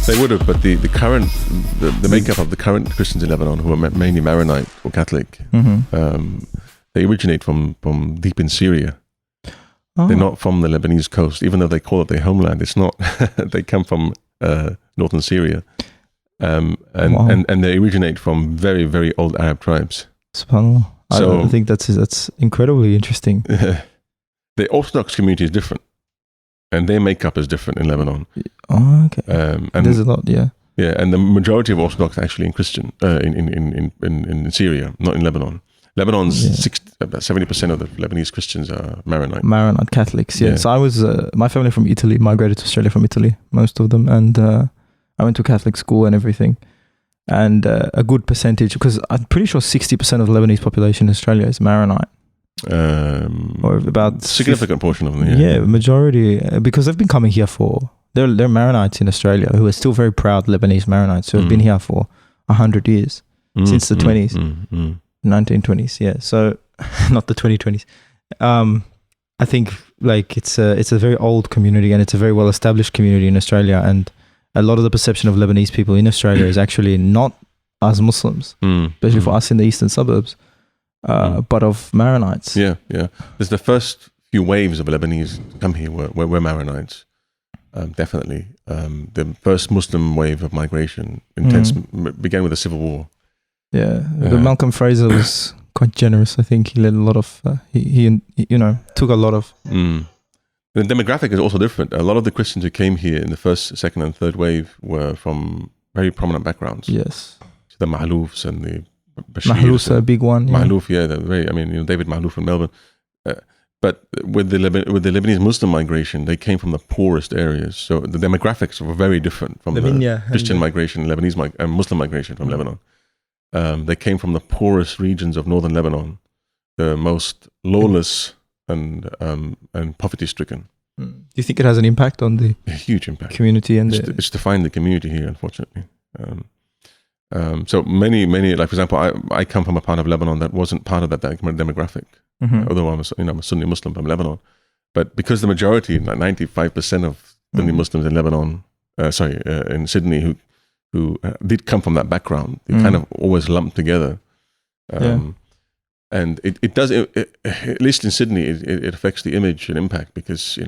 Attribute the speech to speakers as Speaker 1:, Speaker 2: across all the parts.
Speaker 1: They would have, but the current the makeup of the current Christians in Lebanon, who are mainly Maronite or Catholic, they originate from deep in Syria. Oh. They're not from the Lebanese coast, even though they call it their homeland. It's not. They come from northern Syria, and they originate from very, very old Arab tribes.
Speaker 2: SubhanAllah. So I think that's incredibly interesting.
Speaker 1: The Orthodox community is different. And their makeup is different in Lebanon.
Speaker 2: Oh, okay. And there's a lot, yeah.
Speaker 1: Yeah, and the majority of Orthodox are actually in Christian in Syria, not in Lebanon. Lebanon's about 70% of the Lebanese Christians are Maronite.
Speaker 2: Maronite Catholics, yeah. So I was my family from Italy migrated to Australia from Italy, most of them, and I went to Catholic school and everything. And a good percentage, because I'm pretty sure 60% of the Lebanese population in Australia is Maronite. Or about
Speaker 1: significant portion of them,
Speaker 2: yeah, majority, because they've been coming here for they're Maronites in Australia who are still very proud Lebanese Maronites who have been here for 100 years since the 20s, 1920s, yeah. So not the 2020s. I think like it's a very old community and it's a very well established community in Australia, and a lot of the perception of Lebanese people in Australia is actually not as Muslims, especially for us in the eastern suburbs. But of Maronites.
Speaker 1: Yeah. There's the first few waves of Lebanese come here were Maronites. Definitely. The first Muslim wave of migration began with the Civil War.
Speaker 2: Yeah. But Malcolm Fraser was quite generous. I think he led a lot of, he took a lot of.
Speaker 1: The demographic is also different. A lot of the Christians who came here in the first, second and third wave were from very prominent backgrounds.
Speaker 2: Yes.
Speaker 1: So the Mahloufs and the
Speaker 2: Mahlouf's a big one.
Speaker 1: Mahlouf, David Mahlouf from Melbourne. But with the Lebanese Muslim migration, they came from the poorest areas. So the demographics were very different from the Christian migration, Lebanese Muslim migration from Lebanon. They came from the poorest regions of northern Lebanon, the most lawless and poverty-stricken.
Speaker 2: Do you think it has an impact on the
Speaker 1: huge impact
Speaker 2: community? And
Speaker 1: it's defined the community here, unfortunately. So many, like for example, I come from a part of Lebanon that wasn't part of that demographic. Although I'm a Sunni Muslim from Lebanon, but because the majority, like 95% of Sunni Muslims in Lebanon, in Sydney, who did come from that background, they kind of always lumped together. And it does, at least in Sydney, it affects the image and impact because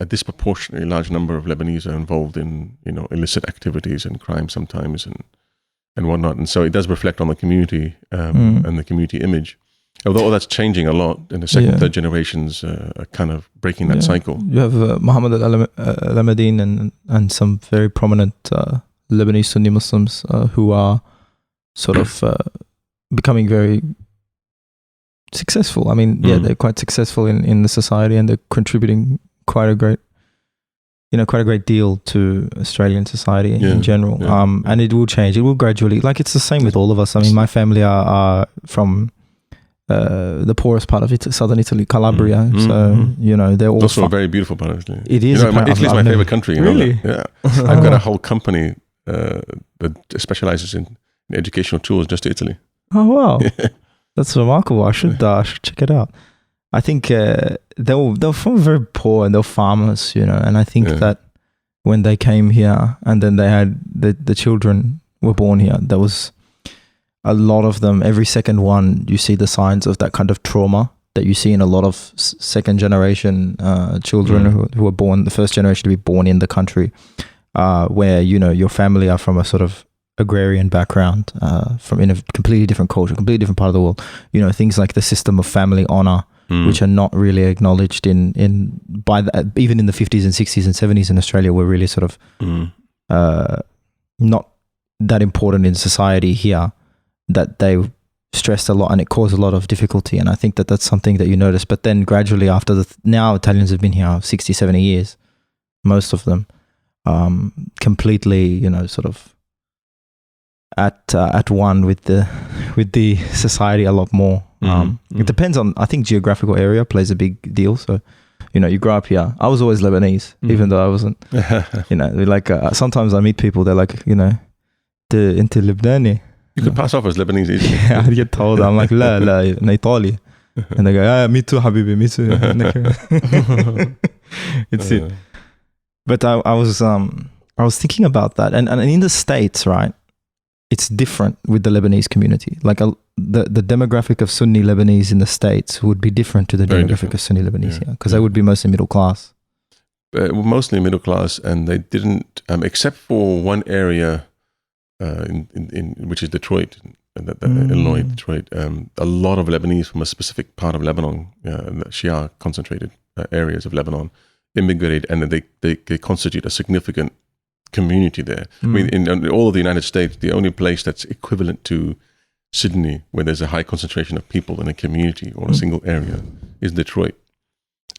Speaker 1: a disproportionately large number of Lebanese are involved in illicit activities and crime sometimes and whatnot, and so it does reflect on the community and the community image. Although all that's changing a lot, and the second, third generations are kind of breaking that cycle.
Speaker 2: You have Muhammad al-Ahmadin and some very prominent Lebanese Sunni Muslims who are sort of becoming very successful. I mean, they're quite successful in the society, and they're contributing quite a great deal to Australian society in general. And it will change. It will gradually, like it's the same with all of us. I mean, my family are from the poorest part of southern Italy, Calabria. So, they're all
Speaker 1: also a very beautiful part of Italy.
Speaker 2: It is.
Speaker 1: Italy's my favorite country.
Speaker 2: Really?
Speaker 1: Yeah. I've got a whole company that specializes in educational tools just to Italy.
Speaker 2: Oh, wow. That's remarkable. I should check it out. I think they're from very poor and they're farmers, and I think that when they came here and then they had the children were born here, there was a lot of them. Every second one, you see the signs of that kind of trauma that you see in a lot of second generation children who are born, the first generation to be born in the country, where your family are from a sort of agrarian background, from in a completely different culture, completely different part of the world. Things like the system of family honor, which are not really acknowledged even in the 50s and 60s and 70s in Australia, were really sort of not that important in society here, that they stressed a lot, and it caused a lot of difficulty. And I think that that's something that you notice. But then gradually after now Italians have been here 60, 70 years, most of them, completely, sort of at one with the society a lot more. It depends on, I think geographical area plays a big deal. So, you grow up here. I was always Lebanese, even though I wasn't, like sometimes I meet people, they're like, into Lebanese.
Speaker 1: You could pass off as Lebanese easily.
Speaker 2: Yeah, I get told, I'm like, la, Itali. And they go, me too, Habibi, me too. It's it. But I was I was thinking about that, and in the States, right, it's different with the Lebanese community. Like the demographic of Sunni Lebanese in the States would be different to the
Speaker 1: Very
Speaker 2: demographic
Speaker 1: different.
Speaker 2: of Sunni Lebanese, because they would be mostly middle class.
Speaker 1: Mostly middle class, and they didn't, except for one area in which is Detroit, Illinois, Detroit. A lot of Lebanese from a specific part of Lebanon, Shia concentrated areas of Lebanon, immigrated, and they constitute a significant community there. I mean, in all of the United States, the only place that's equivalent to Sydney, where there's a high concentration of people in a community or a single area, is Detroit.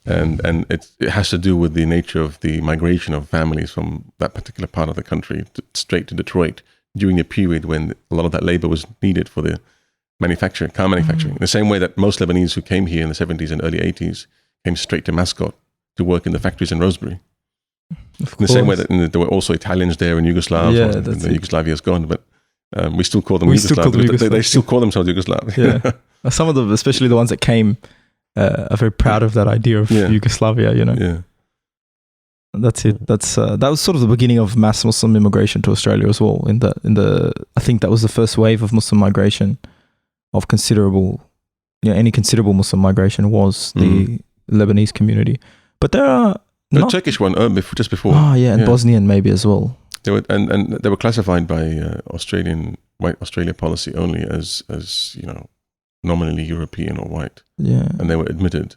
Speaker 1: And it has to do with the nature of the migration of families from that particular part of the country straight to Detroit during a period when a lot of that labor was needed for the car manufacturing. In the same way that most Lebanese who came here in the 70s and early 80s came straight to Mascot to work in the factories in Rosebery. In the same way that there were also Italians there in Yugoslavia. Yeah, Yugoslavia is gone, but we still call them Yugoslav. They still call themselves Yugoslav.
Speaker 2: Yeah. Some of them, especially the ones that came, are very proud of that idea of Yugoslavia, you know.
Speaker 1: Yeah.
Speaker 2: That's it. That was sort of the beginning of mass Muslim immigration to Australia as well. I think that was the first wave of Muslim migration of considerable, any considerable Muslim migration was the Lebanese community. But there are
Speaker 1: the Turkish one just before.
Speaker 2: Oh yeah, and Bosnian maybe as well.
Speaker 1: They were and they were classified by white Australia policy only as nominally European or white.
Speaker 2: Yeah,
Speaker 1: and they were admitted.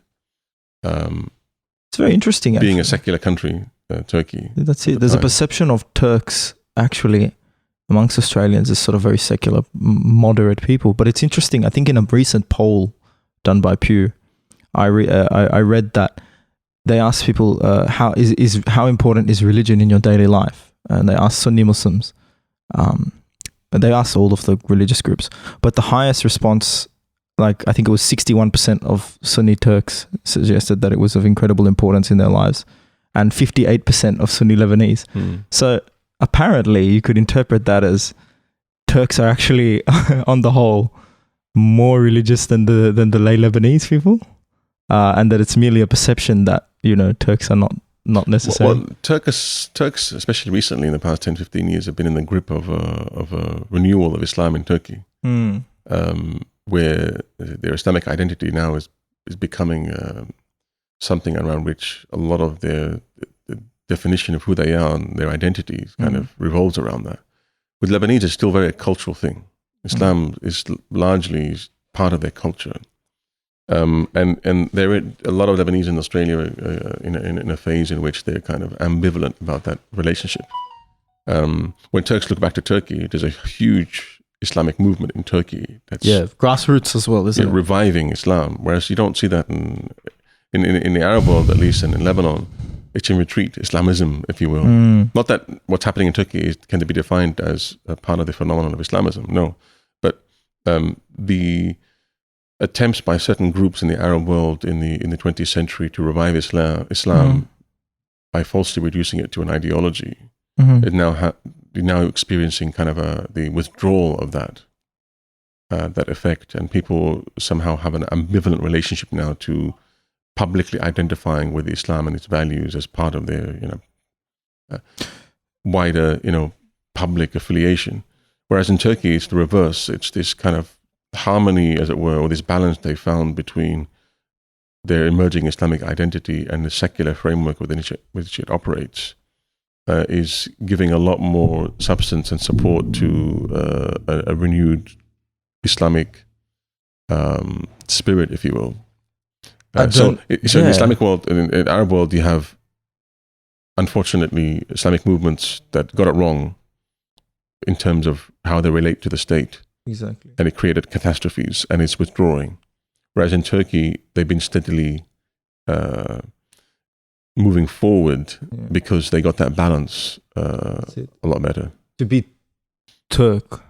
Speaker 2: It's very interesting.
Speaker 1: Being a secular country, Turkey.
Speaker 2: That's it. There's a perception of Turks actually amongst Australians as sort of very secular, moderate people. But it's interesting. I think in a recent poll done by Pew, I read that they asked people how important is religion in your daily life, and they asked Sunni Muslims, and they asked all of the religious groups. But the highest response, like I think it was 61% of Sunni Turks suggested that it was of incredible importance in their lives, and 58% of Sunni Lebanese. So apparently you could interpret that as Turks are actually on the whole more religious than the lay Lebanese people, and that it's merely a perception that Turks are not necessarily.
Speaker 1: Well, Turks, especially recently in the past 10-15 years, have been in the grip of a renewal of Islam in Turkey. Where their Islamic identity now is becoming something around which a lot of the definition of who they are and their identities kind of revolves around that. With Lebanese, it's still very a cultural thing. Islam is largely part of their culture. And there are a lot of Lebanese in Australia in a phase in which they're kind of ambivalent about that relationship. When Turks look back to Turkey, there's a huge Islamic movement in Turkey that's
Speaker 2: grassroots as well, isn't it?
Speaker 1: Reviving Islam, whereas you don't see that in the Arab world, at least, and in Lebanon. It's in retreat, Islamism, if you will. Not that what's happening in Turkey can be defined as a part of the phenomenon of Islamism, no. But the attempts by certain groups in the Arab world in the 20th century to revive Islam by falsely reducing it to an ideology is now experiencing kind of the withdrawal of that effect, and people somehow have an ambivalent relationship now to publicly identifying with Islam and its values as part of their wider public affiliation. Whereas in Turkey, it's the reverse. It's this kind of harmony, as it were, or this balance they found between their emerging Islamic identity and the secular framework within which it operates. Is giving a lot more substance and support to a renewed Islamic spirit, if you will. So in the Islamic world, in Arab world, you have, unfortunately, Islamic movements that got it wrong in terms of how they relate to the state.
Speaker 2: Exactly.
Speaker 1: And it created catastrophes, and it's withdrawing. Whereas in Turkey, they've been steadily moving forward because they got that balance a lot better.
Speaker 2: To be Turk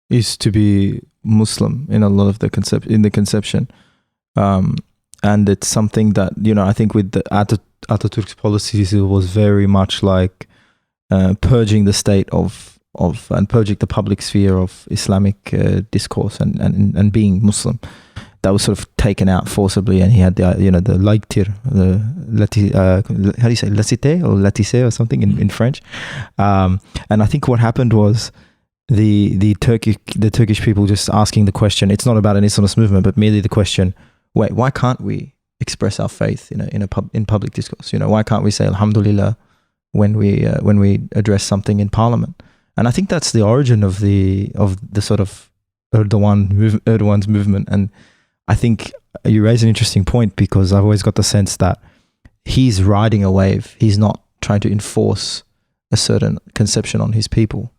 Speaker 2: is to be Muslim in a lot of the conception, and it's something that I think with the Ataturk's policies, it was very much like purging the state of and purging the public sphere of Islamic discourse and being Muslim. that was sort of taken out forcibly, and he had the the laïcité, how do you say laïcité or latissé or something in French, and I think what happened was the Turkish people just asking the question. It's not about an Islamist movement, but merely the question: wait, why can't we express our faith in public discourse? Why can't we say Alhamdulillah when we address something in Parliament? And I think that's the origin of the sort of Erdogan's movement. And I think you raise an interesting point, because I've always got the sense that he's riding a wave. He's not trying to enforce a certain conception on his people.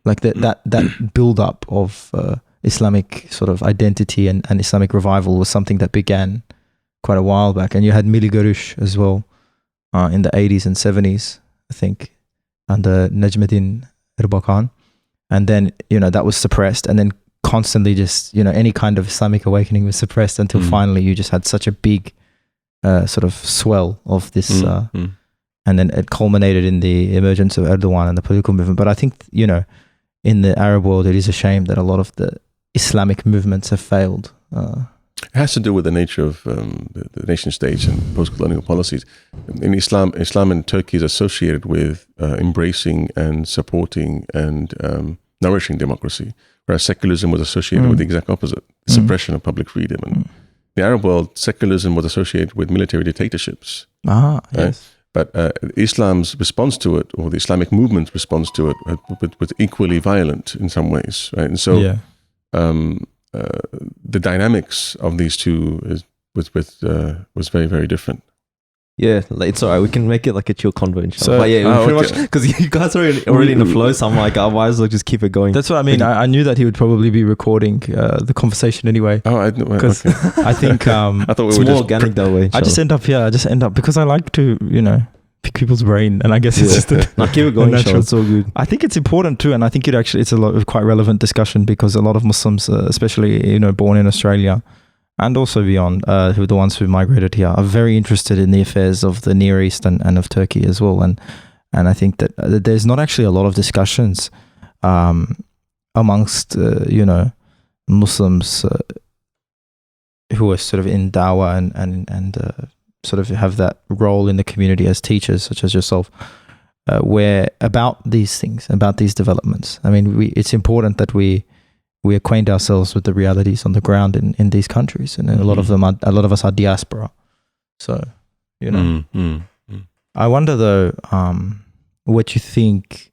Speaker 2: Like that build up of Islamic sort of identity and Islamic revival was something that began quite a while back. And you had Milli Görüş as well in the 80s and 70s, I think, under Necmettin Erbakan. And then, that was suppressed, and then constantly just, any kind of Islamic awakening was suppressed until finally you just had such a big sort of swell of this, and then it culminated in the emergence of Erdogan and the political movement. But I think, in the Arab world, it is a shame that a lot of the Islamic movements have failed.
Speaker 1: It has to do with the nature of the nation states and post-colonial policies. In Islam in Turkey is associated with embracing and supporting and nourishing democracy, whereas secularism was associated with the exact opposite, the suppression of public freedom. And the Arab world, secularism was associated with military dictatorships.
Speaker 2: Yes.
Speaker 1: But Islam's response to it, or the Islamic movement's response to it, was equally violent in some ways, right? And so the dynamics of these two was very, very different.
Speaker 3: Yeah, it's alright. We can make it like a chill convo.
Speaker 2: So,
Speaker 3: but pretty much, because you guys are already in the flow. So I'm like, I might as well just keep it going.
Speaker 2: That's what I mean. I knew that he would probably be recording the conversation anyway.
Speaker 1: Oh,
Speaker 2: because I think
Speaker 1: I thought
Speaker 3: it's more organic that way.
Speaker 2: I just end up because I like to pick people's brain, and I guess it's just
Speaker 3: keep it going. Natural. It's all good.
Speaker 2: I think it's important too, and I think it's a lot of quite relevant discussion, because a lot of Muslims, especially born in Australia and also beyond, who are the ones who migrated here, are very interested in the affairs of the Near East and of Turkey as well. And I think that there's not actually a lot of discussions amongst Muslims who are sort of in dawah and sort of have that role in the community as teachers, such as yourself, where about these things, about these developments. I mean, it's important that we acquaint ourselves with the realities on the ground in these countries, and a lot of us are diaspora. So, I wonder though, what you think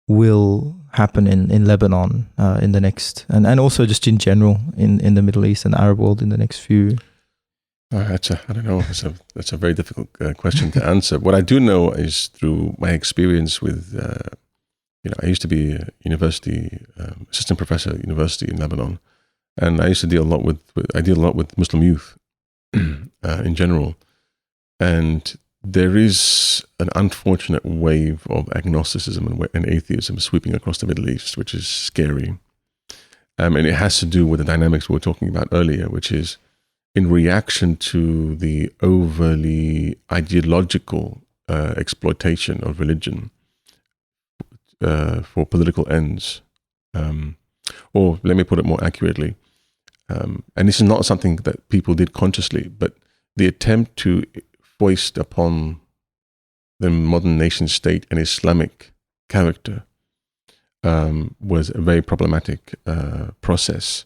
Speaker 2: will happen in Lebanon in the next, and also just in general in the Middle East and the Arab world in the next few.
Speaker 1: I don't know. That's a very difficult question to answer. What I do know is through my experience with. I used to be a university assistant professor at university in Lebanon, and I used to deal a lot with Muslim youth in general. And there is an unfortunate wave of agnosticism and atheism sweeping across the Middle East, which is scary. And it has to do with the dynamics we were talking about earlier, which is in reaction to the overly ideological exploitation of religion for political ends, or let me put it more accurately, and this is not something that people did consciously, but the attempt to foist upon the modern nation state an Islamic character was a very problematic process,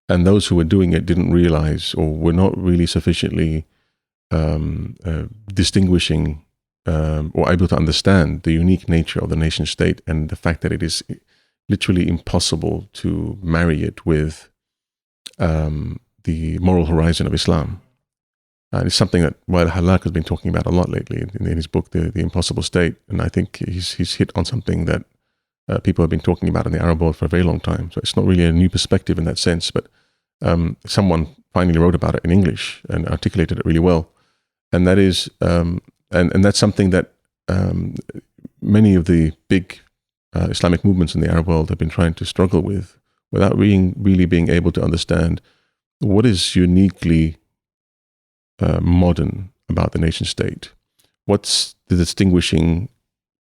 Speaker 1: and those who were doing it didn't realize, or were not really sufficiently distinguishing or able to understand the unique nature of the nation state, and the fact that it is literally impossible to marry it with the moral horizon of Islam. And it's something that Wael Halak has been talking about a lot lately in his book, The Impossible State. And I think he's hit on something that people have been talking about in the Arab world for a very long time. So it's not really a new perspective in that sense, but someone finally wrote about it in English and articulated it really well. And that is... And that's something that many of the big Islamic movements in the Arab world have been trying to struggle with, without really being able to understand what is uniquely modern about the nation state. What's the distinguishing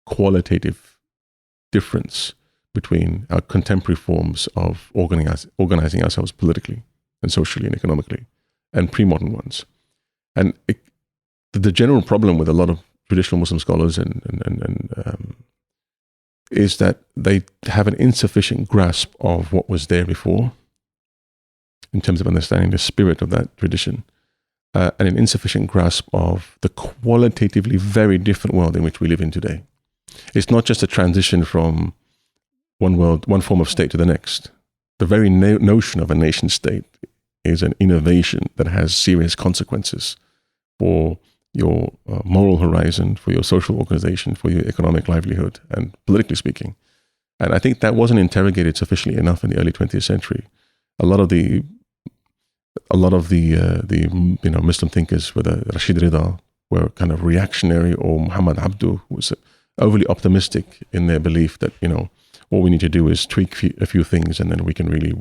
Speaker 1: qualitative difference between our contemporary forms of organizing ourselves politically? and socially and economically, and pre-modern ones. And the general problem with a lot of traditional Muslim scholars is that they have an insufficient grasp of what was there before in terms of understanding the spirit of that tradition, and an insufficient grasp of the qualitatively very different world in which we live in today. It's not just a transition from one form of state to the next. The very notion of a nation state is an innovation that has serious consequences for your moral horizon, for your social organization, for your economic livelihood, and politically speaking. And I think that wasn't interrogated sufficiently enough in the early 20th century. A lot of the Muslim thinkers, whether Rashid Rida, were kind of reactionary, or Muhammad Abdu was overly optimistic in their belief that, all we need to do is tweak a few things and then we can really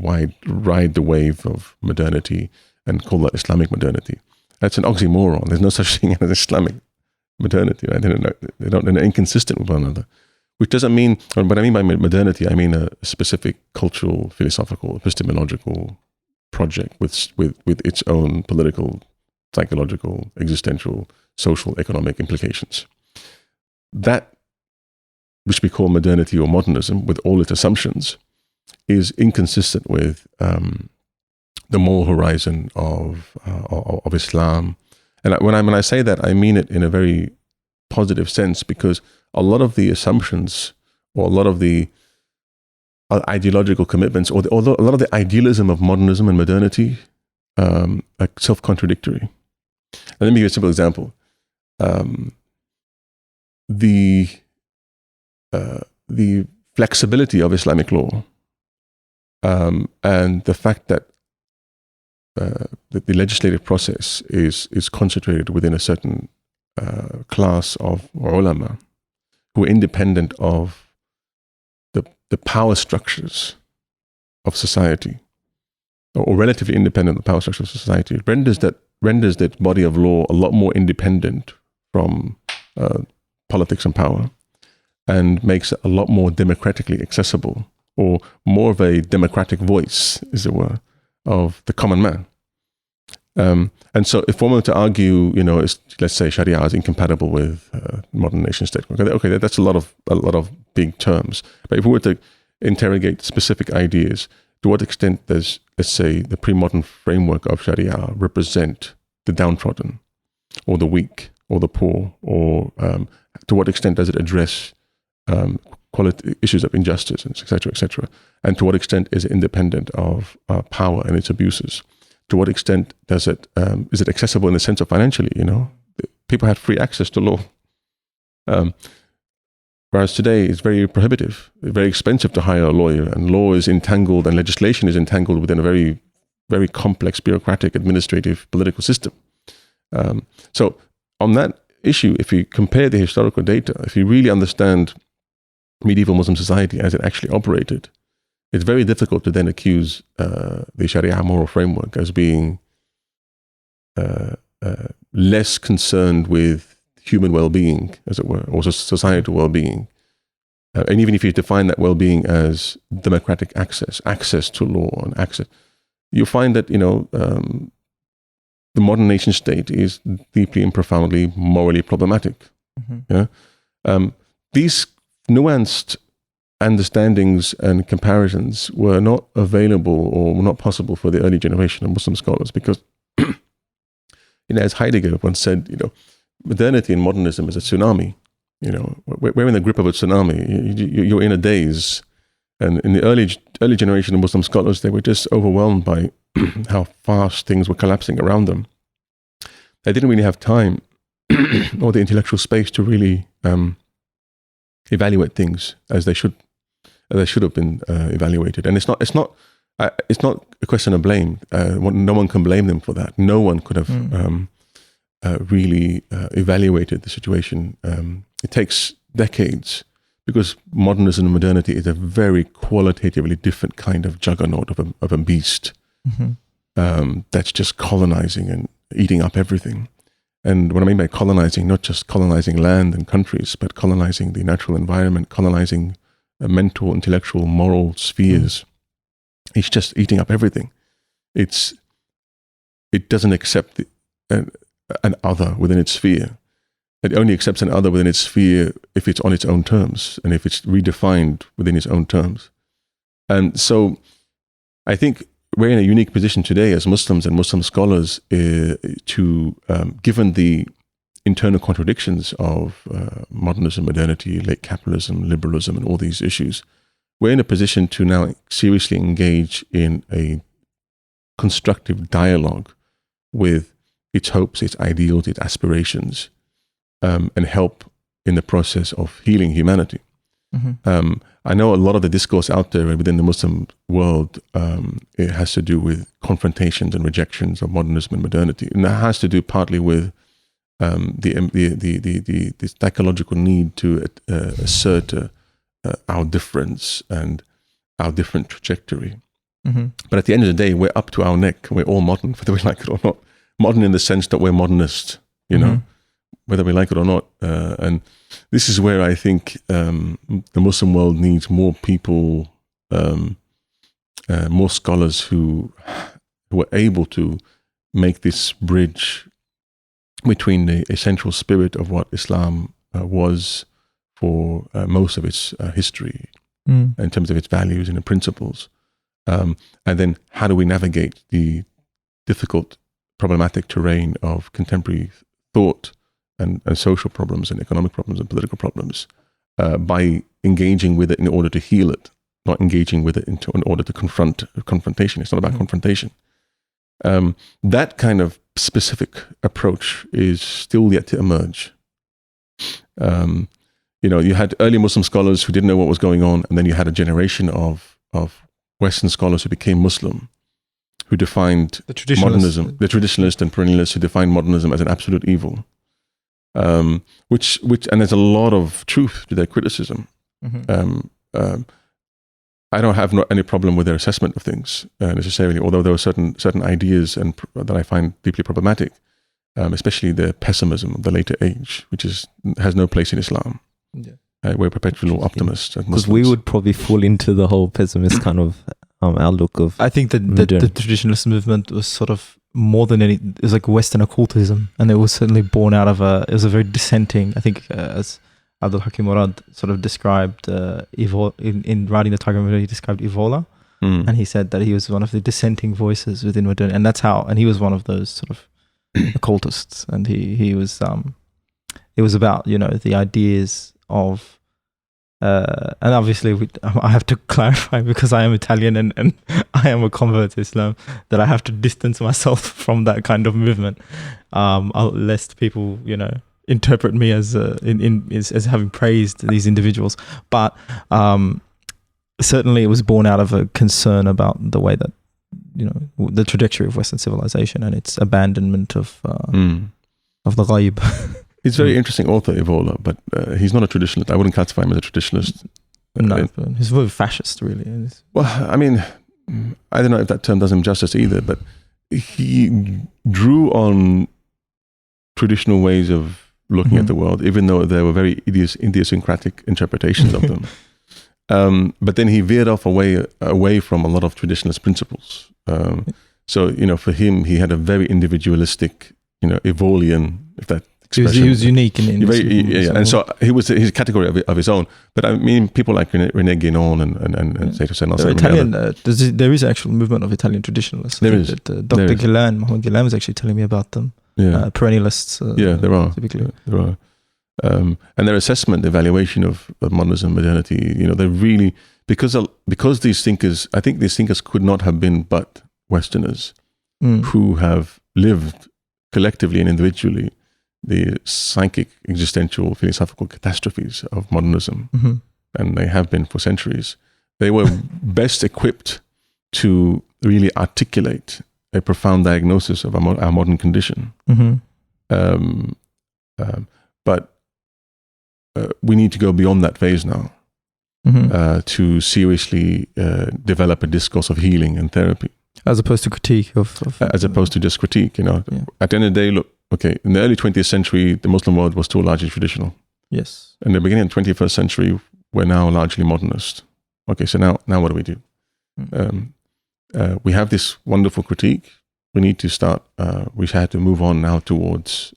Speaker 1: ride the wave of modernity and call that Islamic modernity. That's an oxymoron. There's no such thing as Islamic modernity. Right? They're inconsistent with one another. Which doesn't mean, what I mean by modernity, I mean a specific cultural, philosophical, epistemological project with its own political, psychological, existential, social, economic implications. That, which we call modernity or modernism, with all its assumptions, is inconsistent with the moral horizon of Islam. And when I say that, I mean it in a very positive sense, because a lot of the assumptions, or a lot of the ideological commitments, or a lot of the idealism of modernism and modernity are self-contradictory. And let me give you a simple example. The flexibility of Islamic law, and the fact that the legislative process is concentrated within a certain class of ulama who are independent of the power structures of society, or relatively independent of the power structures of society, it renders that body of law a lot more independent from politics and power, and makes it a lot more democratically accessible, or more of a democratic voice, as it were, of the common man. And so if one were to argue, let's say Sharia is incompatible with modern nation state, okay, that's a lot of big terms. But if we were to interrogate specific ideas, to what extent does, let's say, the pre-modern framework of Sharia represent the downtrodden, or the weak, or the poor, or to what extent does it address quality issues of injustice, etc., etc., and to what extent is it independent of power and its abuses? To what extent is it accessible in the sense of financially? People had free access to law, whereas today it's very prohibitive, very expensive to hire a lawyer, and law is entangled, and legislation is entangled within a very, very complex bureaucratic, administrative, political system. So on that issue, if you compare the historical data, if you really understand medieval Muslim society as it actually operated, it's very difficult to then accuse the Sharia moral framework as being less concerned with human well-being, as it were, or societal well-being. And even if you define that well-being as democratic access to law and access, you'll find that, the modern nation state is deeply and profoundly morally problematic. Mm-hmm. These nuanced understandings and comparisons were not available, or were not possible for the early generation of Muslim scholars, because, as Heidegger once said, modernity and modernism is a tsunami. We're in the grip of a tsunami. You're in a daze. And in the early generation of Muslim scholars, they were just overwhelmed by how fast things were collapsing around them. They didn't really have time or the intellectual space to really evaluate things as they should have been evaluated. And it's not a question of blame. No one can blame them for that. No one could have really evaluated the situation. It takes decades, because modernism and modernity is a very qualitatively different kind of juggernaut of a beast. Mm-hmm. That's just colonizing and eating up everything. And what I mean by colonizing, not just colonizing land and countries, but colonizing the natural environment, colonizing mental, intellectual, moral spheres. It's just eating up everything. It's it doesn't accept an other within its sphere. It only accepts an other within its sphere if it's on its own terms and if it's redefined within its own terms. And so I think we're in a unique position today as Muslims and Muslim scholars given the internal contradictions of modernism, modernity, late capitalism, liberalism, and all these issues. We're in a position to now seriously engage in a constructive dialogue with its hopes, its ideals, its aspirations, and help in the process of healing humanity. Mm-hmm. I know a lot of the discourse out there within the Muslim world, it has to do with confrontations and rejections of modernism and modernity, and that has to do partly with the psychological need to assert our difference and our different trajectory. Mm-hmm. But at the end of the day, we're up to our neck. We're all modern, whether we like it or not. Modern in the sense that we're modernist, know, whether we like it or not. And this is where I think the Muslim world needs more people, more scholars who are able to make this bridge between the essential spirit of what Islam was for most of its history in terms of its values and the principles. And then how do we navigate the difficult, problematic terrain of contemporary thought and social problems and economic problems and political problems by engaging with it in order to heal it, not engaging with it in order to confrontation. It's not about confrontation. That kind of specific approach is still yet to emerge. You had early Muslim scholars who didn't know what was going on, and then you had a generation of Western scholars who became Muslim, who defined modernism, the traditionalists and perennialists who defined modernism as an absolute evil. Which and there's a lot of truth to their criticism. Mm-hmm. I don't have any problem with their assessment of things necessarily, although there are certain ideas that I find deeply problematic, especially the pessimism of the later age, which has no place in Islam. Yeah. We're perpetual optimists.
Speaker 3: Because we would probably fall into the whole pessimist kind of outlook of.
Speaker 2: I think that the traditionalist movement was sort of more than any. It was like Western occultism, and it was certainly born out of it was a very dissenting. I think as Abdul Hakim Murad sort of described in writing the Tiger Movement, he described Evola, and he said that he was one of the dissenting voices within modernity, and that's how. And he was one of those sort of occultists, and he was. It was about the ideas of, and obviously I have to clarify because I am Italian and I am a convert to Islam that I have to distance myself from that kind of movement, lest people interpret me as as having praised these individuals. But certainly it was born out of a concern about the way that the trajectory of Western civilization and its abandonment of the ghaib.
Speaker 1: He's a very interesting author, Evola, but he's not a traditionalist. I wouldn't classify him as a traditionalist.
Speaker 2: No, he's very fascist, really.
Speaker 1: Well, I mean, I don't know if that term does him justice either, but he drew on traditional ways of looking at the world, even though there were very idiosyncratic interpretations of them. But then he veered off away from a lot of traditionalist principles. So, for him, he had a very individualistic, Evolian, if that expression.
Speaker 2: He was unique in
Speaker 1: and so he was his category of his own. But I mean, people like René Guénon and Saito Senna.
Speaker 2: Italian, there is actual movement of Italian traditionalists.
Speaker 1: There is.
Speaker 2: Dr. Ghilan, Mahmoud Ghilan was actually telling me about them.
Speaker 1: Yeah.
Speaker 2: Perennialists.
Speaker 1: There are.
Speaker 2: Typically.
Speaker 1: Yeah, there are. And their assessment, evaluation of modernism, modernity, they're really, because these thinkers, I think these thinkers could not have been but Westerners who have lived collectively and individually the psychic, existential, philosophical catastrophes of modernism. Mm-hmm. And they have been for centuries. They were best equipped to really articulate a profound diagnosis of our modern condition. Mm-hmm. But we need to go beyond that phase now to seriously develop a discourse of healing and therapy.
Speaker 2: As opposed to critique
Speaker 1: as opposed to just critique, At the end of the day, look, okay, in the early 20th century, the Muslim world was still largely traditional.
Speaker 2: Yes.
Speaker 1: In the beginning of the 21st century, we're now largely modernist. Okay, so now what do we do? We have this wonderful critique, we need to start. We had to move on now towards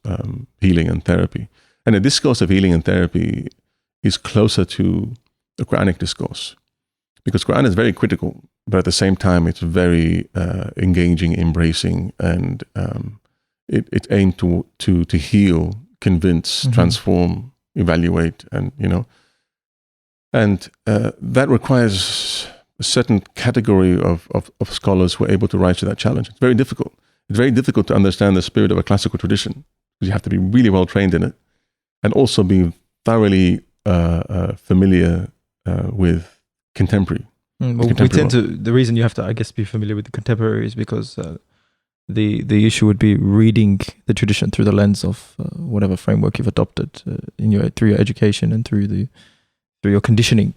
Speaker 1: healing and therapy. And the discourse of healing and therapy is closer to the Quranic discourse, because Quran is very critical, but at the same time, it's very engaging, embracing, and it aimed to heal, convince, transform, evaluate, and and that requires a certain category of scholars who are able to rise to that challenge. It's very difficult. It's very difficult to understand the spirit of a classical tradition, because you have to be really well trained in it, and also be thoroughly familiar with contemporary.
Speaker 2: We tend to. The reason you have to, I guess, be familiar with the contemporary is because the issue would be reading the tradition through the lens of whatever framework you've adopted through your education and through your conditioning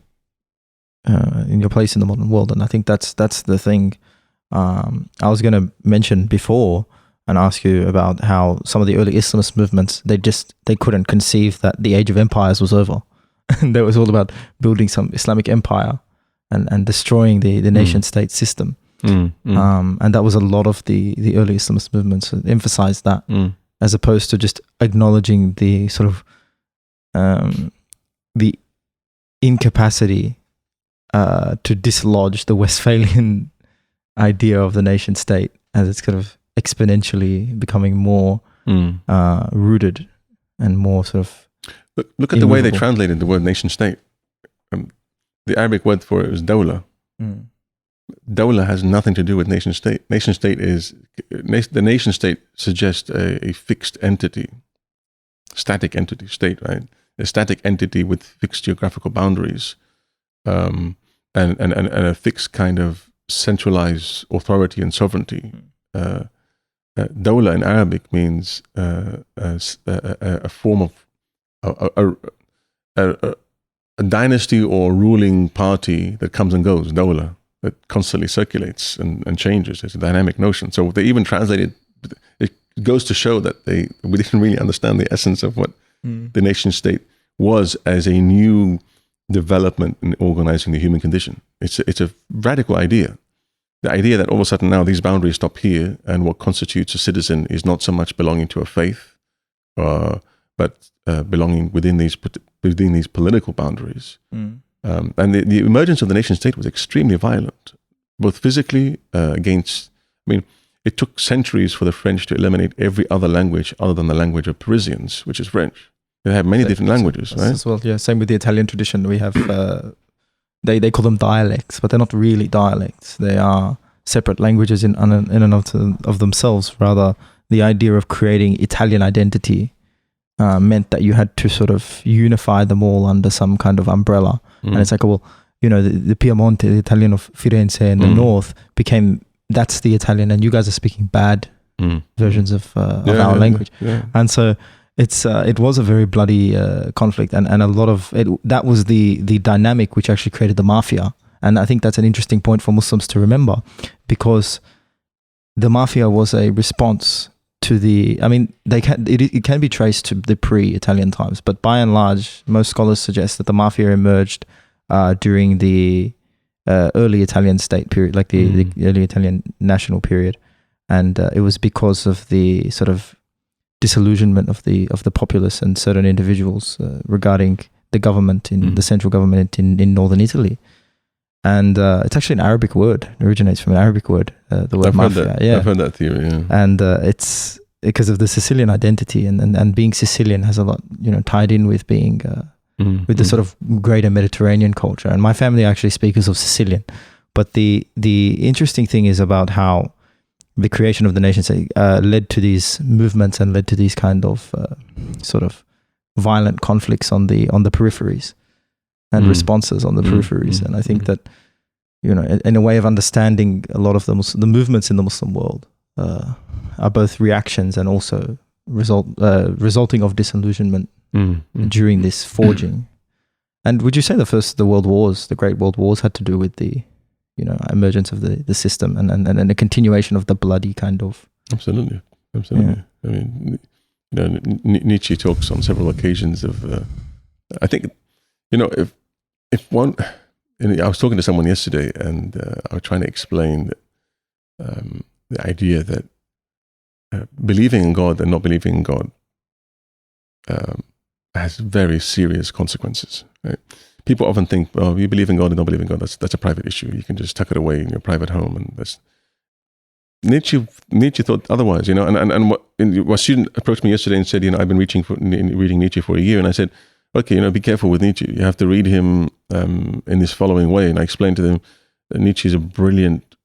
Speaker 2: in your place in the modern world. And I think that's the thing. I was going to mention before and ask you about how some of the early Islamist movements, they couldn't conceive that the age of empires was over. And that was all about building some Islamic empire and destroying the nation state system. And that was a lot of the early Islamist movements emphasized that, as opposed to just acknowledging the sort of the incapacity to dislodge the Westphalian idea of the nation state as it's kind of exponentially becoming more rooted and more sort of
Speaker 1: look at the way they translated the word nation state. The Arabic word for it is dawla. Dawla has nothing to do with nation state. Nation state is the nation state suggests a fixed entity, static entity, state, right? A static entity with fixed geographical boundaries, and a fixed kind of centralized authority and sovereignty. Dawla in Arabic means a form of a dynasty or ruling party that comes and goes. Dawla, that constantly circulates and changes. It's a dynamic notion. So they even translated. It goes to show that we didn't really understand the essence of what the nation state was as a new development in organizing the human condition. It's a radical idea. The idea that all of a sudden now these boundaries stop here, and what constitutes a citizen is not so much belonging to a faith, but belonging within these political boundaries. And the emergence of the nation state was extremely violent, both physically against. I mean, it took centuries for the French to eliminate every other language other than the language of Parisians, which is French. They have many different languages, right? As
Speaker 2: well, yeah. Same with the Italian tradition. We have they call them dialects, but they're not really dialects. They are separate languages in and of themselves. Rather, the idea of creating Italian identity meant that you had to sort of unify them all under some kind of umbrella. And it's like, the Piemonte, the Italian of Firenze in the north that's the Italian, and you guys are speaking bad versions of our language. Yeah. And so it was a very bloody conflict, and a lot of it. That was the dynamic which actually created the mafia. And I think that's an interesting point for Muslims to remember, because the mafia was a response to it can be traced to the pre-Italian times, but by and large, most scholars suggest that the mafia emerged during the early Italian state period, like the early Italian national period, and it was because of the sort of disillusionment of the populace and certain individuals regarding the government the central government in northern Italy. And it's actually an Arabic word. It originates from an Arabic word, the word mafia.
Speaker 1: I've heard that theory, yeah.
Speaker 2: And it's because of the Sicilian identity, and being Sicilian has a lot, tied in with being with the sort of greater Mediterranean culture. And my family are actually speakers of Sicilian. But the interesting thing is about how the creation of the nation state led to these movements and led to these kind of sort of violent conflicts on the peripheries. And responses on the peripheries. And I think that, in a way of understanding a lot of the movements in the Muslim world are both reactions and also resulting of disillusionment during this forging. And would you say the world wars, the great world wars, had to do with the, emergence of the system and the continuation of the bloody kind of...
Speaker 1: Absolutely. Yeah. I mean, Nietzsche talks on several occasions of, I think, if one, I was talking to someone yesterday, and I was trying to explain the idea that believing in God and not believing in God has very serious consequences. Right? People often think, well, you believe in God and don't believe in God, that's a private issue. You can just tuck it away in your private home. And that's Nietzsche thought otherwise, you know. And a student approached me yesterday and said, you know, I've been reading Nietzsche for a year, and I said, okay, you know, be careful with Nietzsche. You have to read him in this following way. And I explained to them that Nietzsche is a brilliant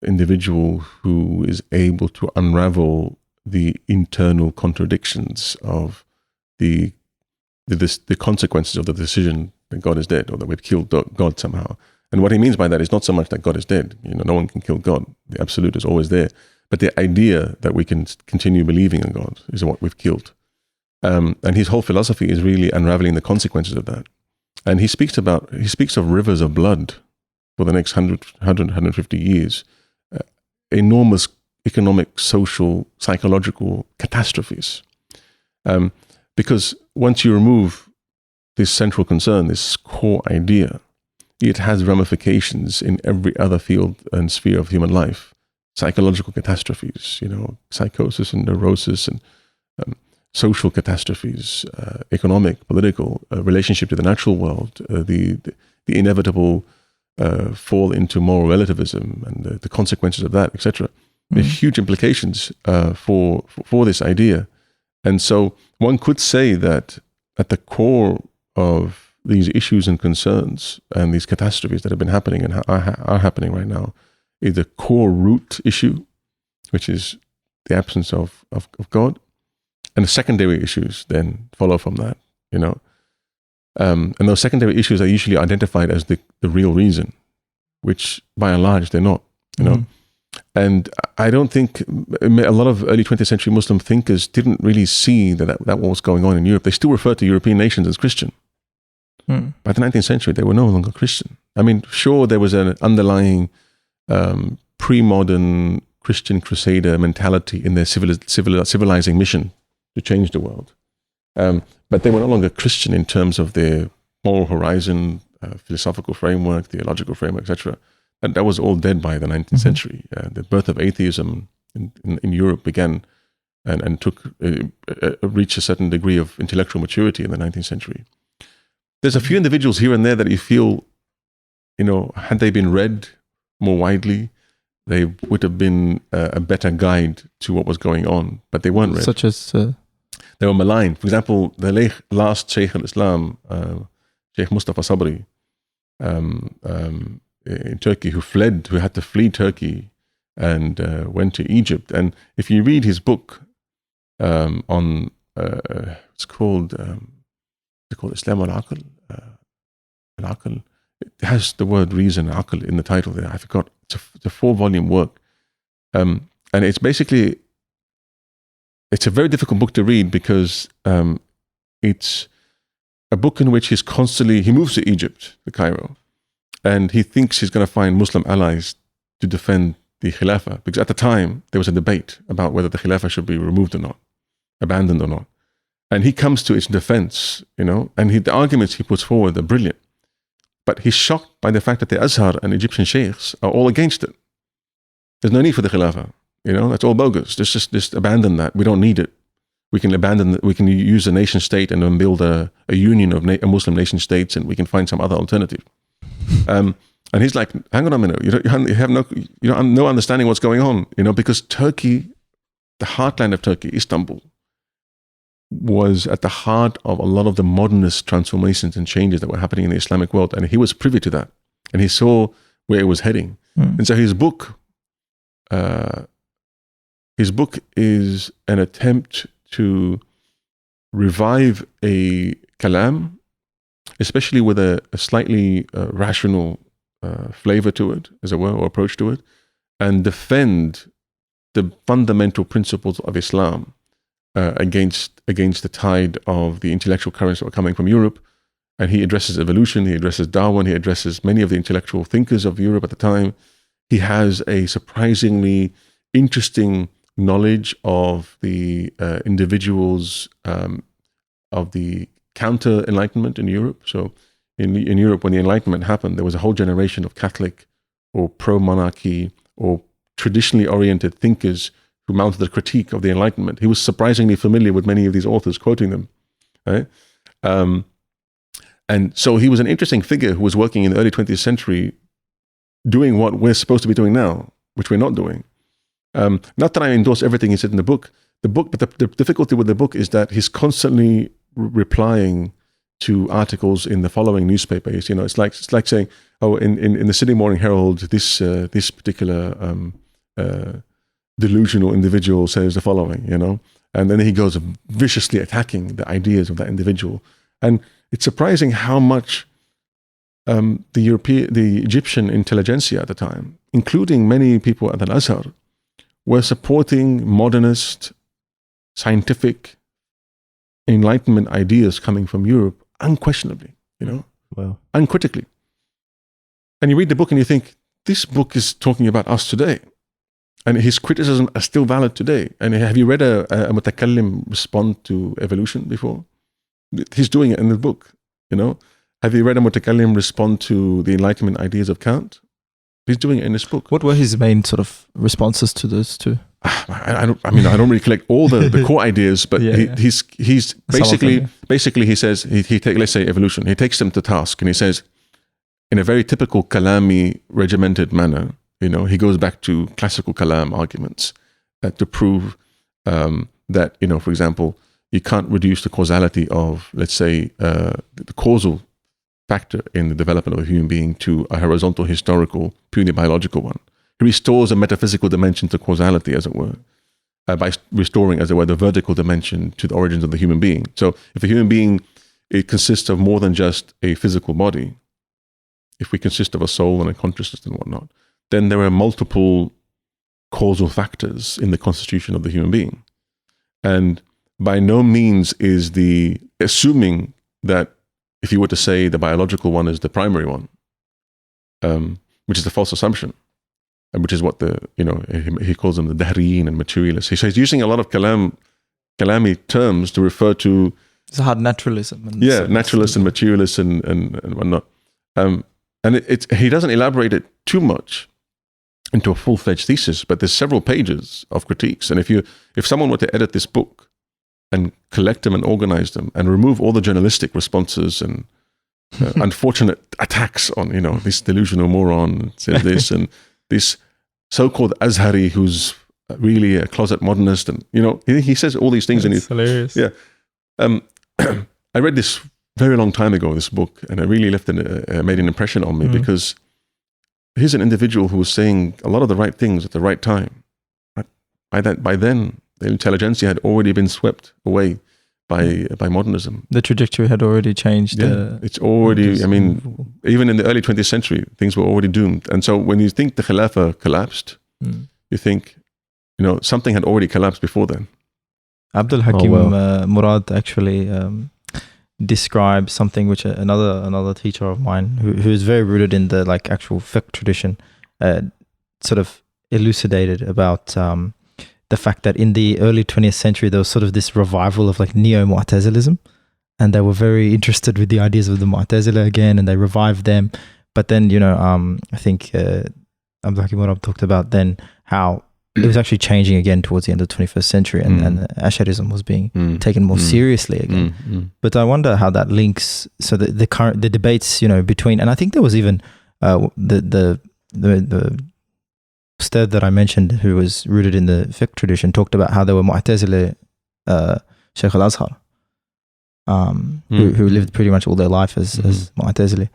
Speaker 1: individual who is able to unravel the internal contradictions of the consequences of the decision that God is dead, or that we've killed God somehow. And what he means by that is not so much that God is dead. You know, no one can kill God. The absolute is always there. But the idea that we can continue believing in God is what we've killed. And his whole philosophy is really unraveling the consequences of that. And he speaks of rivers of blood for the next 150 years, enormous economic, social, psychological catastrophes. Because once you remove this central concern, this core idea, it has ramifications in every other field and sphere of human life. Psychological catastrophes, you know, psychosis and neurosis, and social catastrophes, economic, political, relationship to the natural world, the inevitable fall into moral relativism and the consequences of that, etc. There's huge implications for this idea. And so one could say that at the core of these issues and concerns and these catastrophes that have been happening and are happening right now is the core root issue, which is the absence of God. And the secondary issues then follow from that, you know. And those secondary issues are usually identified as the real reason, which by and large they're not, you know. And I don't think a lot of early 20th century Muslim thinkers didn't really see that what was going on in Europe. They still refer to European nations as Christian. By the 19th century, they were no longer Christian. I mean, sure, there was an underlying pre-modern Christian crusader mentality in their civilizing mission to change the world. But they were no longer Christian in terms of their moral horizon, philosophical framework, theological framework, etc. And that was all dead by the 19th century. The birth of atheism in Europe began and reached a certain degree of intellectual maturity in the 19th century. There's a few individuals here and there that you feel, you know, had they been read more widely, they would have been a better guide to what was going on, but they weren't read.
Speaker 2: Such as?
Speaker 1: They were maligned. For example, the last Shaykh al-Islam, Shaykh Mustafa Sabri, in Turkey, who had to flee Turkey and went to Egypt. And if you read his book it's called Islam al-Aql. Al-Aql. It has the word reason, Aql, in the title there. I forgot. It's a 4-volume work. And it's basically, it's a very difficult book to read because it's a book in which he moves to Egypt, to Cairo, and he thinks he's going to find Muslim allies to defend the Khilafah, because at the time there was a debate about whether the Khilafah should be removed or not, abandoned or not. And he comes to its defense, you know, and the arguments he puts forward are brilliant. But he's shocked by the fact that the Azhar and Egyptian sheikhs are all against it. There's no need for the Khilafah, you know, that's all bogus. Just abandon that. We don't need it. We can use a nation state and then build a union of Muslim nation states, and we can find some other alternative. And he's like, hang on a minute, you have no understanding what's going on, you know, because Turkey, the heartland of Turkey, Istanbul, was at the heart of a lot of the modernist transformations and changes that were happening in the Islamic world, and he was privy to that, and he saw where it was heading. And so his book is an attempt to revive a kalam, especially with a slightly rational flavor to it, as it were, or approach to it, and defend the fundamental principles of Islam against the tide of the intellectual currents that were coming from Europe. And he addresses evolution, he addresses Darwin, he addresses many of the intellectual thinkers of Europe at the time. He has a surprisingly interesting knowledge of the individuals of the counter-Enlightenment in Europe. So in Europe, when the Enlightenment happened, there was a whole generation of Catholic or pro-monarchy or traditionally oriented thinkers who mounted a critique of the Enlightenment. He was surprisingly familiar with many of these authors, quoting them, right? And so he was an interesting figure who was working in the early 20th century, doing what we're supposed to be doing now, which we're not doing. Not that I endorse everything he said in the book, but the difficulty with the book is that he's constantly replying to articles in the following newspapers. It's like saying, oh, in the Sydney Morning Herald, this particular delusional individual says the following, and then he goes viciously attacking the ideas of that individual. And it's surprising how much the Egyptian intelligentsia at the time, including many people at Al-Azhar, were supporting modernist, scientific, Enlightenment ideas coming from Europe unquestionably,
Speaker 3: Wow.
Speaker 1: uncritically. And you read the book and you think, this book is talking about us today. And his criticisms are still valid today. And have you read a mutakallim respond to evolution before? He's doing it in the book, Have you read a mutakallim respond to the Enlightenment ideas of Kant? He's doing it in this book.
Speaker 2: What were his main sort of responses to those two?
Speaker 1: I don't really collect all the core ideas, but he's basically he says he take, let's say evolution. He takes them to task and he says, in a very typical kalami regimented manner, he goes back to classical kalam arguments to prove that for example, you can't reduce the causality of, let's say, the causal factor in the development of a human being to a horizontal, historical, purely biological one. He restores a metaphysical dimension to causality, as it were, by restoring, as it were, the vertical dimension to the origins of the human being. So if a human being, it consists of more than just a physical body, if we consist of a soul and a consciousness and whatnot, then there are multiple causal factors in the constitution of the human being. And by no means is the assuming that if you were to say the biological one is the primary one, which is a false assumption, and which is what he calls them the dahriyin and materialists. So he's using a lot of kalami terms to refer to
Speaker 2: it's hard naturalism.
Speaker 1: Naturalists and materialists and whatnot. And he doesn't elaborate it too much into a full-fledged thesis, but there's several pages of critiques. And if someone were to edit this book and collect them and organize them and remove all the journalistic responses and unfortunate attacks on, this delusional moron said this and this so-called Azhari who's really a closet modernist, and he says all these things.
Speaker 2: It's hilarious.
Speaker 1: Yeah. I read this very long time ago, this book, and it really made an impression on me because here's an individual who was saying a lot of the right things at the right time. By then, the intelligentsia had already been swept away by modernism.
Speaker 2: The trajectory had already changed.
Speaker 1: It's already, even in the early 20th century, things were already doomed. And so when you think the Khilafah collapsed, you think, something had already collapsed before then.
Speaker 2: Abdul Hakim Murad actually describes something which another teacher of mine who is very rooted in the actual fiqh tradition sort of elucidated about the fact that in the early 20th century, there was sort of this revival of neo-Mu'tazilism, and they were very interested with the ideas of the Mu'tazila again, and they revived them. But then, I think Abdul Hakim Murad talked about then how it was actually changing again towards the end of the 21st century, and Ash'arism was being taken more seriously again. But I wonder how that links. So the debates, between, and I think there was even the Ustad that I mentioned, who was rooted in the fiqh tradition, talked about how there were Mu'tazila, Shaykh al-Azhar, who lived pretty much all their life as Mu'tazili.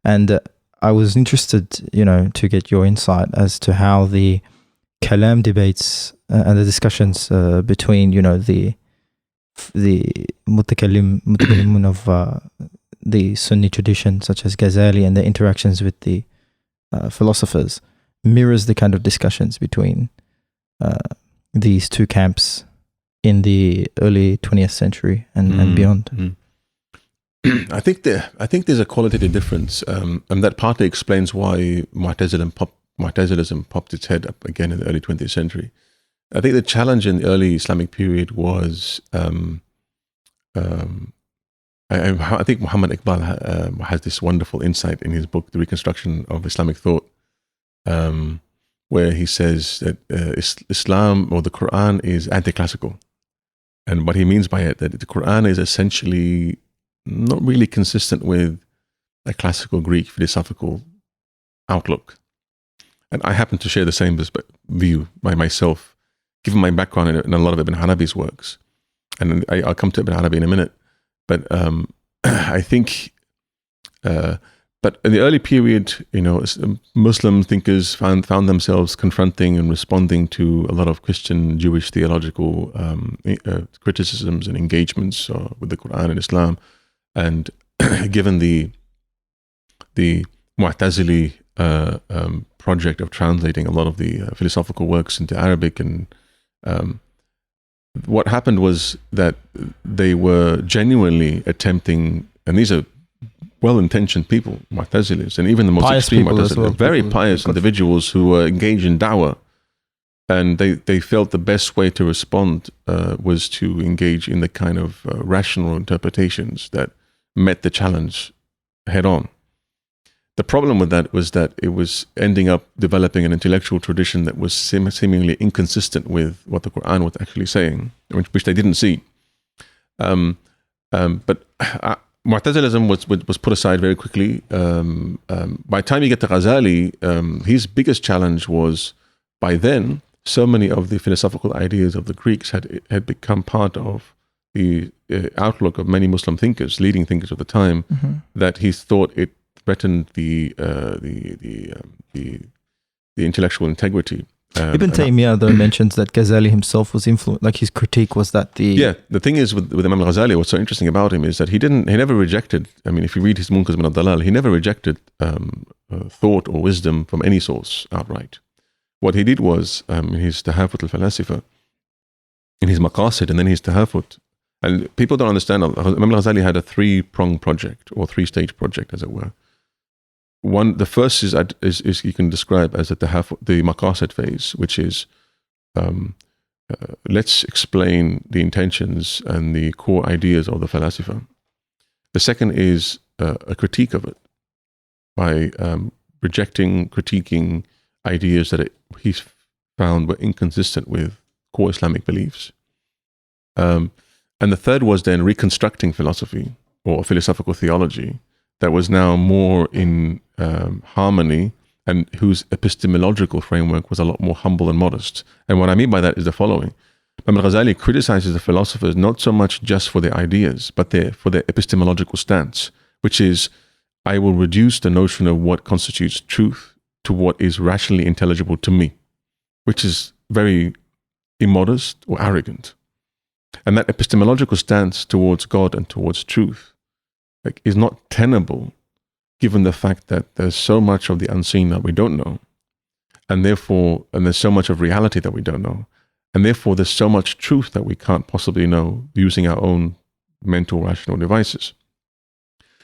Speaker 2: And I was interested, to get your insight as to how the Kalam debates and the discussions between, the mutakallimun of the Sunni tradition, such as Ghazali, and the interactions with the philosophers, mirrors the kind of discussions between these two camps in the early 20th century and beyond.
Speaker 1: I think there's a qualitative difference, and that partly explains why Mu'tazilism popped its head up again in the early 20th century. I think the challenge in the early Islamic period was, I think Muhammad Iqbal has this wonderful insight in his book, The Reconstruction of Islamic Thought, where he says that Islam or the Quran is anti-classical. And what he means by it, that the Quran is essentially not really consistent with a classical Greek philosophical outlook. And I happen to share the same view by myself, given my background in a lot of Ibn Arabi's works. And I'll come to Ibn Arabi in a minute. But I think, but in the early period, Muslim thinkers found themselves confronting and responding to a lot of Christian, Jewish theological criticisms and engagements with the Quran and Islam. And given the Mu'tazili project of translating a lot of the philosophical works into Arabic, and what happened was that they were genuinely attempting, and these are well-intentioned people, Mu'tazilis, and even the most
Speaker 2: pious
Speaker 1: extreme
Speaker 2: people as
Speaker 1: Mu'tazilis,
Speaker 2: well.
Speaker 1: very pious individuals who were engaged in da'wah, and they felt the best way to respond was to engage in the kind of rational interpretations that met the challenge head on. The problem with that was that it was ending up developing an intellectual tradition that was seemingly inconsistent with what the Quran was actually saying, which they didn't see. But Mu'tazilism was put aside very quickly. By the time you get to Ghazali, his biggest challenge was, by then, so many of the philosophical ideas of the Greeks had become part of the outlook of many Muslim thinkers, leading thinkers of the time, that he thought it threatened the intellectual integrity.
Speaker 2: Ibn Taymiyyah though mentions that Ghazali himself was influenced, like his critique was that the
Speaker 1: thing is with Imam Ghazali, what's so interesting about him is that he never rejected, I mean, if you read his Munqidh min al-Dalal, he never rejected thought or wisdom from any source outright. What he did was, in his Tahafut al-Falasifa, in his Maqasid, and then his Tahafut, and people don't understand, Imam Ghazali had a three-pronged project, or three-stage project, as it were. The first is you can describe as the Maqasid phase, which is let's explain the intentions and the core ideas of the Falasifa. The second is a critique of it by rejecting, critiquing ideas that he found were inconsistent with core Islamic beliefs. And the third was then reconstructing philosophy or philosophical theology that was now more in harmony, and whose epistemological framework was a lot more humble and modest. And what I mean by that is the following. Imam Ghazali criticizes the philosophers not so much just for their ideas, but for their epistemological stance, which is, I will reduce the notion of what constitutes truth to what is rationally intelligible to me, which is very immodest or arrogant. And that epistemological stance towards God and towards truth is not tenable, given the fact that there's so much of the unseen that we don't know, and there's so much of reality that we don't know, and therefore there's so much truth that we can't possibly know using our own mental rational devices.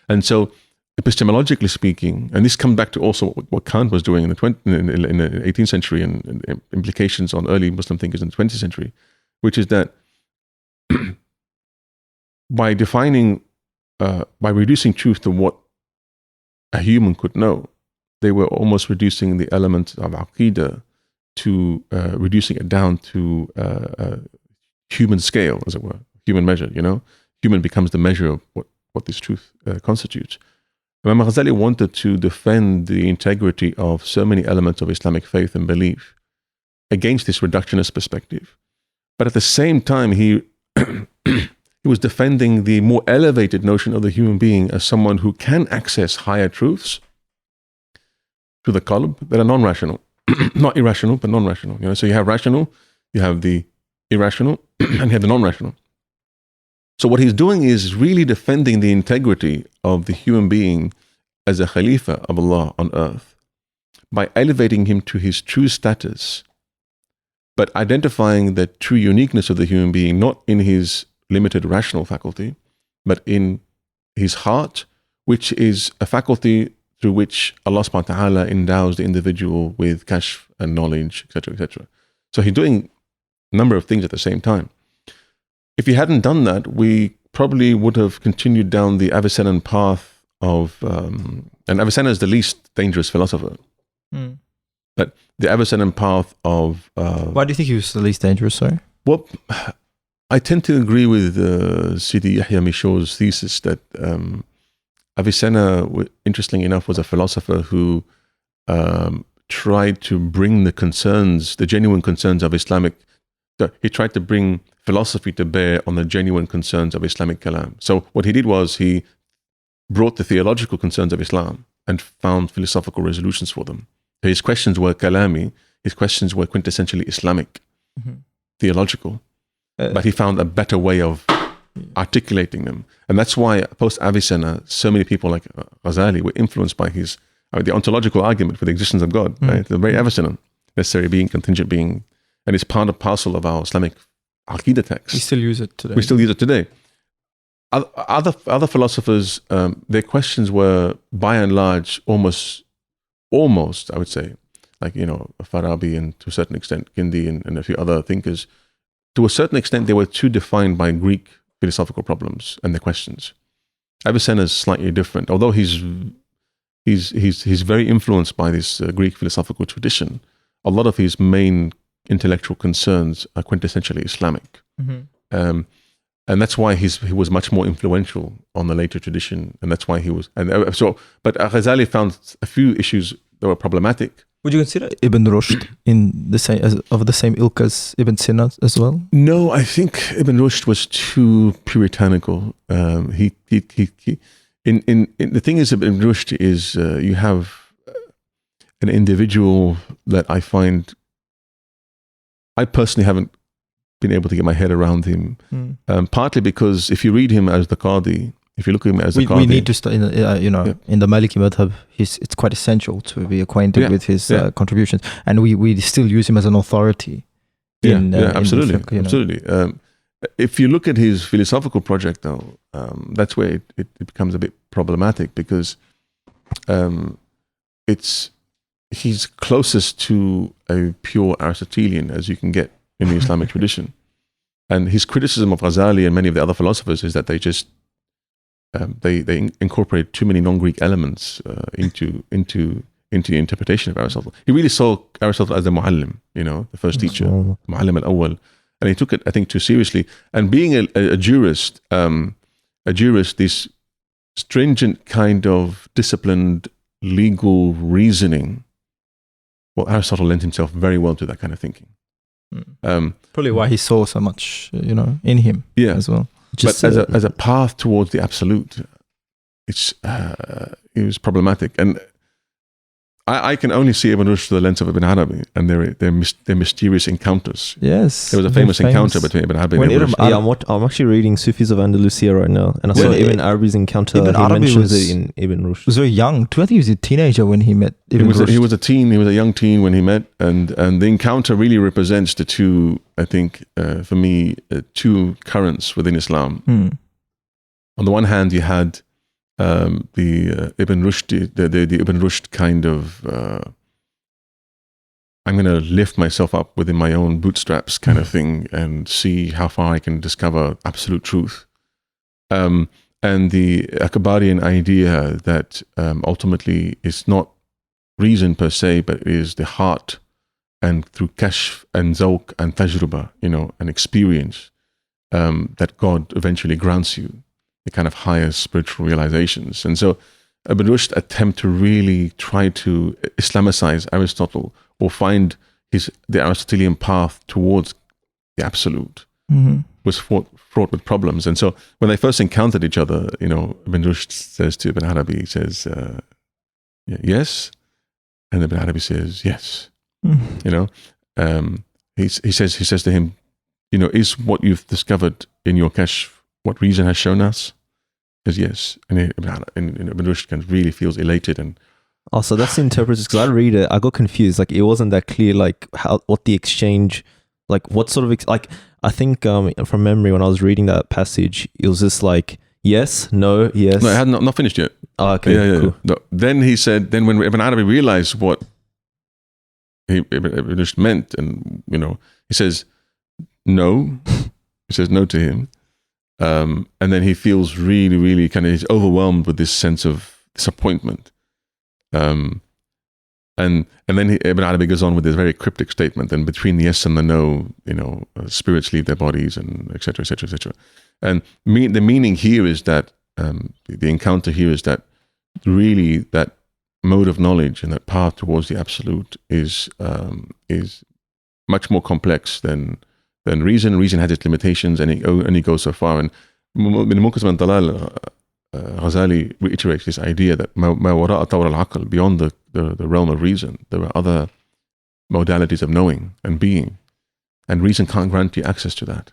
Speaker 1: And so, epistemologically speaking, and this comes back to also what Kant was doing in the 18th century and implications on early Muslim thinkers in the 20th century, which is that by reducing truth to what a human could know, they were almost reducing the element of Aqidah to reducing it down to human scale, as it were, human measure, Human becomes the measure of what this truth constitutes. Imam Ghazali wanted to defend the integrity of so many elements of Islamic faith and belief against this reductionist perspective. But at the same time, he was defending the more elevated notion of the human being as someone who can access higher truths through the qalb that are non-rational. Not irrational, but non-rational. So you have rational, you have the irrational, and you have the non-rational. So what he's doing is really defending the integrity of the human being as a Khalifa of Allah on earth by elevating him to his true status, but identifying the true uniqueness of the human being not in his limited rational faculty, but in his heart, which is a faculty through which Allah subhanahu wa ta'ala endows the individual with kashf and knowledge, etc., etc. So he's doing a number of things at the same time. If he hadn't done that, we probably would have continued down the Avicennan path of, and Avicenna is the least dangerous philosopher. But the Avicennan path of
Speaker 2: Why do you think he was the least dangerous? Sorry.
Speaker 1: well, I tend to agree with Sidi Yahya Michaud's thesis that Avicenna, interestingly enough, was a philosopher who tried to bring the genuine concerns of Islamic. He tried to bring philosophy to bear on the genuine concerns of Islamic kalam. So what he did was he brought the theological concerns of Islam and found philosophical resolutions for them. His questions were kalami. His questions were quintessentially Islamic, theological. But he found a better way of articulating them. And that's why post-Avicenna, so many people like Ghazali were influenced by the ontological argument for the existence of God, right? The very Avicenna, necessary being, contingent being, and it's part and parcel of our Islamic Aqidah text.
Speaker 2: We still use it today.
Speaker 1: We still use it today. Other philosophers, their questions were, by and large, almost, I would say, like, Farabi and to a certain extent, Kindi and a few other thinkers, to a certain extent, they were too defined by Greek philosophical problems and their questions. Avicenna is slightly different. Although he's very influenced by this Greek philosophical tradition, a lot of his main intellectual concerns are quintessentially Islamic. And that's why he was much more influential on the later tradition. And that's why he was. But Ghazali found a few issues that were problematic.
Speaker 2: Would you consider Ibn Rushd of the same ilk as Ibn Sina as well?
Speaker 1: No, I think Ibn Rushd was too puritanical. The thing is, Ibn Rushd is you have an individual that I find, I personally haven't been able to get my head around him. Partly because if you read him as the Qadi, if you look at him as the Qadi,
Speaker 2: we need to start in the Maliki madhab. It's quite essential to be acquainted with his contributions, and we still use him as an authority.
Speaker 1: Absolutely,
Speaker 2: in fiqh,
Speaker 1: absolutely. If you look at his philosophical project, though, that's where it becomes a bit problematic because he's closest to a pure Aristotelian as you can get in the Islamic tradition, and his criticism of Ghazali and many of the other philosophers is that they just they incorporate too many non-Greek elements into the interpretation of Aristotle. He really saw Aristotle as the muallim, the first teacher, muallim al-awwal, and he took it, I think, too seriously. And being a jurist, this stringent kind of disciplined legal reasoning, well, Aristotle lent himself very well to that kind of thinking.
Speaker 2: Probably why he saw so much, in him as well.
Speaker 1: But as a path towards the absolute, it was problematic. And I can only see Ibn Rushd through the lens of Ibn Arabi and their mysterious encounters.
Speaker 2: Yes.
Speaker 1: There was a famous encounter between Ibn Arabi and Ibn Rushd.
Speaker 3: I'm actually reading Sufis of Andalusia right now, and I saw Ibn Arabi's encounter.
Speaker 2: Ibn Arabi
Speaker 3: mentions it in Ibn Rushd.
Speaker 2: Was very young too. I think he was a teenager when he met Ibn Rushd.
Speaker 1: He was a teen. He was a young teen when he met, and the encounter really represents the two, I think, for me, two currents within Islam. On the one hand, you had the Ibn Rushd, the Ibn Rushd kind of, I'm going to lift myself up within my own bootstraps kind of thing and see how far I can discover absolute truth. And the Akbarian idea that ultimately is not reason per se, but is the heart, and through kashf and zawq and tajruba, an experience that God eventually grants you, the kind of higher spiritual realizations. And so Ibn Rushd attempt to really try to Islamicize Aristotle or find the Aristotelian path towards the absolute was fraught with problems. And so when they first encountered each other, Ibn Rushd says to Ibn Arabi, he says, yes. And Ibn Arabi says, yes. He says to him, is what you've discovered in your kashf what reason has shown us? He says yes. And Ibn Rushd kind of really feels elated. And
Speaker 3: so that's the interpreters, because I read it, I got confused. Like, it wasn't that clear, like what the exchange, like what sort of I think from memory when I was reading that passage, it was just like yes, no, yes.
Speaker 1: No, I had not finished yet.
Speaker 3: Oh, okay,
Speaker 1: yeah.
Speaker 3: Cool.
Speaker 1: No. Then he said, when Ibn Arabi realized what Ibn Rushd meant, and he says no. He says no to him. And then he feels really, really he's overwhelmed with this sense of disappointment. And then Ibn Arabi goes on with this very cryptic statement. Then between the yes and the no, spirits leave their bodies, and et cetera, et cetera, et cetera. And the meaning here is that the encounter here is that really that mode of knowledge and that path towards the absolute is much more complex than reason. Reason has its limitations, and it only goes so far. And in Muqaddimah al-Dalal, Ghazali reiterates this idea that ma wara'a tawr al-aql, beyond the realm of reason, there are other modalities of knowing and being, and reason can't grant you access to that.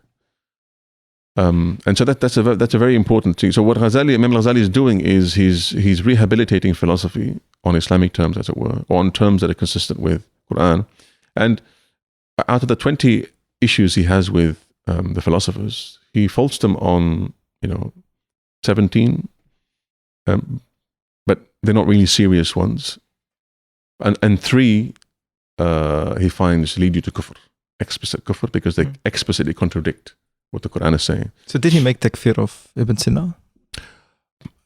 Speaker 1: And so that's a very important thing. So what Imam Ghazali is doing is he's rehabilitating philosophy on Islamic terms, as it were, or on terms that are consistent with Quran. And out of the 20 issues he has with the philosophers, he faults them on 17, but they're not really serious ones. And 3 he finds lead you to kufr, explicit kufr, because they explicitly contradict what the Quran is saying.
Speaker 2: So did he make takfir of Ibn Sina?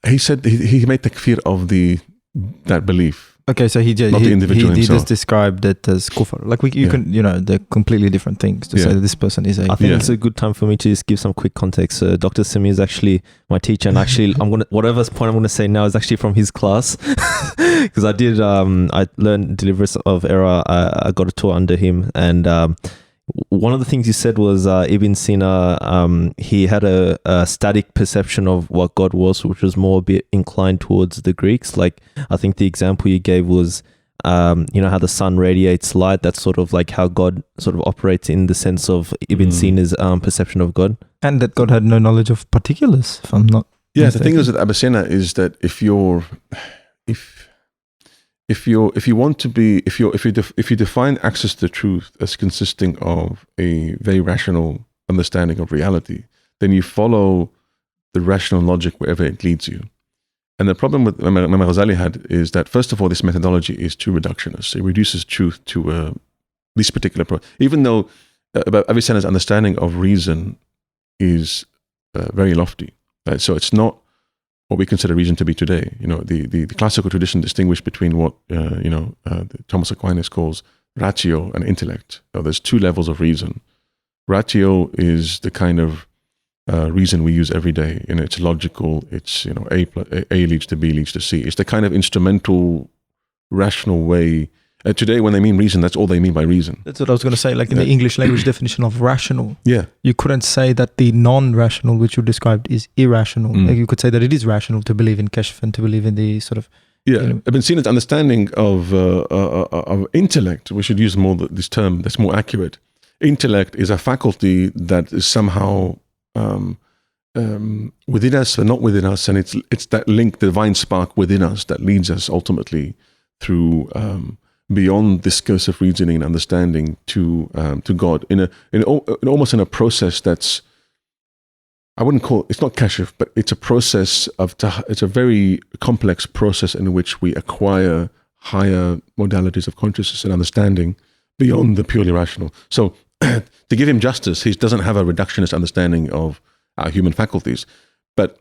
Speaker 1: He said he made takfir of that belief.
Speaker 2: Okay, so he just described it as kufr. Like you can, they're completely different things to say that this person is a.
Speaker 3: I think it's a good time for me to just give some quick context. Dr. Samir is actually my teacher, and actually, whatever point I'm gonna say now is actually from his class, because I learned Deliverance of Error. I got a tour under him, and one of the things he said was Ibn Sina, he had a static perception of what God was, which was more a bit inclined towards the Greeks. Like, I think the example you gave was, how the sun radiates light. That's sort of like how God sort of operates in the sense of Ibn Sina's perception of God.
Speaker 2: And that God had no knowledge of particulars, if I'm not mistaken.
Speaker 1: The thing is with Avicenna is that if you define access to truth as consisting of a very rational understanding of reality, then you follow the rational logic wherever it leads you. And the problem with Imam Ghazali had is that, first of all, this methodology is too reductionist. It reduces truth to this particular even though Avicenna's understanding of reason is very lofty. Right? So it's not what we consider reason to be today. The classical tradition distinguished between what Thomas Aquinas calls ratio and intellect. Now, there's 2 levels of reason. Ratio is the kind of reason we use every day, and it's logical. It's A leads to B leads to C. It's the kind of instrumental, rational way. Today, when they mean reason, that's all they mean by reason.
Speaker 2: That's what I was going to say. Like in the English language definition of rational, you couldn't say that the non-rational, which you described, is irrational. Like you could say that it is rational to believe in kashf and to believe in the sort of.
Speaker 1: Ibn Sina's understanding of intellect. We should use more this term that's more accurate. Intellect is a faculty that is somehow within us and not within us, and it's that link, the divine spark within us, that leads us ultimately through. Beyond discursive reasoning and understanding to God almost in a process that's, I wouldn't call it's not kashf, but it's a process it's a very complex process in which we acquire higher modalities of consciousness and understanding beyond the purely rational. So to give him justice, he doesn't have a reductionist understanding of our human faculties, but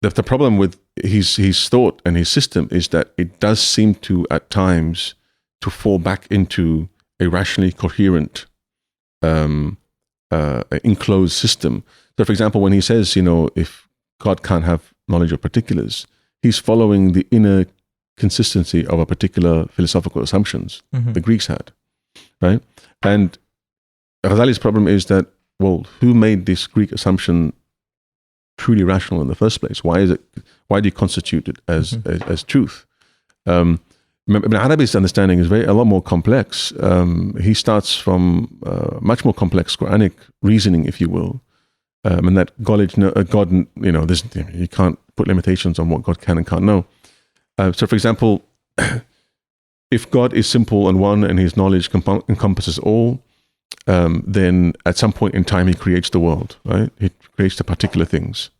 Speaker 1: the problem with his thought and his system is that it does seem to at times to fall back into a rationally coherent, enclosed system. So, for example, when he says, if God can't have knowledge of particulars, he's following the inner consistency of a particular philosophical assumptions the Greeks had, right? And Ghazali's problem is that, well, who made this Greek assumption truly rational in the first place? Why do you constitute it as truth? Ibn Arabi's understanding is a lot more complex. He starts from much more complex Quranic reasoning, if you will, and that God, you can't put limitations on what God can and can't know. So, for example, if God is simple and one, and His knowledge encompasses all, then at some point in time He creates the world. Right? He creates the particular things.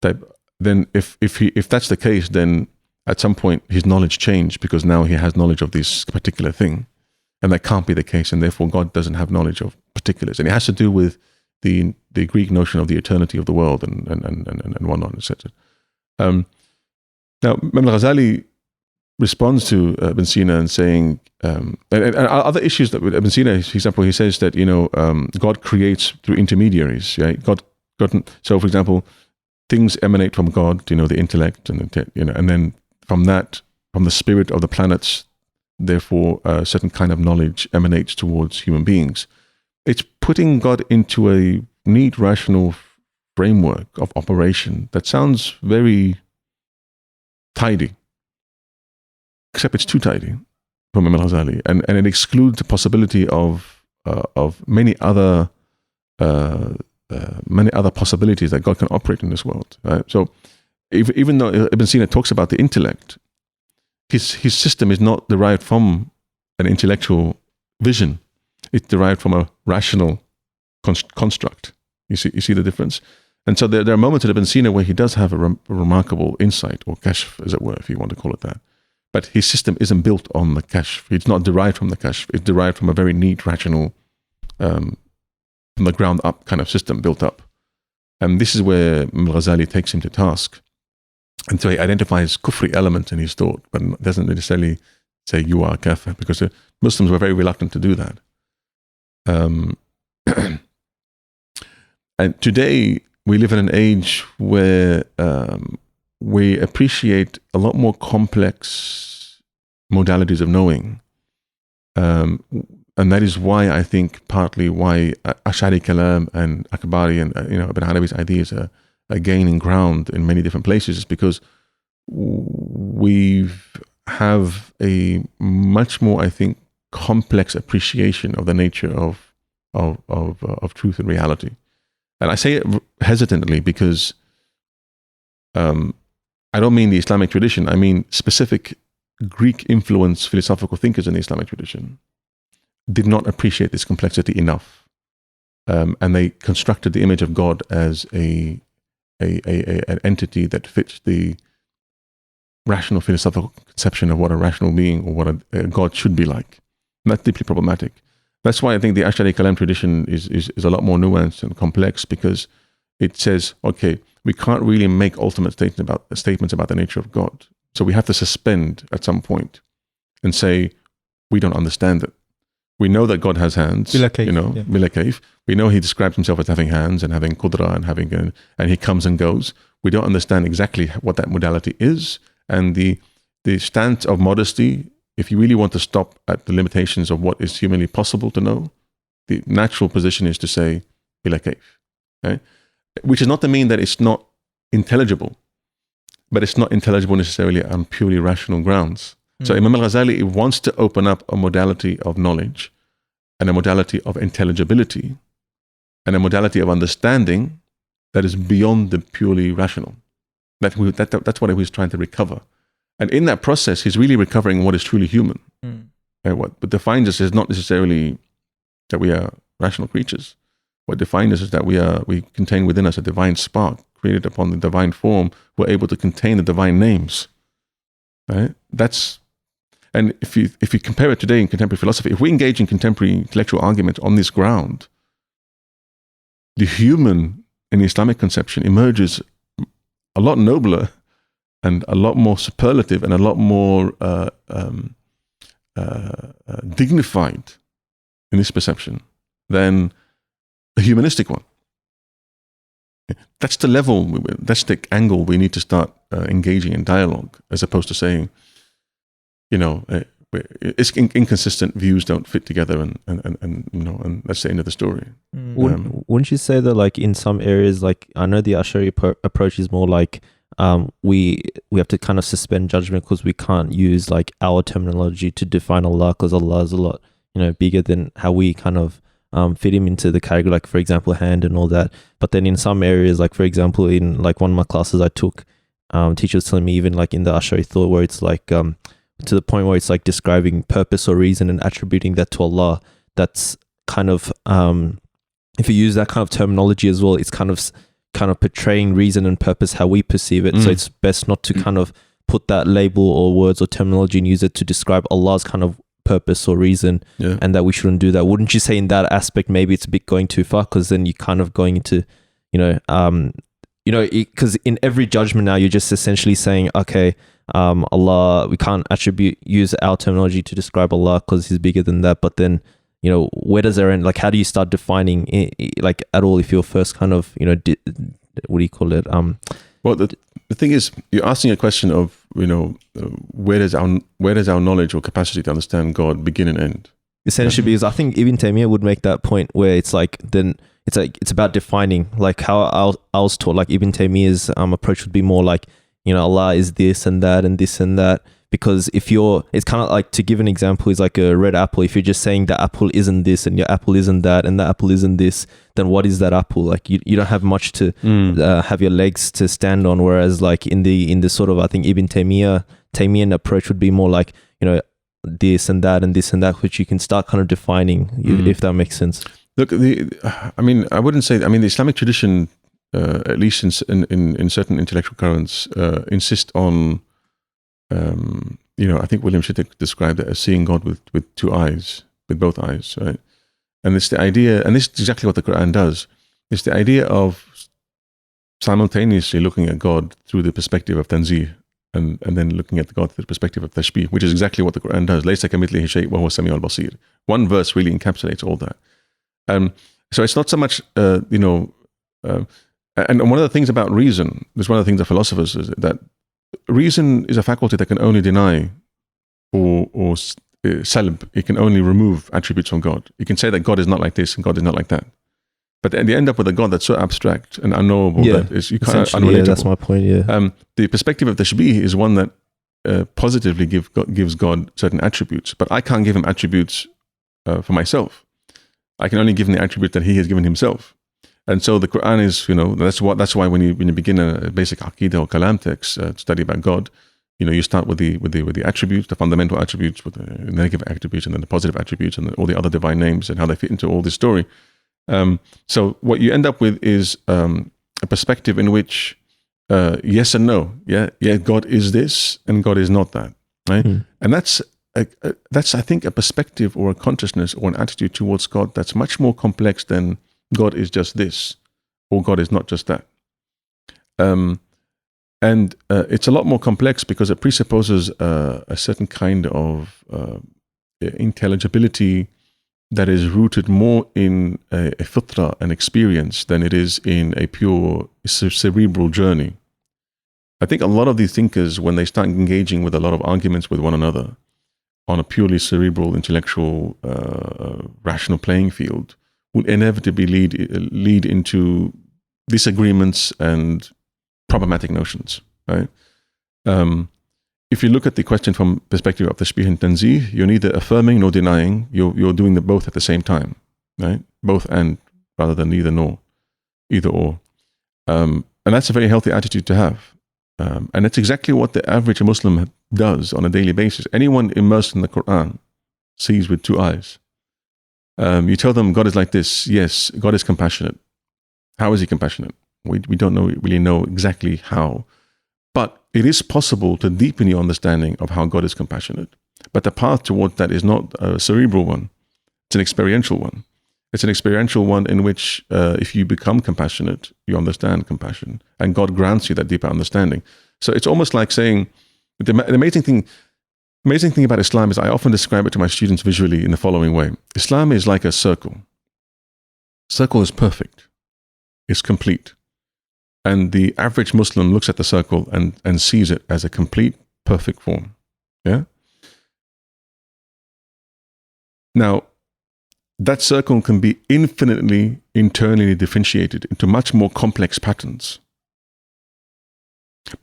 Speaker 1: Then, if that's the case, then at some point his knowledge changed because now he has knowledge of this particular thing, and that can't be the case, and therefore God doesn't have knowledge of particulars, and it has to do with the Greek notion of the eternity of the world and whatnot, etc. Now, Imam Ghazali responds to Ibn Sina and saying, and other issues that with Ibn Sina, for example, he says that God creates through intermediaries. Right? So, for example, things emanate from God, the intellect, and then from the spirit of the planets, therefore, a certain kind of knowledge emanates towards human beings. It's putting God into a neat, rational framework of operation that sounds very tidy, except it's too tidy from Imam Ghazali, and it excludes the possibility of many other possibilities that God can operate in this world. Right? So, even though Ibn Sina talks about the intellect, his system is not derived from an intellectual vision; it's derived from a rational construct. You see the difference. And so there are moments in Ibn Sina where he does have a remarkable insight, or kashf, as it were, if you want to call it that. But his system isn't built on the kashf. It's not derived from the kashf. It's derived from a very neat, rational, from the ground up kind of system built up. And this is where Ghazali takes him to task. And so he identifies kufri elements in his thought, but doesn't necessarily say you are kafir, because the Muslims were very reluctant to do that. And today, we live in an age where we appreciate a lot more complex modalities of knowing. And that is why I think partly why Ash'ari Kalam and Akbari and Ibn Arabi's ideas are gaining ground in many different places, is because we have a much more, I think, complex appreciation of the nature of truth and reality. And I say it hesitantly because I don't mean the Islamic tradition. I mean specific Greek-influenced philosophical thinkers in the Islamic tradition did not appreciate this complexity enough. And they constructed the image of God as an entity that fits the rational philosophical conception of what a rational being or what a God should be like. And that's deeply problematic. That's why I think the Ash'ari Kalam tradition is a lot more nuanced and complex, because it says, okay, we can't really make ultimate statements about the nature of God. So we have to suspend at some point and say, we don't understand it. We know that God has hands, bila kayf. We know he describes himself as having hands and having qudra and he comes and goes. We don't understand exactly what that modality is. And the stance of modesty, if you really want to stop at the limitations of what is humanly possible to know, the natural position is to say, bila kayf. Right? Which is not to mean that it's not intelligible, but it's not intelligible necessarily on purely rational grounds. So Imam al-Ghazali wants to open up a modality of knowledge and a modality of intelligibility and a modality of understanding that is beyond the purely rational. That's what he was trying to recover. And in that process, he's really recovering what is truly human. And what defines us is not necessarily that we are rational creatures. What defines us is that we contain within us a divine spark created upon the divine form. We're able to contain the divine names. Right? And if you compare it today in contemporary philosophy, if we engage in contemporary intellectual argument on this ground, the human in the Islamic conception emerges a lot nobler and a lot more superlative and a lot more dignified in this perception than a humanistic one. That's the level, that's the angle we need to start engaging in dialogue, as opposed to saying, it's inconsistent views don't fit together, and that's the end of the story.
Speaker 3: Wouldn't you say that, like, in some areas, like, I know the Ash'ari approach is more like we have to kind of suspend judgment because we can't use like our terminology to define Allah, because Allah is a lot bigger than how we kind of fit him into the category, like, for example, hand and all that. But then in some areas, like, for example, in like one of my classes I took, teacher was telling me, even like in the Ash'ari thought, where it's like to the point where it's like describing purpose or reason and attributing that to Allah, that's kind of if you use that kind of terminology as well, it's kind of portraying reason and purpose how we perceive it. So it's best not to kind of put that label or words or terminology and use it to describe Allah's kind of purpose or reason, and that we shouldn't do that. Wouldn't you say in that aspect maybe it's a bit going too far, because then you're kind of going into you know, because in every judgment now, you're just essentially saying, okay, Allah, we can't use our terminology to describe Allah because he's bigger than that. But then, you know, where does there end? Like, how do you start defining it, like at all if you're first kind of, you know, what do you call it?
Speaker 1: Well, the thing is, you're asking a question of, you know, where does our knowledge or capacity to understand God begin and end?
Speaker 3: Essentially, because I think Ibn Taymiyyah would make that point where it's like, then it's about defining, like how I was taught, like Ibn Taymiyyah's approach would be more like, you know, Allah is this and that and this and that. Because if it's kind of like, to give an example, is like a red apple. If you're just saying the apple isn't this and your apple isn't that and the apple isn't this, then what is that apple? Like you don't have much to have your legs to stand on. Whereas like in the sort of, I think Ibn Taymiyyah approach would be more like, you know, this and that and this and that, which you can start kind of defining, if that makes sense.
Speaker 1: Look, I wouldn't say. I mean, the Islamic tradition, at least in certain intellectual currents, insist on. You know, I think William Shittick described it as seeing God with two eyes, with both eyes, right? And it's the idea, and this is exactly what the Quran does. It's the idea of simultaneously looking at God through the perspective of tanzih, and then looking at God through the perspective of tashbih, which is exactly what the Quran does. لَيْسَ كَمِثْلِهِ شَيْءٌ وَهُوَ السَّمِيعُ الْبَصِيرُ. One verse really encapsulates all that. So it's not so much, you know, and one of the things about reason, there's one of the things that philosophers is that reason is a faculty that can only deny or salb. It can only remove attributes from God. You can say that God is not like this and God is not like that. But then you end up with a God that's so abstract and unknowable that is you can't unrelatable.
Speaker 3: Yeah, that's my point. Yeah.
Speaker 1: The perspective of tashbih is one that positively gives God certain attributes, but I can't give him attributes for myself. I can only give him the attribute that he has given himself. And so the Quran is, you know, that's why when you begin a basic Aqidah or Kalam text to study about God, you know, you start with the attributes, the fundamental attributes, with the negative attributes, and then the positive attributes, and then all the other divine names and how they fit into all this story. So what you end up with is a perspective in which yes and no, yeah, God is this and God is not that, right? And that's I think a perspective or a consciousness or an attitude towards God that's much more complex than God is just this, or God is not just that. And it's a lot more complex because it presupposes a certain kind of intelligibility that is rooted more in a fitra, an experience, than it is in a pure cerebral journey. I think a lot of these thinkers, when they start engaging with a lot of arguments with one another on a purely cerebral, intellectual, rational playing field, will inevitably lead into disagreements and problematic notions, right? If you look at the question from perspective of tashbih and tanzih, you're neither affirming nor denying. You're doing them both at the same time, right? Both and, rather than neither nor, either or. And that's a very healthy attitude to have. And it's exactly what the average Muslim does on a daily basis. Anyone immersed in the Quran sees with two eyes. You tell them God is like this. Yes, God is compassionate. How is he compassionate? We don't really know exactly how. But it is possible to deepen your understanding of how God is compassionate. But the path toward that is not a cerebral one. It's an experiential one. It's an experiential one in which if you become compassionate, you understand compassion. And God grants you that deeper understanding. So it's almost like saying, the amazing thing about Islam is I often describe it to my students visually in the following way. Islam is like a circle. Circle is perfect. It's complete. And the average Muslim looks at the circle and sees it as a complete, perfect form. Yeah? Now, that circle can be infinitely internally differentiated into much more complex patterns.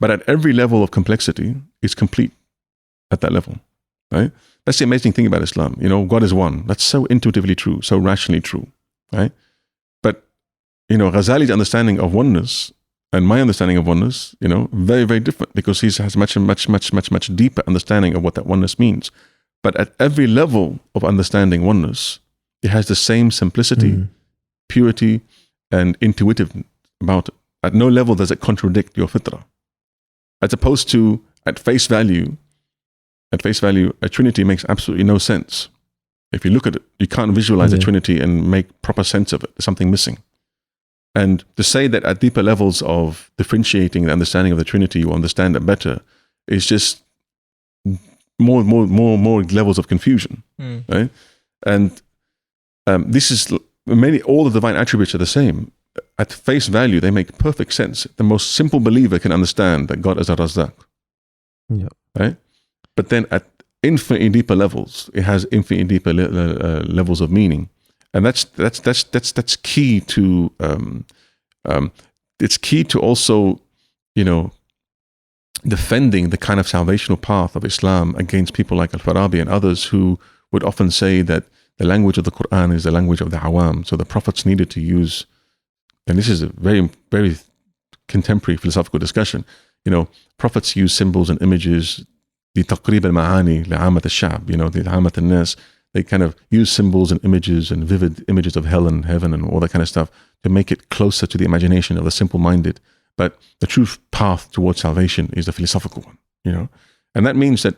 Speaker 1: But at every level of complexity, it's complete at that level, right? That's the amazing thing about Islam. You know, God is one. That's so intuitively true, so rationally true, right? But, you know, Ghazali's understanding of oneness and my understanding of oneness, you know, very, very different because he has much deeper understanding of what that oneness means. But at every level of understanding oneness, it has the same simplicity, purity, and intuitive about it. At no level does it contradict your fitrah. As opposed to, at face value, a trinity makes absolutely no sense. If you look at it, you can't visualize a trinity and make proper sense of it. There's something missing. And to say that at deeper levels of differentiating the understanding of the Trinity, you understand it better, is just more levels of confusion, right? And this is all the divine attributes are the same. At face value, they make perfect sense. The most simple believer can understand that God is a Razzaq, right? But then at infinitely deeper levels, it has infinitely deeper levels of meaning, and that's key to. It's key to also, defending the kind of salvational path of Islam against people like Al-Farabi and others who would often say that the language of the Quran is the language of the awam. So the prophets needed to use, and this is a very, very contemporary philosophical discussion, prophets use symbols and images, the taqrib al-ma'ani li'amat al-sha'b, the amat al-nas, they kind of use symbols and images and vivid images of hell and heaven and all that kind of stuff to make it closer to the imagination of the simple-minded. But the true path towards salvation is the philosophical one, and that means that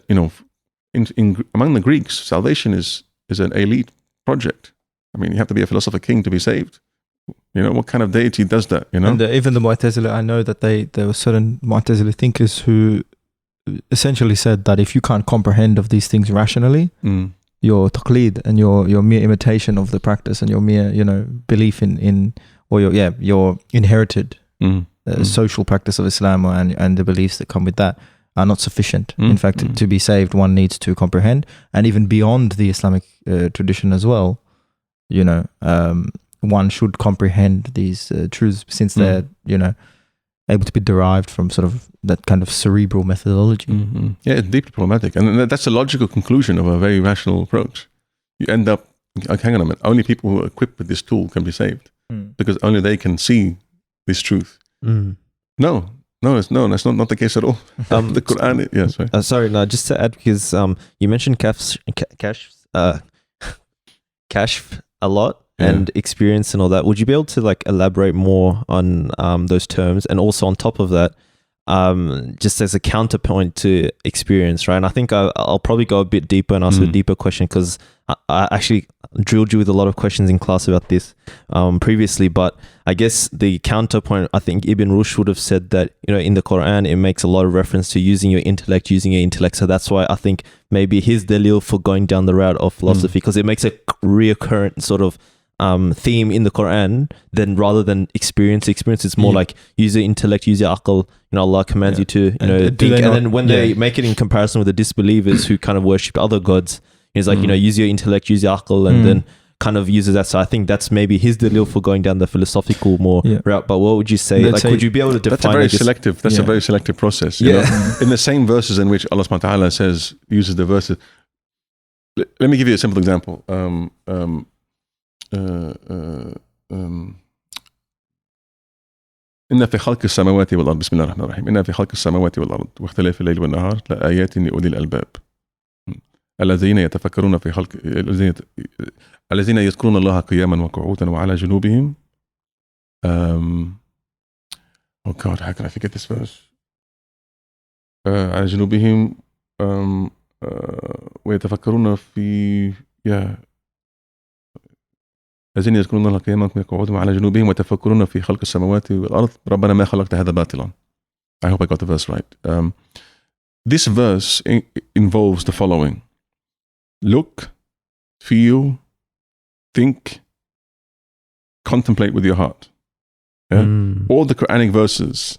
Speaker 1: among the Greeks, salvation is an elite project. I mean, you have to be a philosopher king to be saved. What kind of deity does that?
Speaker 2: And even the Mu'tazila, I know that there were certain Mu'tazila thinkers who essentially said that if you can't comprehend of these things rationally, your taqlid and your mere imitation of the practice and your mere belief in or your inherited social practice of Islam and the beliefs that come with that are not sufficient. In fact, to be saved, one needs to comprehend, and even beyond the Islamic tradition as well, one should comprehend these truths since they're able to be derived from sort of that kind of cerebral methodology.
Speaker 1: Yeah, it's deeply problematic, and that's a logical conclusion of a very rational approach. You end up, hang on a minute, only people who are equipped with this tool can be saved because only they can see this truth. No, that's not the case at all. The Quran,
Speaker 3: sorry, no, just to add, because you mentioned kashf a lot and experience and all that. Would you be able to elaborate more on those terms, and also on top of that, just as a counterpoint to experience, right? And I think I'll probably go a bit deeper and ask a deeper question, because I actually drilled you with a lot of questions in class about this previously. But I guess the counterpoint, I think Ibn Rushd would have said that, in the Quran, it makes a lot of reference to using your intellect. So that's why I think maybe his dalil for going down the route of philosophy, because it makes a reoccurrent sort of theme in the Quran, then rather than experience is more like use your intellect, use your aql. Allah commands you to think, and then when they make it in comparison with the disbelievers who kind of worship other gods, it's like use your intellect, use your aql, and then kind of uses that. So I think that's maybe his dalil for going down the philosophical route. But what would you say? Would you be able to define?
Speaker 1: That's a very selective process. In the same verses in which Allah subhanahu wa ta'ala says, uses the verses. Let me give you a simple example. إن في خلق السماوات والأرض بسم الله الرحمن الرحيم إن في خلق السماوات والأرض واختلاف الليل والنهار لآيات لأولي الألباب الذين يتفكرون في خلق الذين يذكرون الله قياما وقعودا وعلى جنوبهم. Oh God, how can I forget this verse? على جنوبهم ويتفكرون في الذين يذكرون الله قياما وقعودا على جنوبهم ويتفكرون في خلق السماوات والأرض ربنا ما خلقت هذا باطلا. I hope I got the verse right. This verse involves the following: look, feel, think, contemplate with your heart. All the Quranic verses.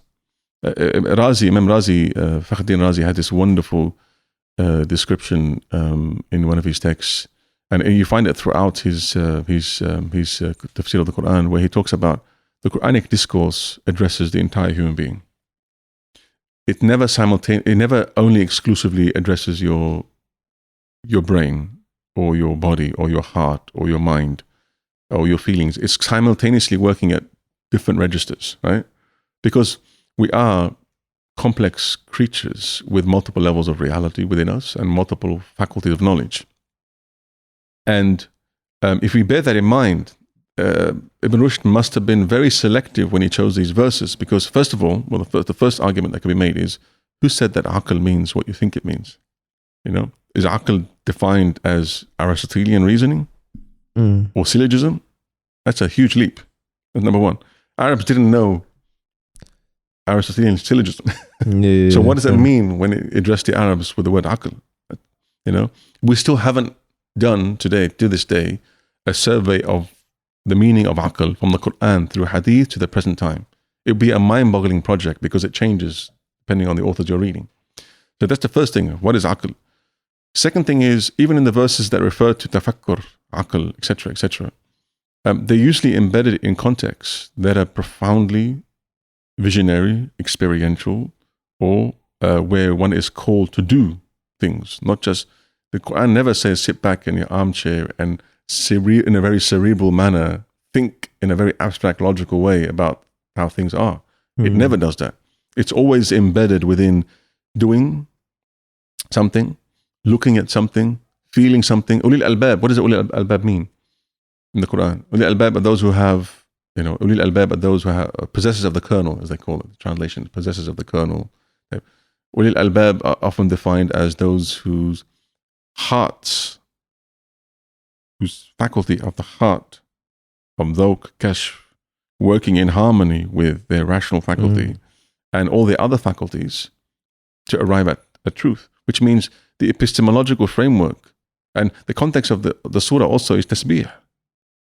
Speaker 1: Imam Razi, Fakhruddin Razi had this wonderful description in one of his texts. And you find it throughout his tafsir of the Quran, where he talks about the Quranic discourse addresses the entire human being. It never only exclusively addresses your brain or your body or your heart or your mind or your feelings. It's simultaneously working at different registers, right? Because we are complex creatures with multiple levels of reality within us and multiple faculties of knowledge. And if we bear that in mind, Ibn Rushd must have been very selective when he chose these verses, because first of all, the first argument that can be made is, who said that aql means what you think it means? Is aql defined as Aristotelian reasoning or syllogism? That's a huge leap. That's number one. Arabs didn't know Aristotelian syllogism.
Speaker 3: Yeah,
Speaker 1: So what does that mean when it addressed the Arabs with the word aql? You know, we still haven't done to this day, a survey of the meaning of aql from the Quran through hadith to the present time. It would be a mind-boggling project because it changes depending on the authors you're reading. So that's the first thing. What is aql? Second thing is, even in the verses that refer to tafakkur, aql, etc., they're usually embedded in contexts that are profoundly visionary, experiential, or where one is called to do things. Not just, the Quran never says sit back in your armchair and in a very cerebral manner think in a very abstract, logical way about how things are. It never does that. It's always embedded within doing something, looking at something, feeling something. Ulil albab, what does ulil albab mean in the Quran? Ulil albab are those who have, ulil albab are those who have possessors of the kernel, as they call it, the translation, possessors of the kernel. Ulil albab are often defined as those whose hearts, whose faculty of the heart, from dhawq, kashf, working in harmony with their rational faculty and all the other faculties to arrive at truth, which means the epistemological framework and the context of the surah also is tasbih.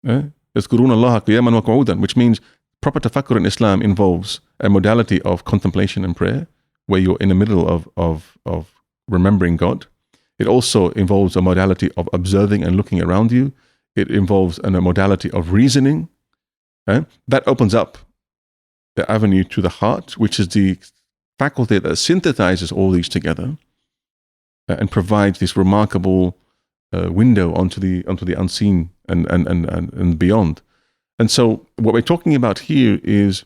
Speaker 1: يذكرون الله قياما وقعودا, which means proper tafakkur in Islam involves a modality of contemplation and prayer, where you're in the middle of remembering God. It also involves a modality of observing and looking around you. It involves a modality of reasoning. That opens up the avenue to the heart, which is the faculty that synthesizes all these together and provides this remarkable window onto the unseen and beyond. And so what we're talking about here is,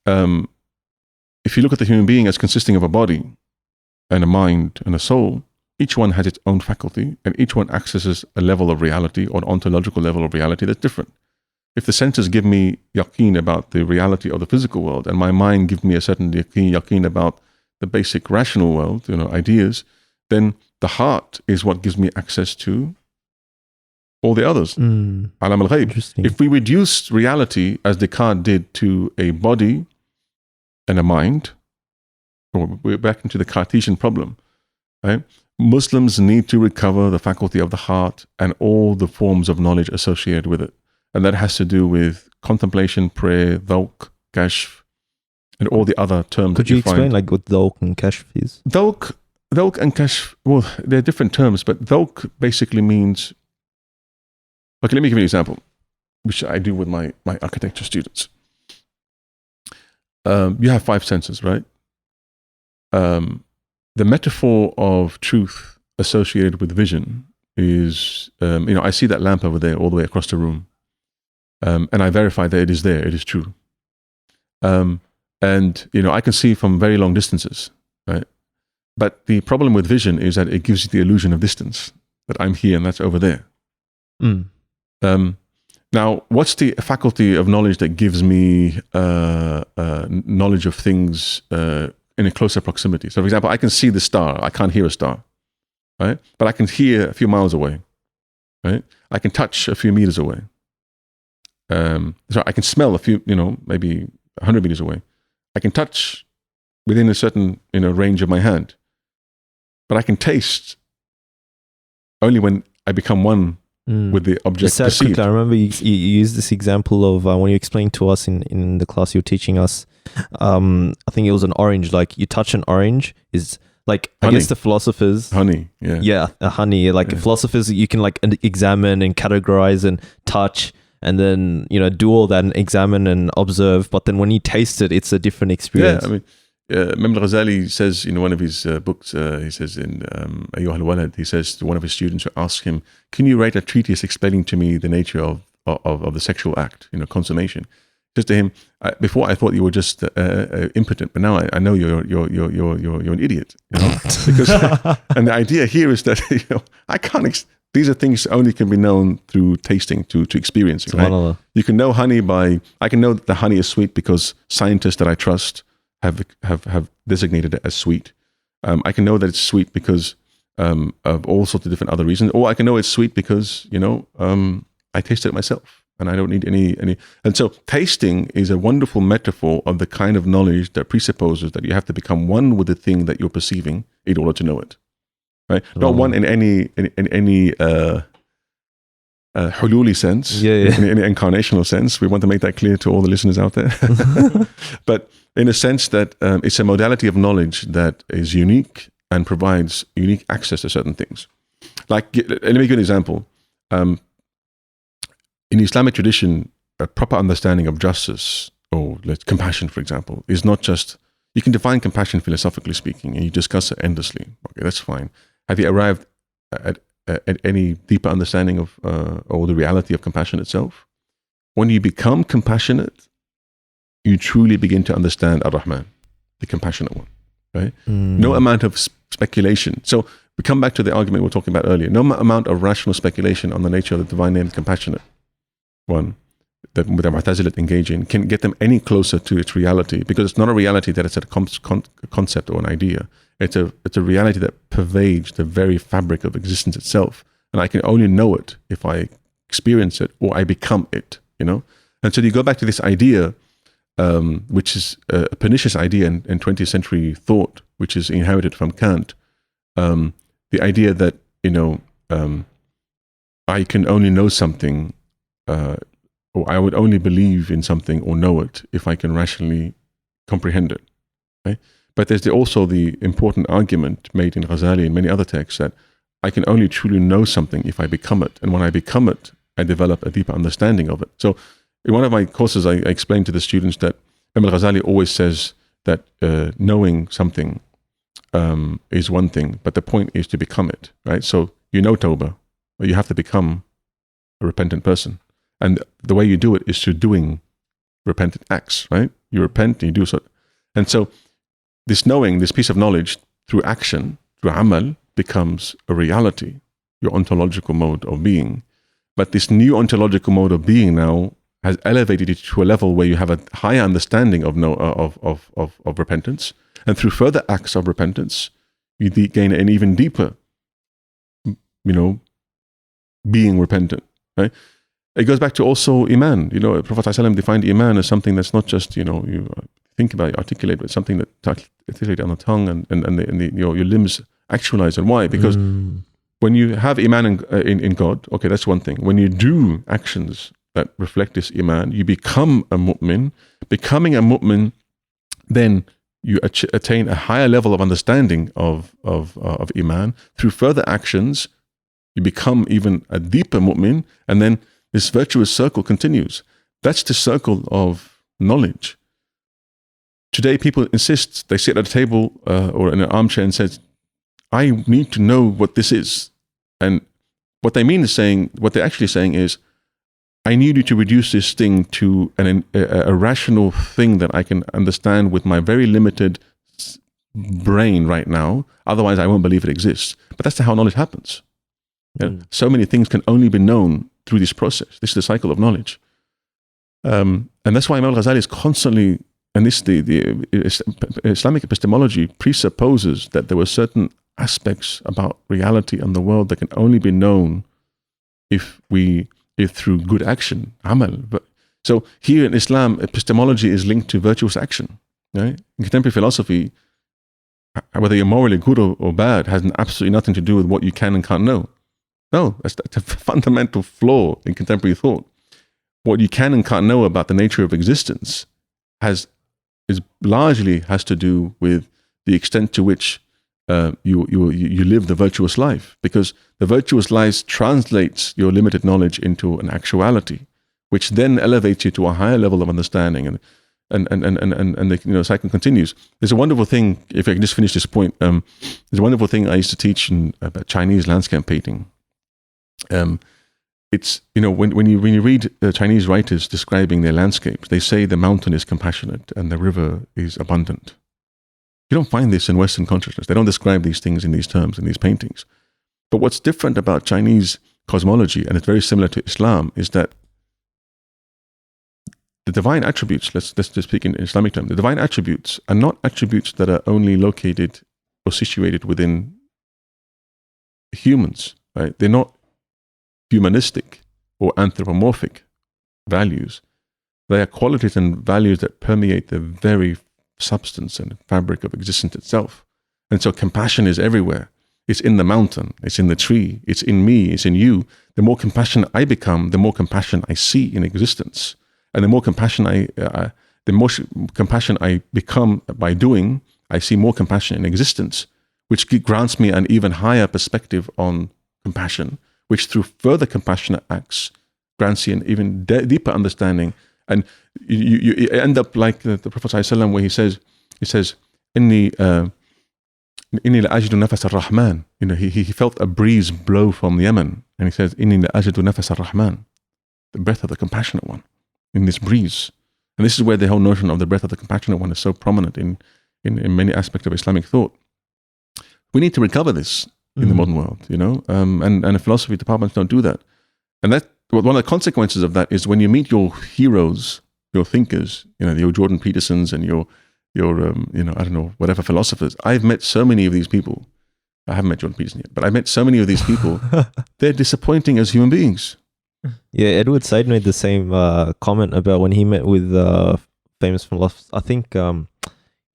Speaker 1: if you look at the human being as consisting of a body and a mind and a soul, each one has its own faculty and each one accesses a level of reality or an ontological level of reality that's different. If the senses give me yaqeen about the reality of the physical world and my mind gives me a certain yaqeen about the basic rational world, ideas, then the heart is what gives me access to all the others. Alam al-ghayb. If we reduce reality, as Descartes did, to a body and a mind, we're back into the Cartesian problem, right? Muslims need to recover the faculty of the heart and all the forms of knowledge associated with it. And that has to do with contemplation, prayer, dhawq, kashf, and all the other terms.
Speaker 3: Could you explain like what dhawq and kashf is?
Speaker 1: Dhawq and kashf, well, they're different terms, but dhawq basically means, okay, let me give you an example, which I do with my architecture students. You have 5 senses, right? The metaphor of truth associated with vision is, I see that lamp over there all the way across the room. And I verify that it is there, it is true. And, I can see from very long distances, right? But the problem with vision is that it gives you the illusion of distance, that I'm here and that's over there. Now, what's the faculty of knowledge that gives me knowledge of things in a closer proximity? So, for example, I can see the star. I can't hear a star, right? But I can hear a few miles away, right? I can touch a few meters away. So I can smell a few, maybe 100 meters away. I can touch within a certain, range of my hand. But I can taste only when I become one with the object perceived.
Speaker 3: Quickly, I remember you used this example of when you explained to us in the class you were teaching us. I think it was an orange. Like you touch an orange is like honey. I guess the philosophers
Speaker 1: honey,
Speaker 3: honey. Like philosophers, you can like examine and categorize and touch. And then, do all that and examine and observe. But then when you taste it, it's a different experience.
Speaker 1: Yeah, I mean, Imam Ghazali says in one of his books, he says in Ayyuha al-Walad, he says to one of his students who asked him, can you write a treatise explaining to me the nature of the sexual act, consummation? He says to him, before I thought you were just impotent, but now I know you're an idiot. Because, and the idea here is that, I can't... These are things that only can be known through tasting, to experiencing. Right? You can know honey I can know that the honey is sweet because scientists that I trust have designated it as sweet. I can know that it's sweet because of all sorts of different other reasons, or I can know it's sweet because I tasted it myself. and I don't need any. And so tasting is a wonderful metaphor of the kind of knowledge that presupposes that you have to become one with the thing that you're perceiving in order to know it, right? Not one in any hululi sense, in an incarnational sense. We want to make that clear to all the listeners out there. But in a sense that it's a modality of knowledge that is unique and provides unique access to certain things. Like, let me give you an example. In the Islamic tradition, a proper understanding of justice or compassion, for example, is not just, you can define compassion philosophically speaking and you discuss it endlessly. Okay, that's fine. Have you arrived at any deeper understanding of or the reality of compassion itself? When you become compassionate, you truly begin to understand Ar-Rahman, the compassionate one, right? No amount of speculation. So we come back to the argument we were talking about earlier. No amount of rational speculation on the nature of the divine name, compassionate one, that the Mu'tazilah engage in, can get them any closer to its reality, because it's not a reality that it's a concept or an idea. It's a reality that pervades the very fabric of existence itself, and I can only know it if I experience it or I become it. And so you go back to this idea, which is a pernicious idea in 20th century thought, which is inherited from Kant. The idea that I can only know something, or I would only believe in something or know it if I can rationally comprehend it. Right? But there's also the important argument made in Ghazali and many other texts that I can only truly know something if I become it. And when I become it, I develop a deeper understanding of it. So in one of my courses, I explained to the students that Imam Ghazali always says that knowing something is one thing, but the point is to become it, right? So Tawbah, but you have to become a repentant person. And the way you do it is through doing repentant acts, right? You repent and you do so. And so this knowing, this piece of knowledge through action, through amal, becomes a reality, your ontological mode of being. But this new ontological mode of being now has elevated it to a level where you have a higher understanding of repentance. And through further acts of repentance, you gain an even deeper, being repentant, right? It goes back to also Iman. Prophet ﷺ defined Iman as something that's not just, you think about it, articulate, but something that articulate on the tongue and your limbs actualize. And why? Because when you have Iman in God, okay, that's one thing. When you do actions that reflect this Iman, you become a mu'min. Becoming a mu'min, then you attain a higher level of understanding of Iman. Through further actions, you become even a deeper mu'min, and then this virtuous circle continues. That's the circle of knowledge. Today, people insist, they sit at a table or in an armchair and says, I need to know what this is. And what they're actually saying is, I need you to reduce this thing to a rational thing that I can understand with my very limited brain right now. Otherwise, I won't believe it exists. But that's how knowledge happens. So many things can only be known through this process. This is the cycle of knowledge. And that's why Imam Ghazali is constantly, and this the Islamic epistemology presupposes that there were certain aspects about reality and the world that can only be known if through good action, amal. So here in Islam, epistemology is linked to virtuous action. Right? In contemporary philosophy, whether you're morally good or bad has absolutely nothing to do with what you can and can't know. No, that's a fundamental flaw in contemporary thought. What you can and can't know about the nature of existence largely has to do with the extent to which you live the virtuous life, because the virtuous life translates your limited knowledge into an actuality, which then elevates you to a higher level of understanding, and the cycle continues. There's a wonderful thing, if I can just finish this point, there's a wonderful thing I used to teach about Chinese landscape painting. It's when you read Chinese writers describing their landscapes, they say the mountain is compassionate and the river is abundant. You don't find this in Western consciousness. They don't describe these things in these terms in these paintings. But what's different about Chinese cosmology, and it's very similar to Islam, is that the divine attributes, let's just speak in Islamic terms, the divine attributes are not attributes that are only located or situated within humans, right? They're not humanistic or anthropomorphic. values. They are qualities and values that permeate the very substance and fabric of existence itself. And so compassion is everywhere. It's in the mountain, it's in the tree, it's in me, it's in you. The more compassionate I become, the more compassion I see in existence. And the more compassion I become by doing, I see more compassion in existence, which grants me an even higher perspective on compassion, which through further compassionate acts grants you an even deeper understanding. And you end up like the Prophet ﷺ, where he says, Inni la'ajidu nafas ar-Rahman. He felt a breeze blow from Yemen, and he says, Inni la'ajidu nafas ar-Rahman, the breath of the compassionate one, in this breeze. And this is where the whole notion of the breath of the compassionate one is so prominent in many aspects of Islamic thought. We need to recover this in the modern world, and the philosophy departments don't do that. And that one of the consequences of that is when you meet your heroes, your thinkers, your Jordan Petersons and your I don't know, whatever philosophers. I've met so many of these people. I haven't met Jordan Peterson yet, but I met so many of these people. They're disappointing as human beings.
Speaker 3: Yeah, Edward Said made the same comment about when he met with famous philosophers. I think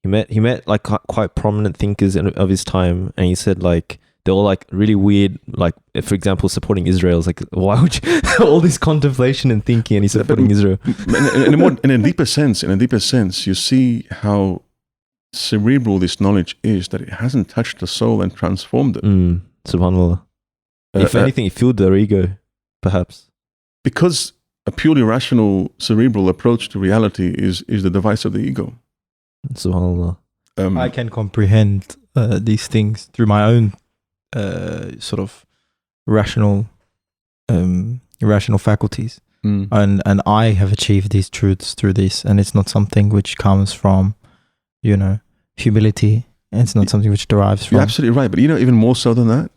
Speaker 3: he met like quite prominent thinkers of his time, and he said like they're all like really weird. Like for example, supporting Israel is like, why would you all this contemplation and thinking, and he's supporting Israel?
Speaker 1: In a deeper sense, you see how cerebral this knowledge is, that it hasn't touched the soul and transformed it.
Speaker 3: Subhanallah. If anything, it fueled their ego, perhaps.
Speaker 1: Because a purely rational, cerebral approach to reality is the device of the ego.
Speaker 3: Subhanallah.
Speaker 2: I can comprehend these things through my own sort of rational faculties, and I have achieved these truths through this, and it's not something which comes from humility, and it's not something which derives from.
Speaker 1: You're absolutely right, but even more so than that,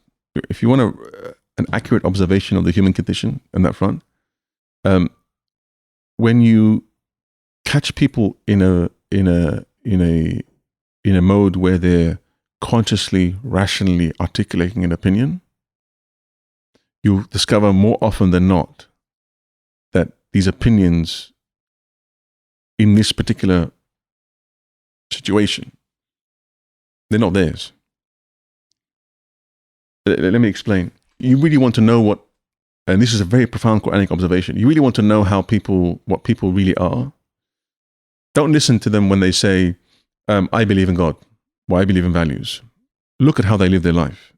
Speaker 1: if you want an accurate observation of the human condition on that front, when you catch people in a mode where they're consciously, rationally articulating an opinion, you discover more often than not that these opinions in this particular situation, they're not theirs. Let me explain. You really want to know what, and this is a very profound Quranic observation, you really want to know what people really are. Don't listen to them when they say, I believe in God, or I believe in values. Look at how they live their life.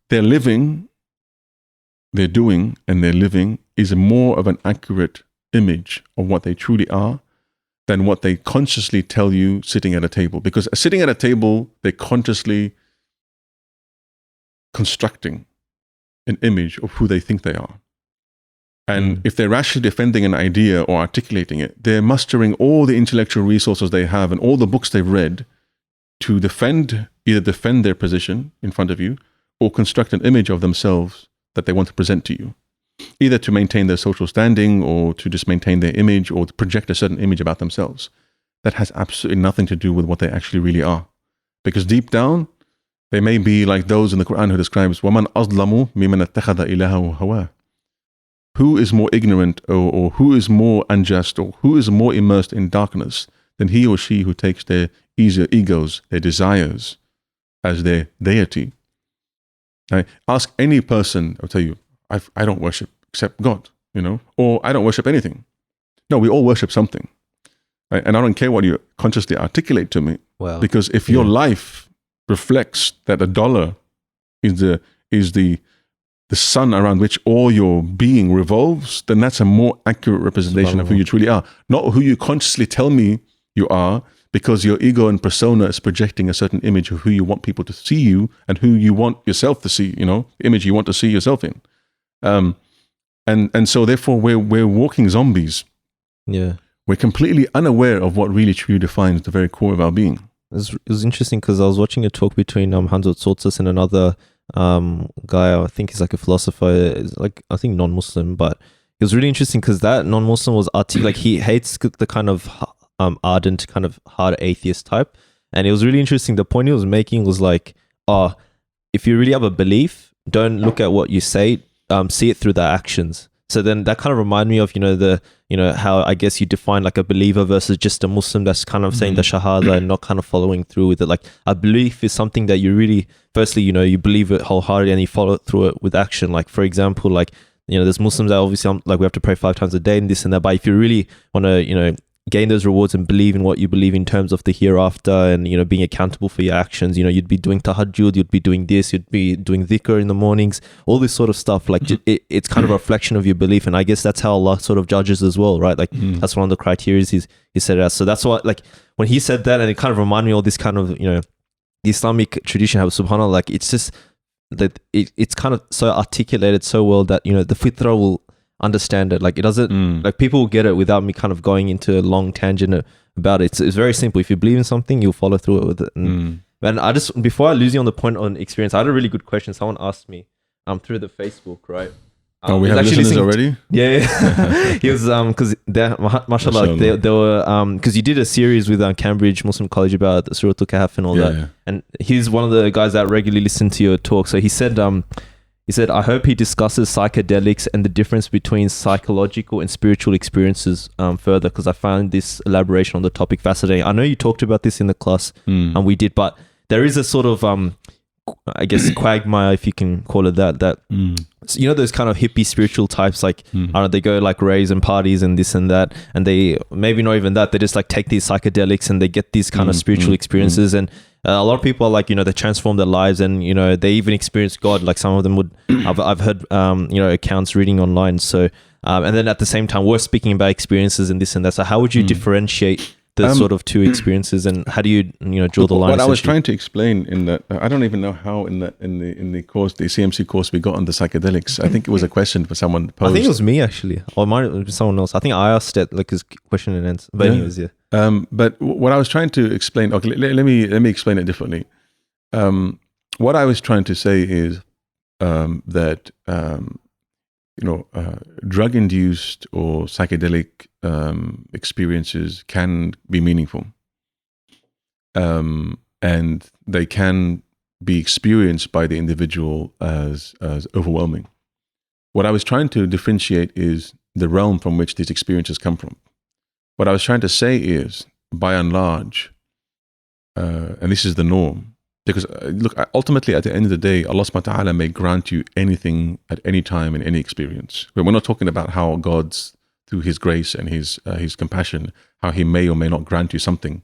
Speaker 1: Their living, their doing, and their living is more of an accurate image of what they truly are than what they consciously tell you sitting at a table. Because sitting at a table, they're consciously constructing an image of who they think they are. And if they're rationally defending an idea or articulating it, they're mustering all the intellectual resources they have and all the books they've read to either defend their position in front of you or construct an image of themselves that they want to present to you, either to maintain their social standing or to just maintain their image or to project a certain image about themselves. That has absolutely nothing to do with what they actually really are. Because deep down, they may be like those in the Quran who describes وَمَنْ أَظْلَمُ مِمَّنْ اتَّخَذَ إِلَهَهُ هَوَاهُ. Who is more ignorant or who is more unjust or who is more immersed in darkness than he or she who takes their egos, their desires as their deity? Ask any person, I'll tell you, I don't worship except God, or I don't worship anything. No, we all worship something. Right? And I don't care what you consciously articulate to me, because if your life reflects that a dollar is the sun around which all your being revolves, then that's a more accurate representation of who you truly are. Not who you consciously tell me you are, because your ego and persona is projecting a certain image of who you want people to see you and who you want yourself to see, the image you want to see yourself in. And so therefore we're walking zombies.
Speaker 3: Yeah. We're
Speaker 1: completely unaware of what really truly defines the very core of our being.
Speaker 3: It was interesting because I was watching a talk between Hanzo Tsoutsos and another guy. I think he's like a philosopher, like I think non-Muslim, but it was really interesting because that non-Muslim was like he hates the kind of ardent, kind of hard atheist type, and it was really interesting. The point he was making was like, if you really have a belief, don't look at what you say, see it through their actions. So then that kind of reminded me of, how I guess you define like a believer versus just a Muslim that's kind of saying the Shahada and not kind of following through with it. Like a belief is something that you really, firstly, you believe it wholeheartedly and you follow through it with action. Like, for example, like, there's Muslims that obviously like we have to pray 5 times a day and this and that. But if you really want to, gain those rewards and believe in what you believe in terms of the hereafter and, being accountable for your actions, you'd be doing tahajjud, you'd be doing this, you'd be doing dhikr in the mornings, all this sort of stuff. Like it's kind of a reflection of your belief. And I guess that's how Allah sort of judges as well, right? Like that's one of the criteria he said it as. So that's what, like when he said that, and it kind of reminded me of all this kind of, the Islamic tradition, how subhanAllah, like it's just that it's kind of so articulated so well that, the fitrah will understand it. Like it doesn't like people will get it without me kind of going into a long tangent about it. It's very simple. If you believe in something, you'll follow through it with it. And I just, before I lose you on the point on experience, I had a really good question. Someone asked me through the Facebook, right?
Speaker 1: We have listeners already?
Speaker 3: Yeah. He was because mashallah, they were because you did a series with Cambridge Muslim College about Surah Al-Kahf and all that. Yeah. And he's one of the guys that regularly listen to your talk. So he said I hope he discusses psychedelics and the difference between psychological and spiritual experiences further, because I found this elaboration on the topic fascinating. I know you talked about this in the class, and we did, but there is a sort of, I guess, quagmire, if you can call it that, so, those kind of hippie spiritual types, like, I don't know, they go like raves and parties and this and that, and they, maybe not even that, they just like take these psychedelics and they get these kind of spiritual experiences, and a lot of people are like, they transform their lives and, they even experience God. Like some of them would, I've heard, accounts reading online. So, and then at the same time, we're speaking about experiences and this and that. So how would you differentiate the sort of two experiences, and how do you, draw the line?
Speaker 1: What I was trying to explain in that, I don't even know how in the course, the CMC course, we got on the psychedelics. I think it was a question for someone posed.
Speaker 3: I think it was me actually, or mine, someone else. I think I asked it like his question and answer. But anyways, yeah.
Speaker 1: But what I was trying to explain, okay, let me explain it differently. What I was trying to say is that drug-induced or psychedelic experiences can be meaningful, and they can be experienced by the individual as overwhelming. What I was trying to differentiate is the realm from which these experiences come from. What I was trying to say is, by and large, and this is the norm, because look, ultimately at the end of the day, Allah subhanahu wa ta'ala may grant you anything at any time in any experience. But we're not talking about how God's, through His grace and His compassion, how He may or may not grant you something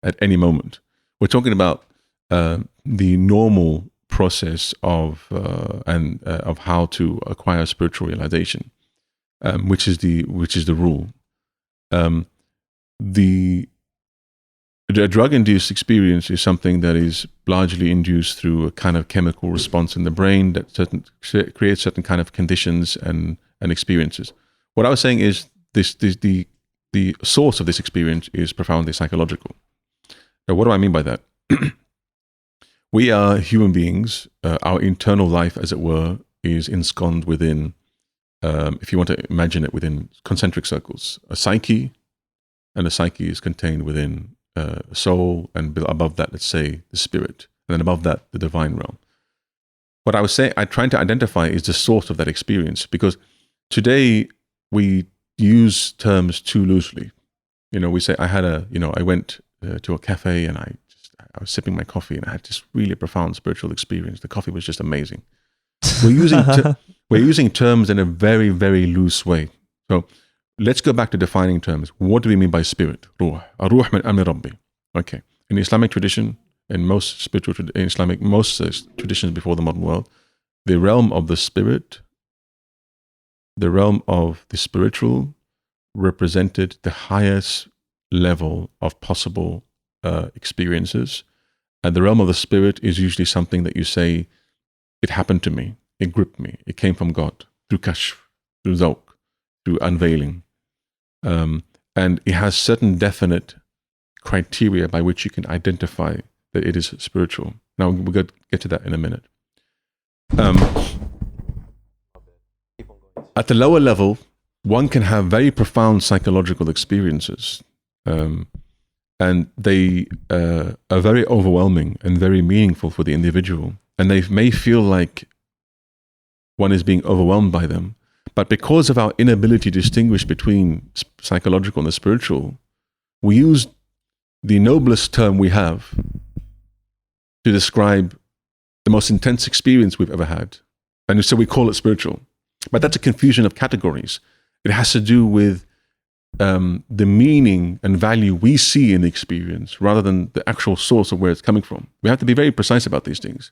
Speaker 1: at any moment. We're talking about the normal process of how to acquire spiritual realization, which is the rule. The drug-induced experience is something that is largely induced through a kind of chemical response in the brain that creates certain kind of conditions and experiences. What I was saying is the source of this experience is profoundly psychological. Now, what do I mean by that? We are human beings. Our internal life, as it were, is ensconced within, if you want to imagine it, within concentric circles. A psyche, and the psyche is contained within a soul, and above that, let's say, the spirit, and then above that, the divine realm. What I was saying, I'm trying to identify is the source of that experience, because today we use terms too loosely. We say, I went to a cafe and I was sipping my coffee and I had this really profound spiritual experience. The coffee was just amazing. We're using terms in a very, very loose way. So let's go back to defining terms. What do we mean by spirit? Ruh. Ruh min amri Rabbi. Okay. In the Islamic tradition, in most traditions before the modern world, the realm of the spirit, the realm of the spiritual, represented the highest level of possible experiences. And the realm of the spirit is usually something that you say, it happened to me, it gripped me, it came from God, through kashf, through zawq, through unveiling. And it has certain definite criteria by which you can identify that it is spiritual. Now, we'll get to that in a minute. At the lower level, one can have very profound psychological experiences, and they are very overwhelming and very meaningful for the individual. And they may feel like one is being overwhelmed by them, But because of our inability to distinguish between psychological and the spiritual, we use the noblest term we have to describe the most intense experience we've ever had. And so we call it spiritual. But that's a confusion of categories. It has to do with the meaning and value we see in the experience rather than the actual source of where it's coming from. We have to be very precise about these things.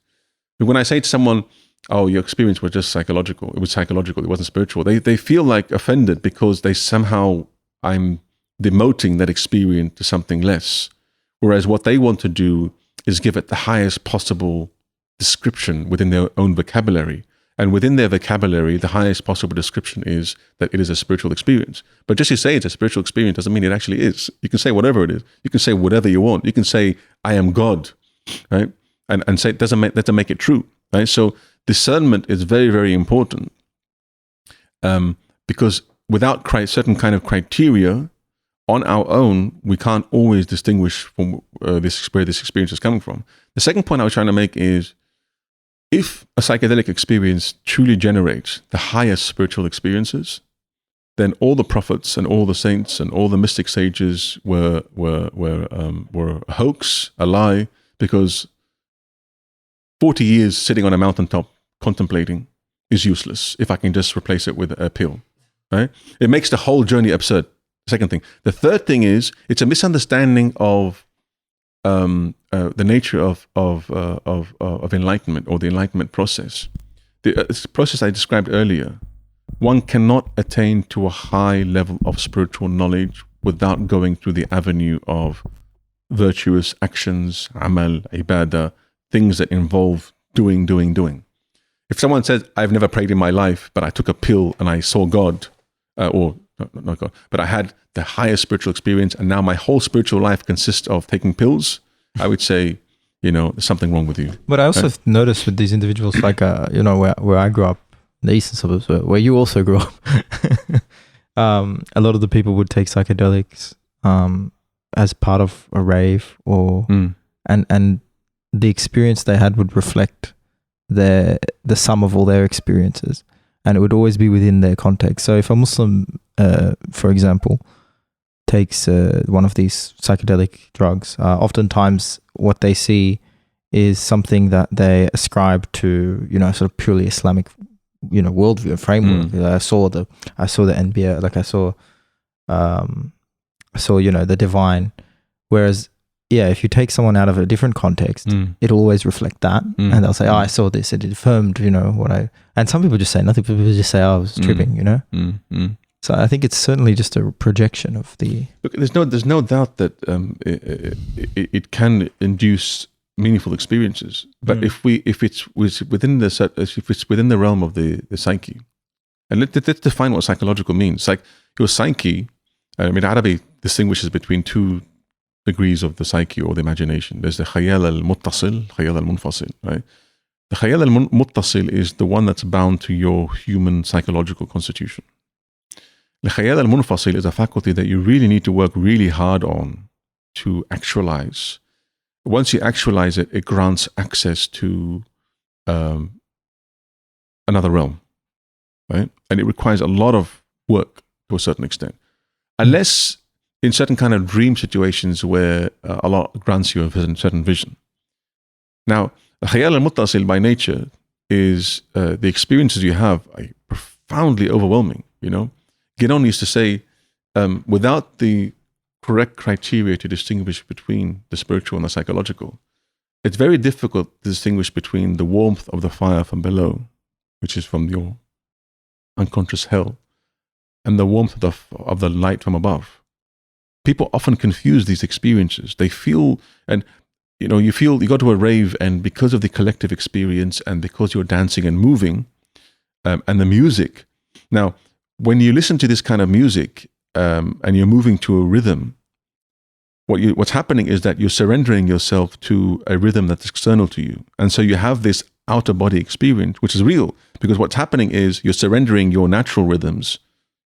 Speaker 1: But when I say to someone, oh, your experience was just psychological, it was psychological, it wasn't spiritual, they feel like offended because I'm demoting that experience to something less. Whereas what they want to do is give it the highest possible description within their own vocabulary. And within their vocabulary, the highest possible description is that it is a spiritual experience. But just to say it's a spiritual experience doesn't mean it actually is. You can say whatever it is. You can say whatever you want. You can say, I am God, right? And say it doesn't make it true, right? So discernment is very, very important because without certain kind of criteria on our own, we can't always distinguish from where this experience is coming from. The second point I was trying to make is, if a psychedelic experience truly generates the highest spiritual experiences, then all the prophets and all the saints and all the mystic sages were a hoax, a lie, because 40 years sitting on a mountaintop contemplating is useless if I can just replace it with a pill, right? It makes the whole journey absurd. Second thing. The third thing is, it's a misunderstanding of the nature of enlightenment or the enlightenment process. The process I described earlier, one cannot attain to a high level of spiritual knowledge without going through the avenue of virtuous actions, amal, ibadah, things that involve doing. If someone says, I've never prayed in my life, but I took a pill and I saw God, not God, but I had the highest spiritual experience, and now my whole spiritual life consists of taking pills, I would say, there's something wrong with you.
Speaker 2: But I also noticed with these individuals, like, where I grew up, the eastern suburbs, where you also grew up, a lot of the people would take psychedelics as part of a rave, and the experience they had would reflect the sum of all their experiences, and it would always be within their context. So if a Muslim, for example, takes one of these psychedelic drugs, oftentimes what they see is something that they ascribe to, sort of purely Islamic, worldview framework. I saw the NBA, like I saw, the divine. Whereas, if you take someone out of a different context, it'll always reflect that, and they'll say, "Oh, I saw this. It affirmed, what I." And some people just say nothing. People just say, "Oh, I was tripping," So I think it's certainly just a projection of the.
Speaker 1: Look, there's no doubt that it can induce meaningful experiences, but if it's within the realm of the psyche, and let's define what psychological means. Like your psyche, Ibn Arabi distinguishes between two degrees of the psyche or the imagination. There's the khayal al-muttasil, khayal al-munfasil, right? The khayal al-muttasil is the one that's bound to your human psychological constitution. The khayal al-munfasil is a faculty that you really need to work really hard on to actualize. Once you actualize it, it grants access to another realm, right? And it requires a lot of work to a certain extent. Unless in certain kind of dream situations where Allah grants you a certain vision. Now, khayal al-muttasil by nature is the experiences you have are profoundly overwhelming, Guénon used to say, without the correct criteria to distinguish between the spiritual and the psychological, it's very difficult to distinguish between the warmth of the fire from below, which is from your unconscious hell, and the warmth of the light from above. People often confuse these experiences. They feel, and you go to a rave, and because of the collective experience and because you're dancing and moving, and the music. Now, when you listen to this kind of music and you're moving to a rhythm, what's happening is that you're surrendering yourself to a rhythm that's external to you. And so you have this outer body experience, which is real, because what's happening is you're surrendering your natural rhythms,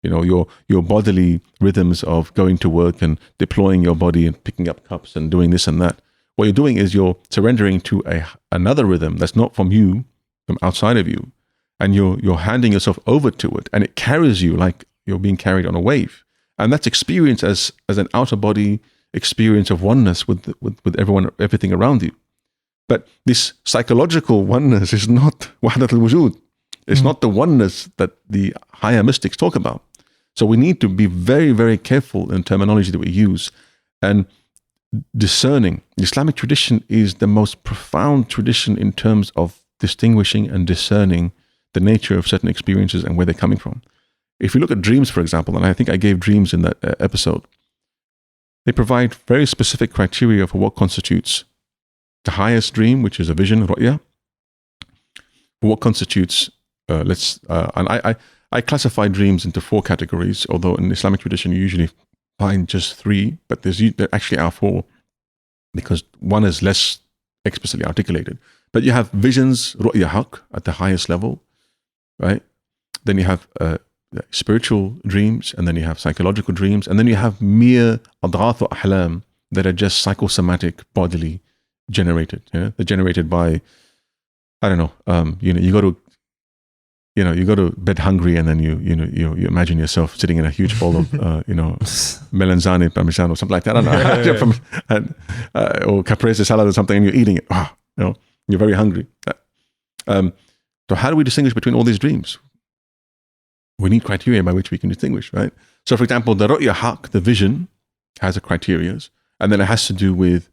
Speaker 1: your bodily rhythms of going to work and deploying your body and picking up cups and doing this and that. What you're doing is you're surrendering to another rhythm that's not from you, from outside of you. and you're handing yourself over to it, and it carries you like you're being carried on a wave. And that's experienced as an outer body experience of oneness with everyone, everything around you. But this psychological oneness is not wahdat al-wujud. It's not the oneness that the higher mystics talk about. So we need to be very, very careful in terminology that we use and discerning. The Islamic tradition is the most profound tradition in terms of distinguishing and discerning the nature of certain experiences and where they're coming from. If you look at dreams, for example, and I think I gave dreams in that episode, they provide very specific criteria for what constitutes the highest dream, which is a vision, ru'ya, for what constitutes, I classify dreams into 4 categories, although in Islamic tradition you usually find just 3, but there actually are 4, because one is less explicitly articulated. But you have visions, ru'ya haq, at the highest level, right? Then you have spiritual dreams, and then you have psychological dreams, and then you have mere adghath wa ahlam that are just psychosomatic, bodily generated. Yeah? They're generated by, I don't know, you go to bed hungry, and then you imagine yourself sitting in a huge bowl of melanzane parmesan or something like that. I don't know, or caprese salad or something, and you're eating it. You're very hungry. So how do we distinguish between all these dreams? We need criteria by which we can distinguish, right? So, for example, the ru'ya haq, the vision, has a criteria, and then it has to do with,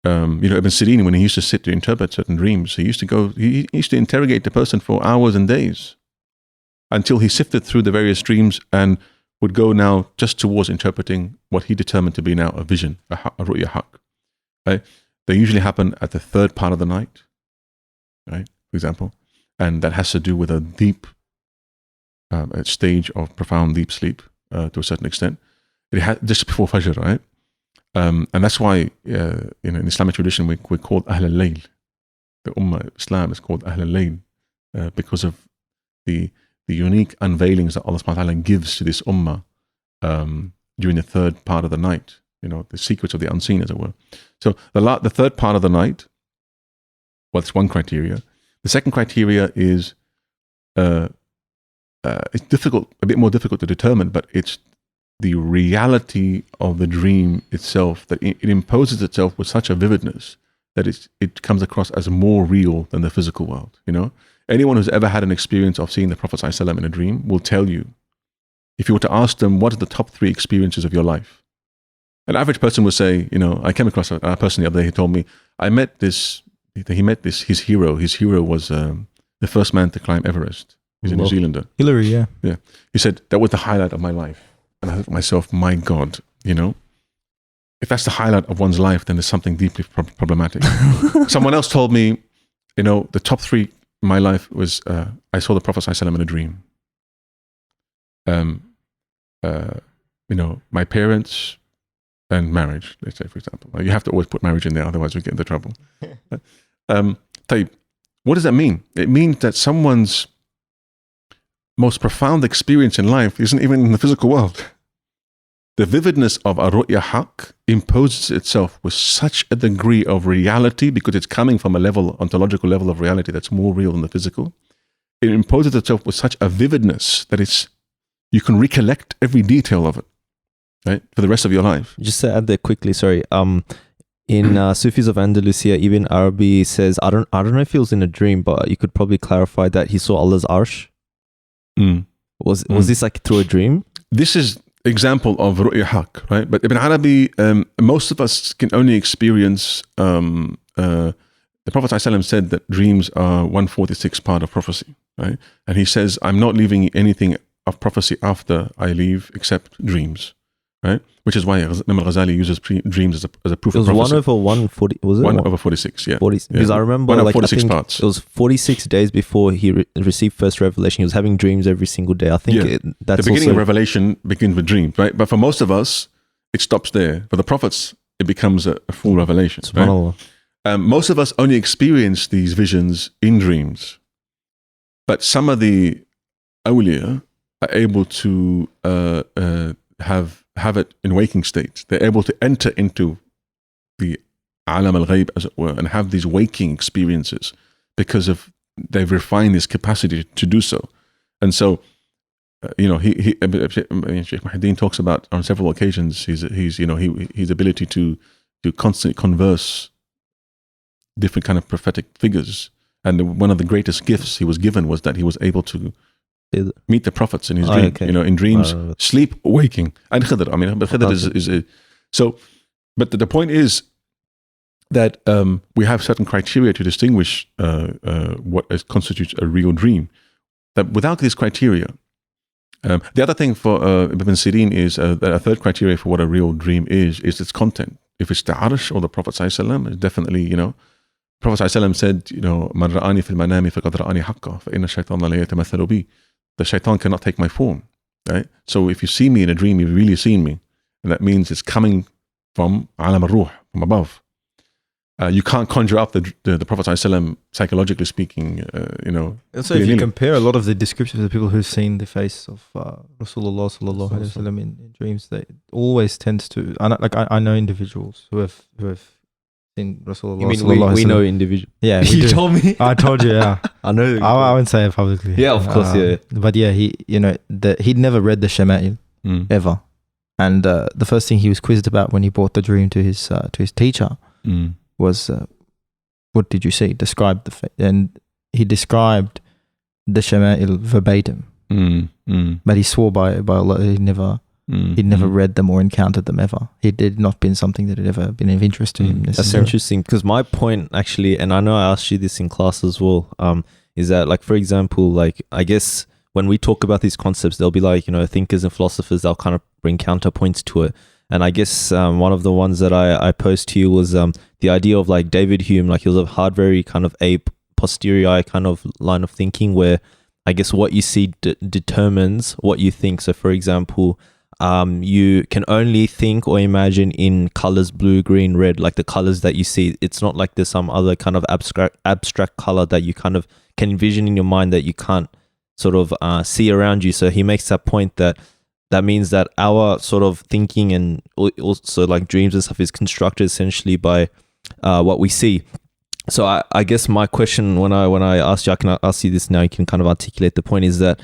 Speaker 1: Ibn Sirin, when he used to sit to interpret certain dreams, he used to interrogate the person for hours and days until he sifted through the various dreams and would go now just towards interpreting what he determined to be now a vision, a ru'ya haq. Right? They usually happen at the 3rd part of the night, right? For example, and that has to do with a deep stage of profound deep sleep to a certain extent. Just before Fajr, right? And that's why in Islamic tradition we're called Ahl al-Layl. The Ummah of Islam is called Ahl al-Layl because of the unique unveilings that Allah subhanahu wa ta'ala gives to this Ummah during the 3rd part of the night. The secrets of the unseen, as it were. So the 3rd part of the night, well, it's one criteria. The second criteria is it's difficult, a bit more difficult to determine, but it's the reality of the dream itself, that it imposes itself with such a vividness that it comes across as more real than the physical world. Anyone who's ever had an experience of seeing the Prophet ﷺ in a dream will tell you, if you were to ask them, what are the top 3 experiences of your life? An average person would say, I came across a person the other day, he told me, he met his hero. His hero was the first man to climb Everest. He's a New Zealander.
Speaker 2: Hillary, yeah.
Speaker 1: Yeah. He said, that was the highlight of my life. And I thought to myself, my God, if that's the highlight of one's life, then there's something deeply problematic. Someone else told me, the top 3 in my life was, I saw the Prophet ﷺ in a dream. My parents and marriage, let's say, for example. You have to always put marriage in there, otherwise we get into trouble. What does that mean? It means that someone's most profound experience in life isn't even in the physical world. The vividness of a ru'ya haq imposes itself with such a degree of reality because it's coming from a ontological level of reality that's more real than the physical. It imposes itself with such a vividness that you can recollect every detail of it, right, for the rest of your life.
Speaker 3: Just to add there quickly, sorry. In Sufis of Andalusia, Ibn Arabi says, I don't know if he was in a dream, but you could probably clarify that he saw Allah's arsh. Was this like through a dream?
Speaker 1: This is example of ru'ya haq, right? But Ibn Arabi, most of us can only experience, the Prophet ﷺ said that dreams are 1/46 part of prophecy, right? And he says, I'm not leaving anything of prophecy after I leave except dreams, right? Which is why Imam Ghazali uses dreams as a proof of prophecy.
Speaker 3: It was 1 over 140, was it?
Speaker 1: 1 over 46, yeah.
Speaker 3: 40, because I remember
Speaker 1: 1 over 46 parts.
Speaker 3: It was 46 days before he received first revelation. He was having dreams every single day. I think that's
Speaker 1: the beginning of revelation begins with dreams, right? But for most of us, it stops there. For the prophets, it becomes a full revelation. Right? Most of us only experience these visions in dreams. But some of the awliya are able to have it in waking state. They're able to enter into the alam al-ghayb, as it were, and have these waking experiences because of they've refined his capacity to do so. And so, Sheikh Mahmoud talks about on several occasions his ability to constantly converse different kind of prophetic figures. And one of the greatest gifts he was given was that he was able to meet the prophets in his dream,
Speaker 3: okay.
Speaker 1: In dreams, sleep, waking. And Khidr, but Khidr is so. But the point is that we have certain criteria to distinguish what constitutes a real dream. That without this criteria, the other thing for Ibn Sirin is that a third criteria for what a real dream is its content. If it's the Arsh or the Prophet ﷺ, it's definitely, Prophet ﷺ said, "Man ra'ani fil manami faqad ra'ani haqqa, fa inna shaytana la yatamathalu bi." The shaitan cannot take my form, right? So if you see me in a dream, you've really seen me, and that means it's coming from alam al-ruh, from above. You can't conjure up the Prophet ﷺ, psychologically speaking,
Speaker 2: So if you compare a lot of the descriptions of the people who've seen the face of Rasulullah sallallahu alaihi wasallam in dreams, they always tends to. I know individuals who have seen Rasulullah.
Speaker 3: You mean we know individuals?
Speaker 2: Yeah,
Speaker 3: you told me.
Speaker 2: I told you. Yeah,
Speaker 3: I know.
Speaker 2: I won't say it publicly.
Speaker 3: Yeah, of course. Yeah.
Speaker 2: But yeah, he'd never read the Shama'il ever, and the first thing he was quizzed about when he brought the dream to his teacher. Was what did you see? Describe and he described the Shama'il verbatim. But he swore by Allah he'd never read them or encountered them ever. It had not been something that had ever been of interest to him.
Speaker 3: That's interesting, because my point actually, and I know I asked you this in class as well, is that, like, for example, like, I guess when we talk about these concepts, they'll be like, thinkers and philosophers, they'll kind of bring counterpoints to it. And I guess one of the ones that I posed to you was the idea of, like, David Hume, like, he was a very kind of a posteriori kind of line of thinking, where I guess what you see determines what you think. So, for example, you can only think or imagine in colors blue, green, red, like the colors that you see. It's not like there's some other kind of abstract color that you kind of can envision in your mind that you can't sort of see around you. So he makes that point that means that our sort of thinking and also like dreams and stuff is constructed essentially by what we see. So I guess my question when I asked you, I can ask you this now, you can kind of articulate the point, is that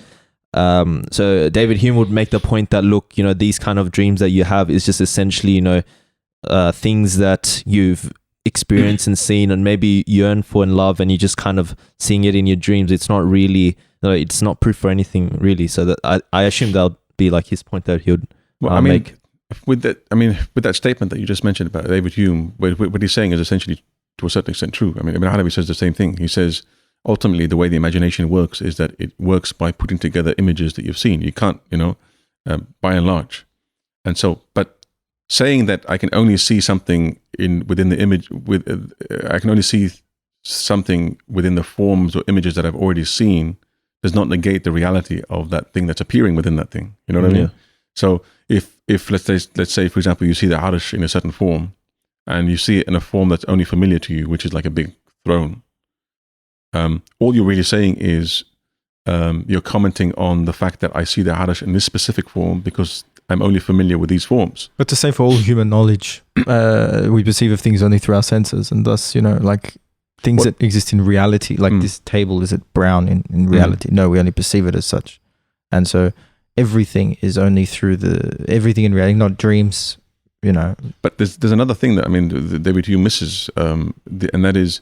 Speaker 3: so David Hume would make the point that, look, these kind of dreams that you have is just essentially, things that you've experienced and seen and maybe yearn for and love, and you're just kind of seeing it in your dreams. It's not really, it's not proof for anything really. So that I assume that'll be like his point that he would make.
Speaker 1: With that statement that you just mentioned about David Hume, what he's saying is essentially to a certain extent true. I mean, Ibn Arabi says the same thing. He says, ultimately, the way the imagination works is that it works by putting together images that you've seen. You can't, by and large. And so, but saying that I can only see something within the image, I can only see something within the forms or images that I've already seen does not negate the reality of that thing that's appearing within that thing. You know what I mean? Yeah. So if let's say, for example, you see the Arsh in a certain form, and you see it in a form that's only familiar to you, which is like a big throne, all you're really saying is you're commenting on the fact that I see the Arsh in this specific form because I'm only familiar with these forms.
Speaker 2: But to say for all human knowledge, we perceive of things only through our senses, and thus, like things that exist in reality, like this table, is it brown in reality? No, we only perceive it as such. And so everything is only through everything in reality, not dreams,
Speaker 1: But there's another thing that, David Hume misses, and that is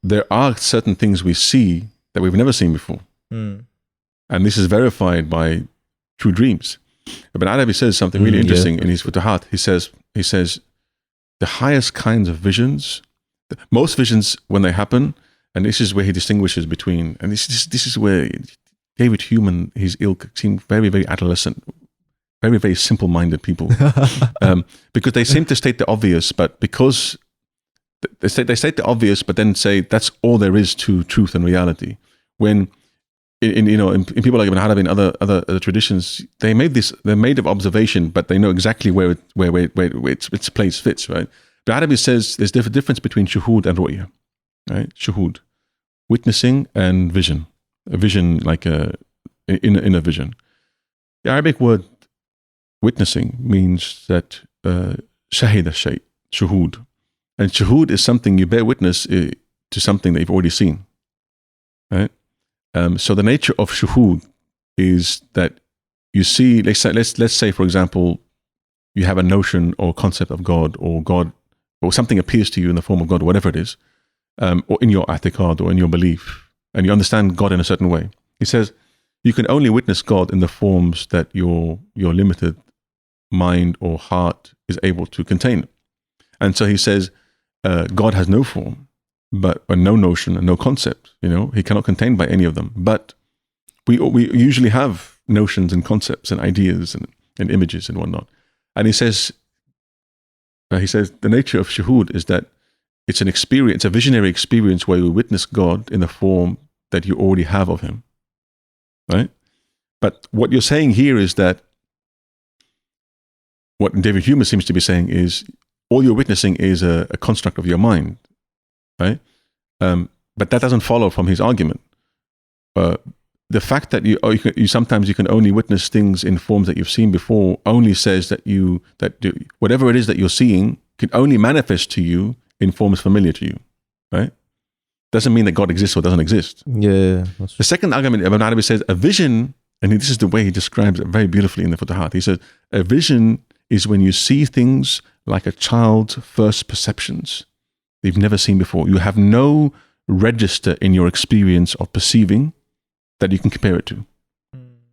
Speaker 1: there are certain things we see that we've never seen before. And this is verified by true dreams. Ibn Arabi says something really interesting in his Futuhat. He says the highest kinds of visions, most visions when they happen, and this is where he distinguishes between, and this is where David Hume and his ilk seem very, very adolescent, very, very simple-minded people, because they seem to state the obvious, but because they state the obvious, but then say that's all there is to truth and reality. When in people like Ibn Arabi and other traditions, they're made of observation, but they know exactly where its place fits, right? Ibn Arabi says there's a difference between shuhud and ru'ya, right? Shuhud, witnessing, and vision. A vision like in a vision. The Arabic word witnessing means that shahida shay, shuhud. And shuhud is something you bear witness to something that you've already seen. right? So the nature of shuhud is that you see, let's say, for example, you have a notion or concept of God, or something appears to you in the form of God, whatever it is, or in your i'tiqad or in your belief, and you understand God in a certain way. He says you can only witness God in the forms that your limited mind or heart is able to contain. And so he says God has no form, but no notion and no concept. He cannot contain by any of them. But we usually have notions and concepts and ideas and images and whatnot. And he says the nature of shuhud is that it's an experience, a visionary experience where you witness God in the form that you already have of him, right? But what you're saying here is that what David Hume seems to be saying is all you're witnessing is a construct of your mind, right? But that doesn't follow from his argument. The fact that you sometimes you can only witness things in forms that you've seen before only says that whatever it is that you're seeing can only manifest to you in forms familiar to you, right? Doesn't mean that God exists or doesn't exist.
Speaker 3: Yeah.
Speaker 1: The second argument, Ibn Arabi says, a vision, and this is the way he describes it very beautifully in the Futuhat. He says, a vision is when you see things like a child's first perceptions they've never seen before. You have no register in your experience of perceiving that you can compare it to.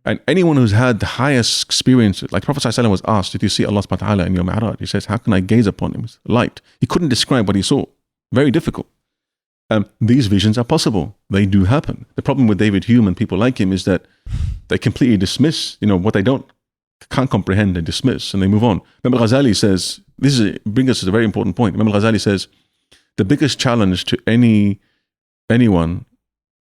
Speaker 1: And anyone who's had the highest experience, like Prophet ﷺ was asked, did you see Allah subhanahu wa ta'ala in your Mi'raj? He says, how can I gaze upon him? It's light. He couldn't describe what he saw. Very difficult. These visions are possible. They do happen. The problem with David Hume and people like him is that they completely dismiss, what they can't comprehend, they dismiss and they move on. Imam Ghazali says, brings us to a very important point. Imam Ghazali says, the biggest challenge to anyone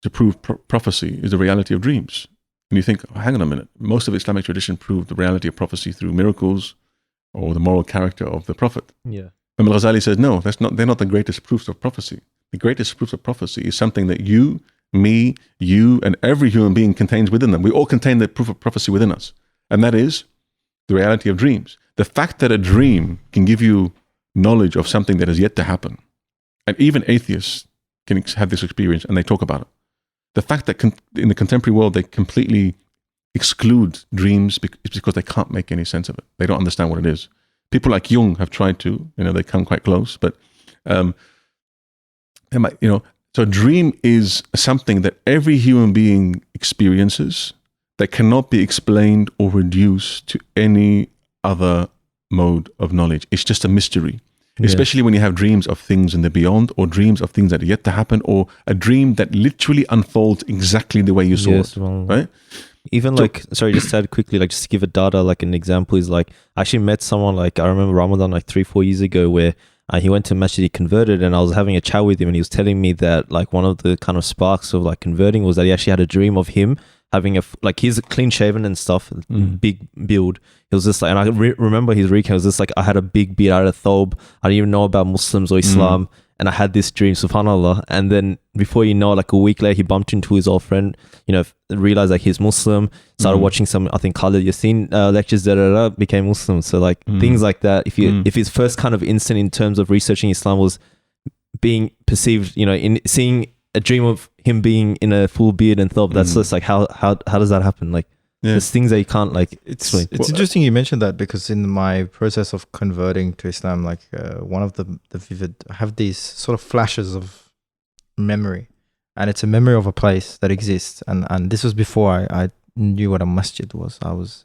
Speaker 1: to prove prophecy is the reality of dreams. And you think, hang on a minute, most of Islamic tradition proved the reality of prophecy through miracles or the moral character of the prophet.
Speaker 3: Yeah.
Speaker 1: Imam Ghazali says, no, they're not the greatest proofs of prophecy. The greatest proofs of prophecy is something that you, me, you, and every human being contains within them. We all contain the proof of prophecy within us. And that is the reality of dreams. The fact that a dream can give you knowledge of something that is yet to happen. And even atheists can have this experience and they talk about it. The fact that in the contemporary world they completely exclude dreams is because they can't make any sense of it. They don't understand what it is. People like Jung have tried to, they come quite close, but so a dream is something that every human being experiences that cannot be explained or reduced to any other mode of knowledge. It's just a mystery. Yeah. Especially when you have dreams of things in the beyond, or dreams of things that are yet to happen, or a dream that literally unfolds exactly the way you saw it, right?
Speaker 3: Even just to add quickly, just to give a data, an example is I actually met someone, I remember Ramadan 3-4 years ago where he went to Masjid, he converted, and I was having a chat with him and he was telling me that one of the kind of sparks of converting was that he actually had a dream of him having he's clean shaven and stuff, big build. It was just and I remember his recount, it was just I had a big beard, I had a thobe, I didn't even know about Muslims or Islam, and I had this dream, subhanAllah. And then before you know, a week later, he bumped into his old friend, realized he's Muslim, started watching some, I think, Khalid Yassin lectures, became Muslim. So things like that. If his first kind of instant in terms of researching Islam was being perceived, in seeing a dream of him being in a full beard and thobe, that's just how does that happen? There's things that you can't explain.
Speaker 2: It's interesting you mentioned that, because in my process of converting to Islam, one of the vivid, I have these sort of flashes of memory, and it's a memory of a place that exists, and this was before I knew what a masjid was. I was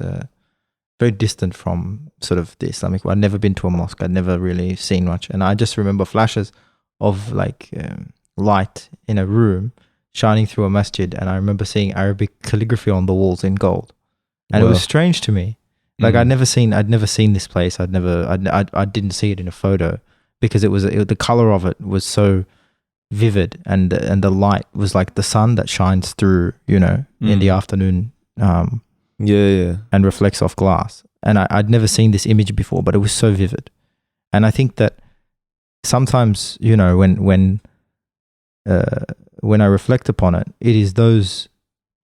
Speaker 2: very distant from sort of the Islamic world. I'd never been to a mosque. I'd never really seen much, and I just remember flashes of light in a room shining through a masjid, and I remember seeing Arabic calligraphy on the walls in gold, and it was strange to me. I'd never seen this place. I didn't see it in a photo, because the color of it was so vivid, and the light was like the sun that shines through, in the afternoon, and reflects off glass. And I'd never seen this image before, but it was so vivid. And I think that sometimes, when I reflect upon it, it is those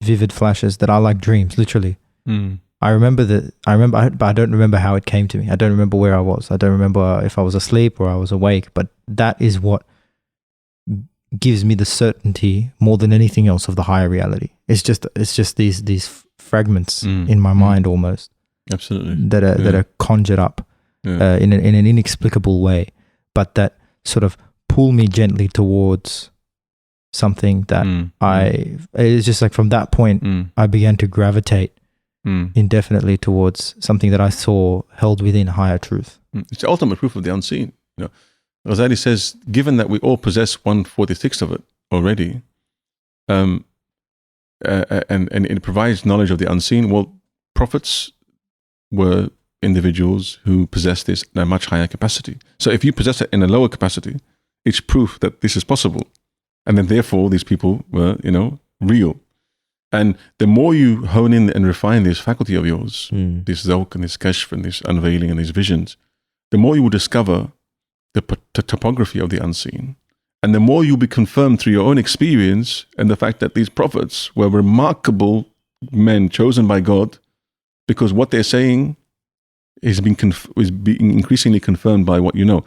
Speaker 2: vivid flashes that are like dreams, literally. I remember, but I don't remember how it came to me. I don't remember where I was. I don't remember if I was asleep or I was awake, but that is what gives me the certainty more than anything else of the higher reality. It's just these fragments in my mind almost.
Speaker 1: Absolutely.
Speaker 2: That are conjured up in an inexplicable way, but that sort of pull me gently towards something that it's just like from that point I began to gravitate indefinitely towards something that I saw held within higher truth.
Speaker 1: It's the ultimate proof of the unseen. Ghazali says, given that we all possess 1/46 of it already, and it provides knowledge of the unseen, well, prophets were individuals who possessed this in a much higher capacity. So if you possess it in a lower capacity, it's proof that this is possible. And then therefore these people were, real. And the more you hone in and refine this faculty of yours, this zawq and this kashf and this unveiling and these visions, the more you will discover the topography of the unseen. And the more you'll be confirmed through your own experience and the fact that these prophets were remarkable men chosen by God, because what they're saying is being increasingly confirmed by what you know.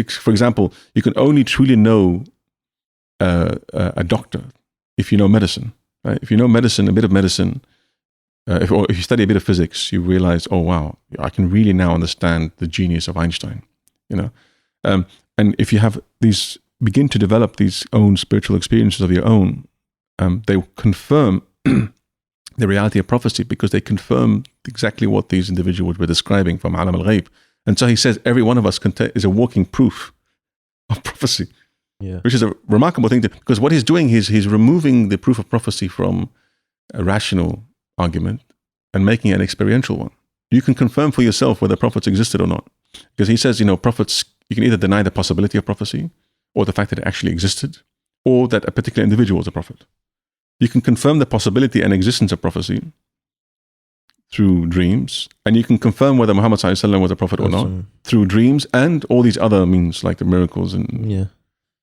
Speaker 1: For example, you can only truly know a doctor if you know medicine. Right? If you know medicine, a bit of medicine, if you study a bit of physics, you realize, oh wow, I can really now understand the genius of Einstein. And if you have begin to develop these own spiritual experiences of your own, they confirm the reality of prophecy, because they confirm exactly what these individuals were describing from Alam al-Ghaib. And so he says every one of us is a walking proof of prophecy, which is a remarkable thing, because what he's doing is he's removing the proof of prophecy from a rational argument and making it an experiential one. You can confirm for yourself whether prophets existed or not. Because he says, prophets, you can either deny the possibility of prophecy, or the fact that it actually existed, or that a particular individual was a prophet. You can confirm the possibility and existence of prophecy through dreams, and you can confirm whether Muhammad ﷺ was a prophet or not through dreams and all these other means like the miracles. And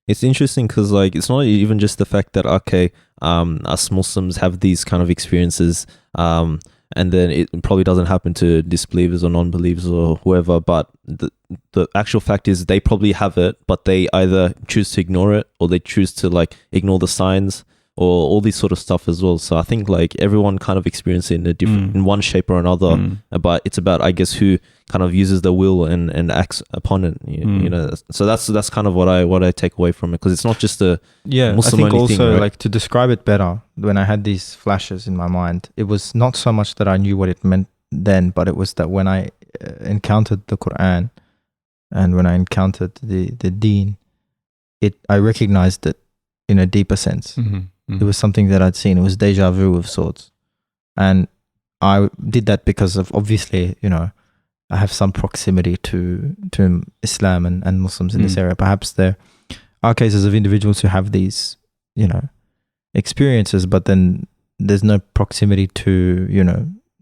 Speaker 3: it's interesting because it's not even just the fact that us Muslims have these kind of experiences, and then it probably doesn't happen to disbelievers or non-believers or whoever, but the actual fact is they probably have it, but they either choose to ignore it, or they choose to ignore the signs, or all these sort of stuff as well. So I think everyone kind of experiences it in a different, in one shape or another, but it's about, I guess, who kind of uses the will and acts upon it. You know, so that's kind of what I take away from it, because it's not just a Muslim
Speaker 2: I think also
Speaker 3: thing, right?
Speaker 2: to describe it better, when I had these flashes in my mind, it was not so much that I knew what it meant then, but it was that when I encountered the Quran and when I encountered the Deen, I recognized it in a deeper sense. It was something that I'd seen. It was deja vu of sorts. And I did that because of, obviously, I have some proximity to Islam and Muslims in this area. Perhaps there are cases of individuals who have these, experiences, but then there's no proximity to,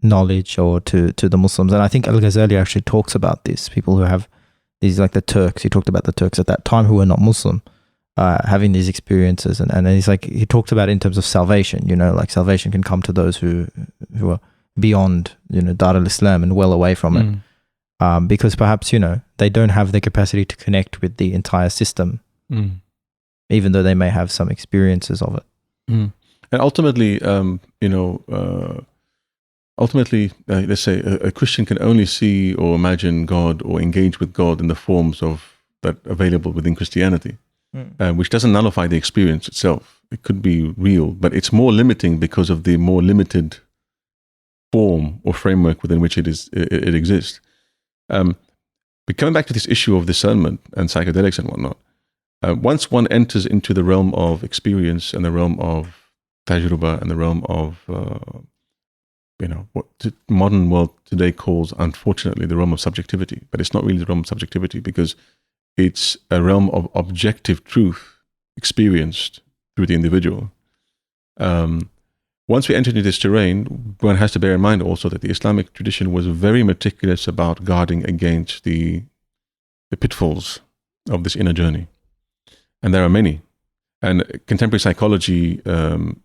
Speaker 2: knowledge or to the Muslims. And I think Al-Ghazali actually talks about this, people who have these, like the Turks. He talked about the Turks at that time who were not Muslim, having these experiences, and he talked about it in terms of salvation. Salvation can come to those who are beyond Dar al-Islam and well away from it, because perhaps they don't have the capacity to connect with the entire system, even though they may have some experiences of it.
Speaker 1: And ultimately, let's say a Christian can only see or imagine God or engage with God in the forms of that available within Christianity. Which doesn't nullify the experience itself. It could be real, but it's more limiting because of the more limited form or framework within which it exists. But coming back to this issue of discernment and psychedelics and whatnot, once one enters into the realm of experience and the realm of tajruba and the realm of what the modern world today calls, unfortunately, the realm of subjectivity, but it's not really the realm of subjectivity, because it's a realm of objective truth experienced through the individual. Once we enter into this terrain, one has to bear in mind also that the Islamic tradition was very meticulous about guarding against the pitfalls of this inner journey. And there are many. And contemporary psychology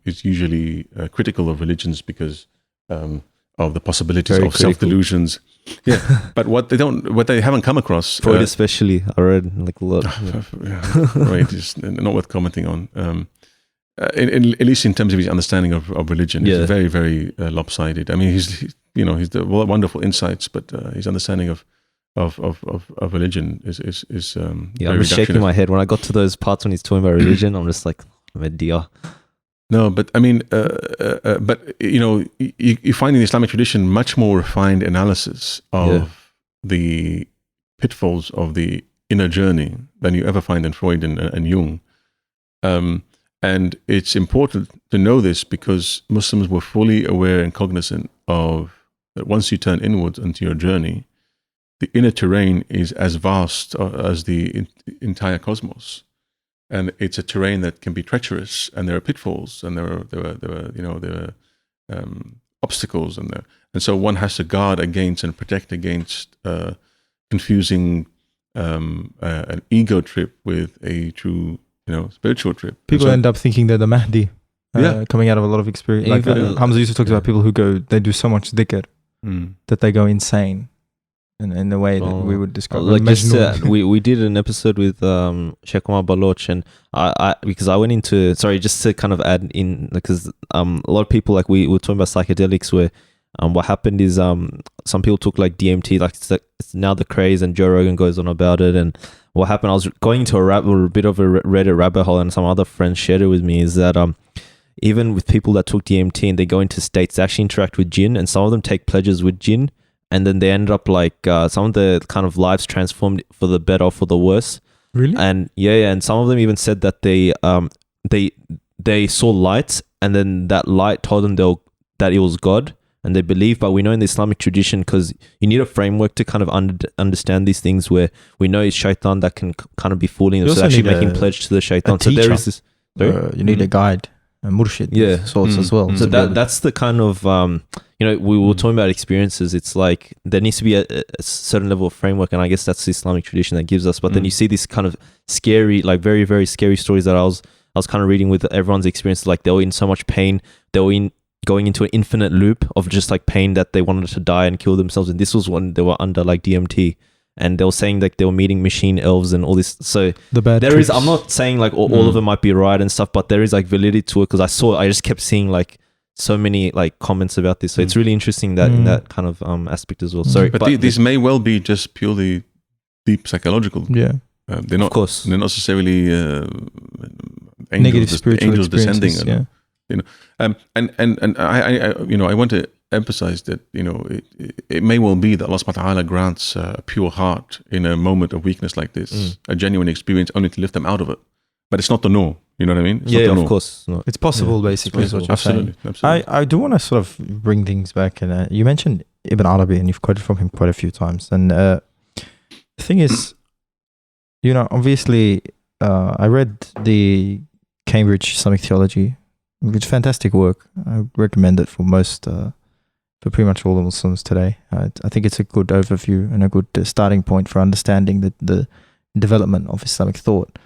Speaker 1: is usually critical of religions because of the possibilities of self-delusions. Yeah, but what they haven't come across,
Speaker 3: Freud especially, I read like a lot.
Speaker 1: Right, is not worth commenting on. At least in terms of his understanding of religion, it's very, very lopsided. I mean, he's the wonderful insights, but his understanding of religion is
Speaker 3: I'm just shaking my head when I got to those parts when he's talking about religion. I'm just like, dear.
Speaker 1: No, but I mean, but you find in the Islamic tradition much more refined analysis of the pitfalls of the inner journey than you ever find in Freud and Jung. And it's important to know this because Muslims were fully aware and cognizant of that once you turn inwards into your journey, the inner terrain is as vast as the entire cosmos. And it's a terrain that can be treacherous, and there are pitfalls, and there are obstacles, and so one has to guard against and protect against confusing an ego trip with a true, spiritual trip.
Speaker 2: People end up thinking they're the Mahdi, coming out of a lot of experience. Like Hamza Yusuf talks about people who they do so much dhikr that they go insane. In the way that we would describe
Speaker 3: we did an episode with Sheikh Omar Baloch, and I because I went into just to kind of add in, because a lot of people, like we were talking about psychedelics, where what happened is some people took like DMT, like it's now the craze, and Joe Rogan goes on about it. And what happened, I was going into a bit of a Reddit rabbit hole, and some other friends shared it with me, is that even with people that took DMT and they go into states, they actually interact with jinn, and some of them take pledges with jinn. And then they ended up like some of the kind of lives transformed for the better or for the worse.
Speaker 2: Really?
Speaker 3: And and some of them even said that they saw lights, and then that light told them that it was God, and they believe. But we know in the Islamic tradition, because you need a framework to kind of understand these things, where we know it's shaitan that can kind of be fooling them. So actually making pledge to the shaitan. So there is this.
Speaker 2: You need a guide, a murshid, sorts as well.
Speaker 3: So that's the kind of we were talking about experiences. It's like there needs to be a certain level of framework, and I guess that's the Islamic tradition that gives us. But then you see this kind of scary, like very, very scary stories that I was kind of reading with everyone's experience. Like they were in so much pain, they were going into an infinite loop of just like pain that they wanted to die and kill themselves. And this was when they were under like DMT. And they were saying like they were meeting machine elves and all this. So I'm not saying like all of them might be right and stuff, but there is like validity to it, because I just kept seeing like so many like comments about this. So it's really interesting that in that kind of aspect as well. Sorry,
Speaker 1: but these may well be just purely deep psychological.
Speaker 2: Yeah,
Speaker 1: they're not.
Speaker 3: Of course,
Speaker 1: they're not necessarily
Speaker 2: negative spiritual
Speaker 1: angels descending.
Speaker 2: Yeah.
Speaker 1: And I want to emphasize that it may well be that Allah subhanahu wa ta'ala grants a pure heart in a moment of weakness like this, a genuine experience, only to lift them out of it. But it's not the norm. You know what I mean?
Speaker 3: It's of course. No.
Speaker 2: It's possible, basically, is what you're saying.
Speaker 1: Absolutely.
Speaker 2: I do want to sort of bring things back. And you mentioned Ibn Arabi, and you've quoted from him quite a few times. And the thing is, obviously, I read the Cambridge Islamic Theology, which is fantastic work. I recommend it for for pretty much all the Muslims today. I think it's a good overview and a good starting point for understanding the development of Islamic thought.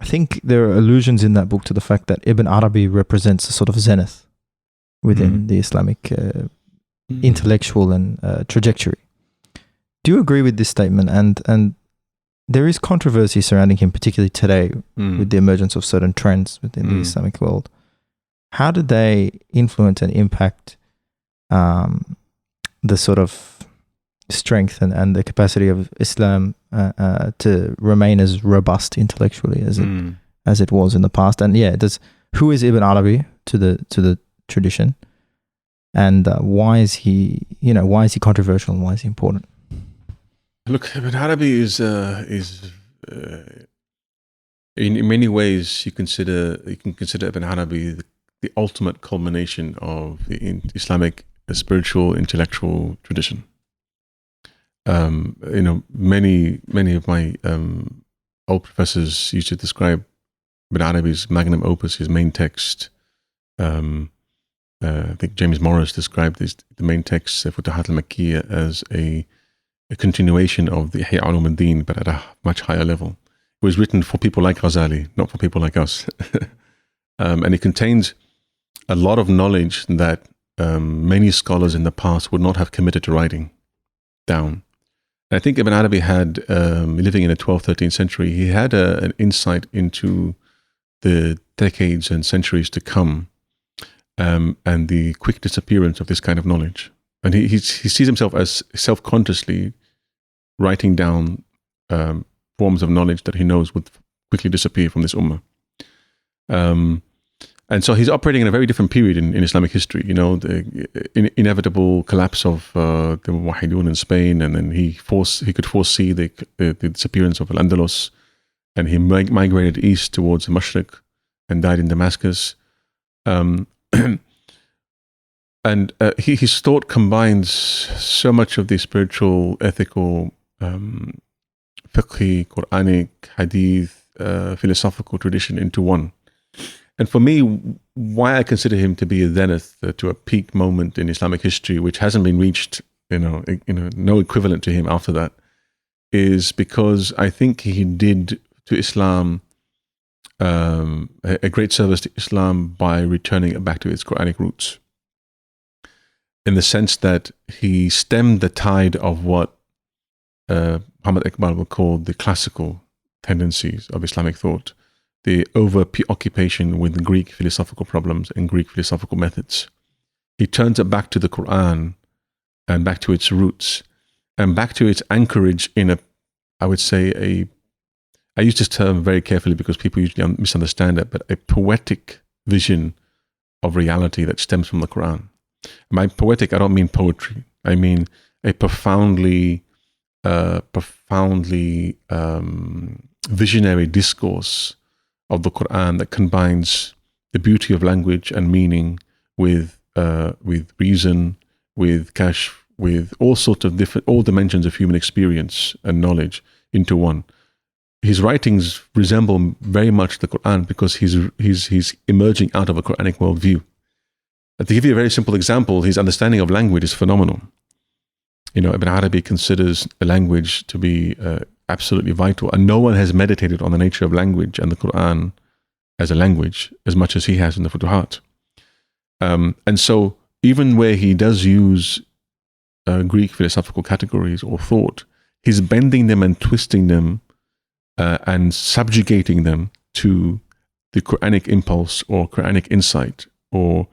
Speaker 2: I think there are allusions in that book to the fact that Ibn Arabi represents a sort of zenith within the Islamic intellectual and trajectory. Do you agree with this statement? And there is controversy surrounding him, particularly today, with the emergence of certain trends within the Islamic world. How did they influence and impact the sort of strength and the capacity of Islam to remain as robust intellectually as it was in the past? And who is Ibn Arabi to the tradition, and why is he controversial and why is he important?
Speaker 1: Look, Ibn Arabi is in many ways you can consider Ibn Arabi the ultimate culmination of the Islamic spiritual intellectual tradition. Many of my old professors used to describe Ibn Arabi's magnum opus, his main text. I think James Morris described the main text, Futuhat al-Makkiyya, as a continuation of the Ihya Ulum al-Din, but at a much higher level. It was written for people like Ghazali, not for people like us. And it contains a lot of knowledge that many scholars in the past would not have committed to writing. down. And I think Ibn Arabi had, living in the 12th, 13th century, he had an insight into the decades and centuries to come, and the quick disappearance of this kind of knowledge. And he sees himself as self-consciously writing down forms of knowledge that he knows would quickly disappear from this ummah. And so he's operating in a very different period in Islamic history. You know, the inevitable collapse of the Muwahhidun in Spain, and then he could foresee the disappearance of Al-Andalus, and he migrated east towards the Mashriq and died in Damascus. And his thought combines so much of the spiritual, ethical, fiqhi, Quranic, hadith, philosophical tradition into one. And for me, why I consider him to be a zenith, to a peak moment in Islamic history, which hasn't been reached, no equivalent to him after that, is because I think he did to Islam a great service to Islam by returning it back to its Quranic roots, in the sense that he stemmed the tide of what Muhammad Iqbal would call the classical tendencies of Islamic thought, the over-preoccupation with Greek philosophical problems and Greek philosophical methods. He turns it back to the Quran and back to its roots and back to its anchorage in I use this term very carefully because people usually misunderstand it, but a poetic vision of reality that stems from the Quran. By poetic, I don't mean poetry. I mean a profoundly visionary discourse of the Quran that combines the beauty of language and meaning with reason, with kashf, with all sorts of all dimensions of human experience and knowledge into one. His writings resemble very much the Quran because he's emerging out of a Quranic worldview. To give you a very simple example, his understanding of language is phenomenal. Ibn Arabi considers a language to be absolutely vital, and no one has meditated on the nature of language and the Quran as a language as much as he has in the Futuhat. And so even where he does use Greek philosophical categories or thought, he's bending them and twisting them and subjugating them to the Quranic impulse or Quranic insight or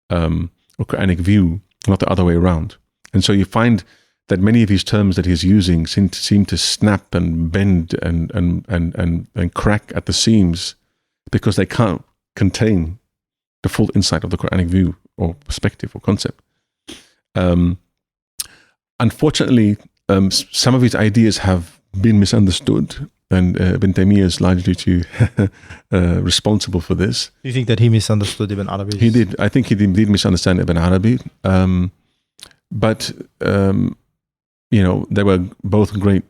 Speaker 1: Quranic view, not the other way around. And so you find that many of his terms that he's using seem to snap and bend and crack at the seams because they can't contain the full insight of the Quranic view or perspective or concept. Unfortunately, some of his ideas have been misunderstood, and Ibn Taymiyyah is largely responsible for this.
Speaker 2: Do you think that he misunderstood Ibn Arabi?
Speaker 1: He did. I think he did misunderstand Ibn Arabi. But they were both great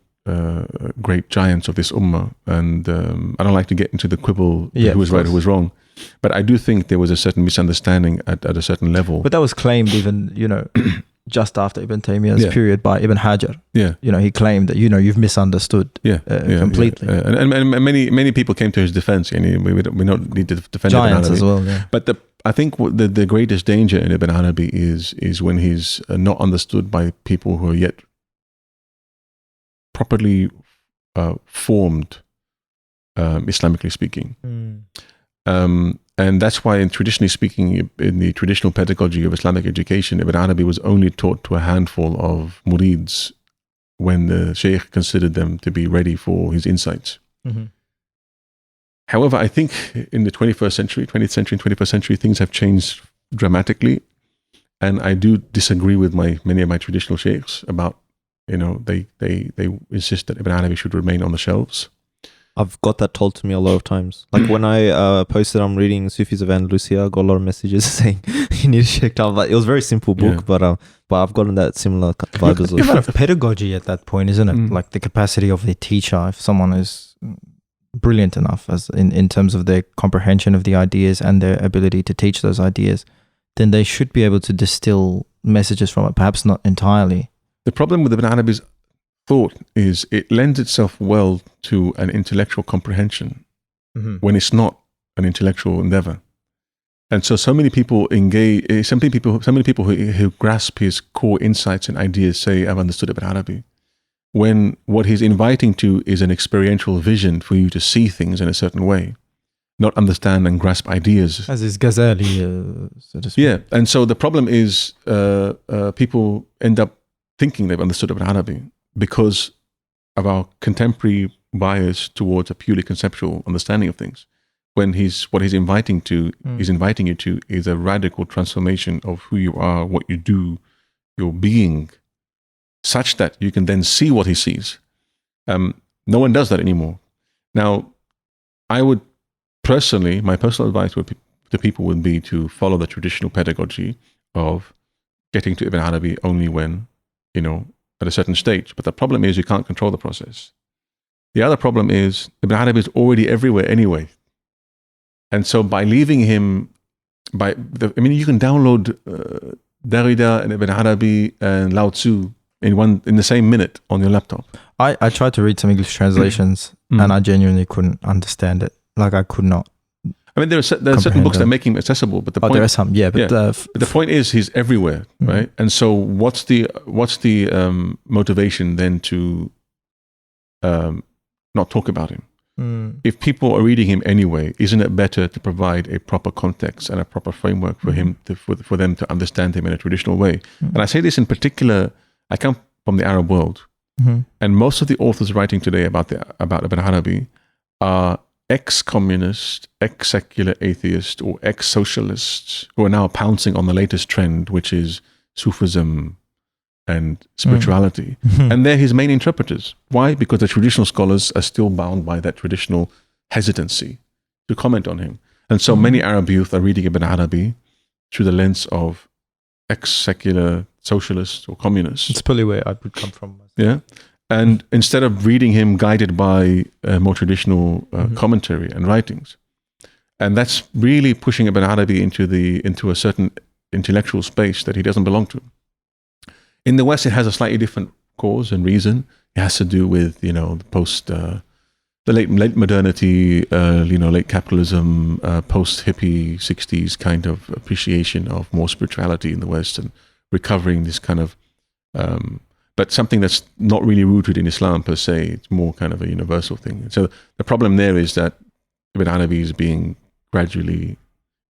Speaker 1: giants of this ummah, and I don't like to get into the quibble who was right, who was wrong. But I do think there was a certain misunderstanding at a certain level.
Speaker 2: But that was claimed even, just after Ibn Taymiyyah's period by Ibn Hajar. Yeah. He claimed that, you've misunderstood completely.
Speaker 1: Yeah. And many people came to his defense, and we don't need to defend
Speaker 2: giants
Speaker 1: Ibn Arabi.
Speaker 2: As well, yeah.
Speaker 1: But I think the greatest danger in Ibn Arabi is when he's not understood by people who are yet properly formed, Islamically speaking. And that's why, traditionally speaking, in the traditional pedagogy of Islamic education, Ibn Arabi was only taught to a handful of murids when the sheikh considered them to be ready for his insights. Mm-hmm. However, I think in the 20th century, 21st century, things have changed dramatically. And I do disagree with many of my traditional sheikhs about, they insist that Ibn Arabi should remain on the shelves.
Speaker 3: I've got that told to me a lot of times. Like when I posted I'm reading Sufis of Andalusia, I got a lot of messages saying you need to check out. Like, it was a very simple book, but I've gotten that similar vibe as well.
Speaker 2: Even of pedagogy at that point, isn't it? Like the capacity of the teacher, if someone is brilliant enough as in terms of their comprehension of the ideas and their ability to teach those ideas, then they should be able to distill messages from it, perhaps not entirely.
Speaker 1: The problem with Ibn Arabi's thought is it lends itself well to an intellectual comprehension when it's not an intellectual endeavor. And so many people engage, so many people who grasp his core insights and ideas say, I've understood Ibn Arabi. When what he's inviting to is an experiential vision for you to see things in a certain way, not understand and grasp ideas.
Speaker 2: As is Ghazali, so to speak.
Speaker 1: Yeah, and so the problem is people end up thinking they've understood Ibn Arabi because of our contemporary bias towards a purely conceptual understanding of things. When what he's inviting you to is a radical transformation of who you are, what you do, your being, such that you can then see what he sees. No one does that anymore. Now, I would personally, my personal advice to people would be to follow the traditional pedagogy of getting to Ibn Arabi only when, at a certain stage. But the problem is you can't control the process. The other problem is Ibn Arabi is already everywhere anyway. And so by leaving him, you can download Derrida and Ibn Arabi and Lao Tzu in the same minute on your laptop.
Speaker 2: I tried to read some English translations and I genuinely couldn't understand it. Like I could not.
Speaker 1: I mean, there are certain books that make him accessible, but
Speaker 2: there are some, yeah. But
Speaker 1: the point is, he's everywhere, right? And so, what's the motivation then to not talk about him? If people are reading him anyway, isn't it better to provide a proper context and a proper framework for him for them to understand him in a traditional way? And I say this in particular. I come from the Arab world, and most of the authors writing today about Ibn Arabi are ex-communist, ex-secular atheists, or ex-socialists who are now pouncing on the latest trend, which is Sufism and spirituality. And they're his main interpreters. Why? Because the traditional scholars are still bound by that traditional hesitancy to comment on him. And so many Arab youth are reading Ibn Arabi through the lens of ex-secular socialists or communists.
Speaker 2: It's probably where I would come from.
Speaker 1: Yeah. And instead of reading him guided by more traditional commentary and writings. And that's really pushing Ibn Arabi into a certain intellectual space that he doesn't belong to. In the West, it has a slightly different cause and reason. It has to do with, the late modernity, late capitalism, post-hippie 60s kind of appreciation of more spirituality in the West and recovering this kind of, but something that's not really rooted in Islam per se. It's more kind of a universal thing. And so the problem there is that Ibn Arabi is being gradually,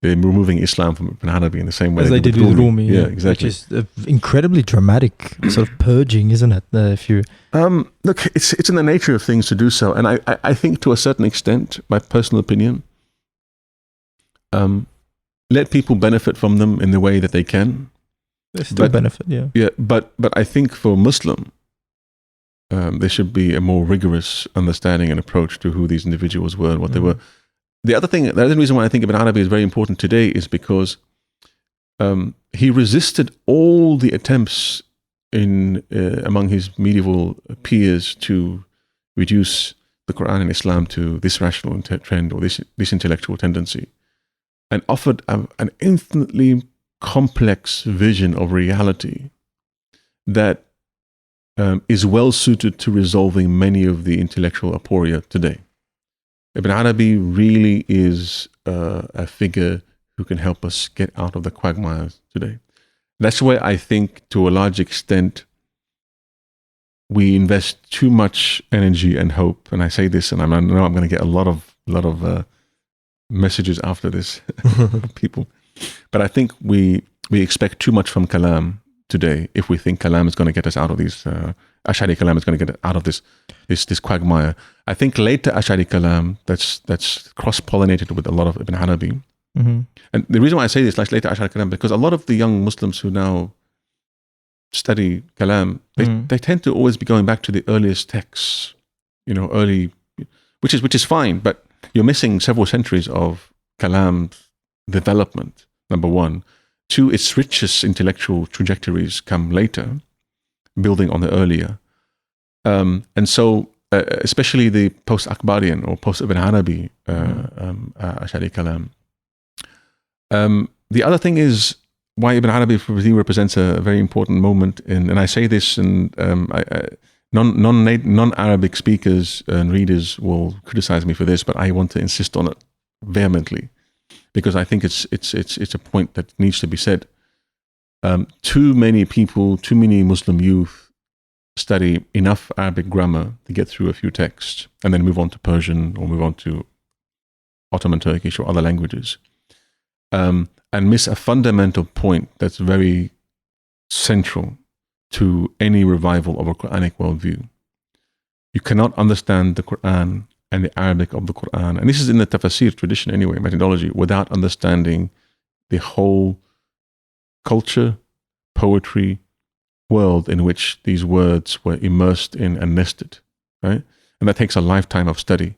Speaker 1: they're removing Islam from Ibn Arabi in the same way
Speaker 2: as they did with Rumi.
Speaker 1: Yeah, exactly.
Speaker 2: Which is incredibly dramatic sort of purging, isn't it? If you
Speaker 1: look, it's in the nature of things to do so, and I think to a certain extent, my personal opinion, let people benefit from them in the way that they can.
Speaker 2: They still benefit, yeah.
Speaker 1: Yeah, but I think for Muslim, there should be a more rigorous understanding and approach to who these individuals were and what they were. The other reason why I think Ibn Arabi is very important today is because he resisted all the attempts among his medieval peers to reduce the Quran and Islam to this rational trend or this intellectual tendency, and offered an infinitely complex vision of reality that is well suited to resolving many of the intellectual aporia today. Ibn Arabi really is a figure who can help us get out of the quagmire today. That's where I think, to a large extent, we invest too much energy and hope. And I say this, and I know I'm going to get a lot of messages after this, people. But I think we expect too much from Kalam today if we think Kalam is going to get us out of these. Ash'ari Kalam is going to get us out of this quagmire. I think later Ash'ari Kalam that's cross-pollinated with a lot of Ibn Arabi. And the reason why I say this, like later Ash'ari Kalam, because a lot of the young Muslims who now study Kalam, they tend to always be going back to the earliest texts, early, which is fine, but you're missing several centuries of Kalam's development, number one. Two, its richest intellectual trajectories come later, building on the earlier. And so, especially the post-Akbarian or post-Ibn Arabi Ash'ari Kalam. The other thing is why Ibn Arabi represents a very important moment and I say this, and non-Arabic speakers and readers will criticize me for this, but I want to insist on it vehemently. because I think it's a point that needs to be said. Too many people, too many Muslim youth study enough Arabic grammar to get through a few texts and then move on to Persian or move on to Ottoman Turkish or other languages, and miss a fundamental point that's very central to any revival of a Quranic worldview. You cannot understand the Quran and the Arabic of the Quran, and this is in the tafsir tradition anyway, methodology, without understanding the whole culture, poetry, world in which these words were immersed in and nested, right? And that takes a lifetime of study.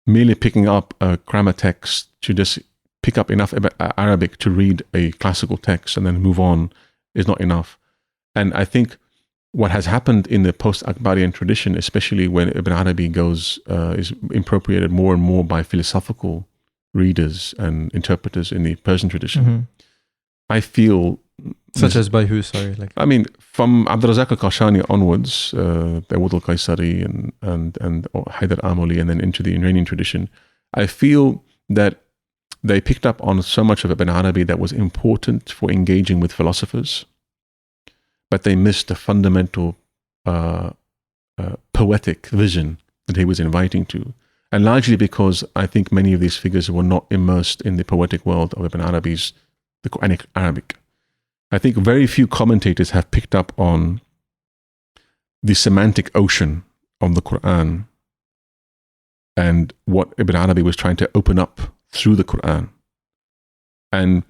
Speaker 1: Merely picking up a grammar text to just pick up enough Arabic to read a classical text and then move on is not enough. And I think what has happened in the post-Akbarian tradition, especially when Ibn Arabi is appropriated more and more by philosophical readers and interpreters in the Persian tradition, I feel...
Speaker 2: Such as by who, sorry?
Speaker 1: I mean, from Abdurrazak al-Kashani onwards, Dawood al-Qaisari and Haydar Amoli, and then into the Iranian tradition, I feel that they picked up on so much of Ibn Arabi that was important for engaging with philosophers, but they missed the fundamental poetic vision that he was inviting to. And largely because I think many of these figures were not immersed in the poetic world of Ibn Arabi's, the Quranic Arabic. I think very few commentators have picked up on the semantic ocean of the Quran and what Ibn Arabi was trying to open up through the Quran. And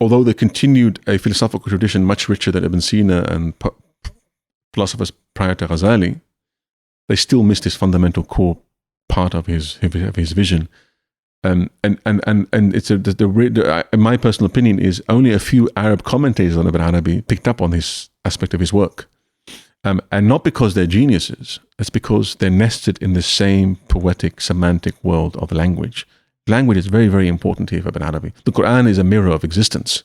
Speaker 1: although they continued a philosophical tradition much richer than Ibn Sina and philosophers prior to Ghazali, they still missed this fundamental core part of his vision. And it's in my personal opinion is only a few Arab commentators on Ibn Arabi picked up on this aspect of his work, and not because they're geniuses. It's because they're nested in the same poetic, semantic world of language. Language is very, very important here for Ibn Arabi. The Quran is a mirror of existence,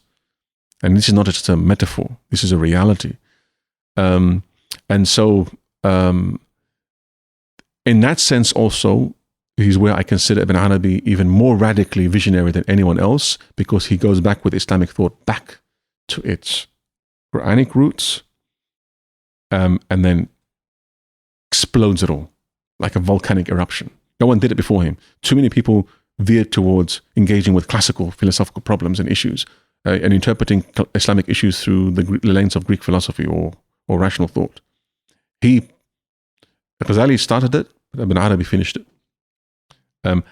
Speaker 1: and this is not just a metaphor. This is a reality, and so in that sense also. He's where I consider Ibn Arabi even more radically visionary than anyone else, because he goes back with Islamic thought back to its Quranic roots, and then explodes it all like a volcanic eruption. No one did it before him. Too many people veered towards engaging with classical philosophical problems and issues, and interpreting Islamic issues through the lens of Greek philosophy or rational thought. Ghazali started it, but Ibn Arabi finished it. How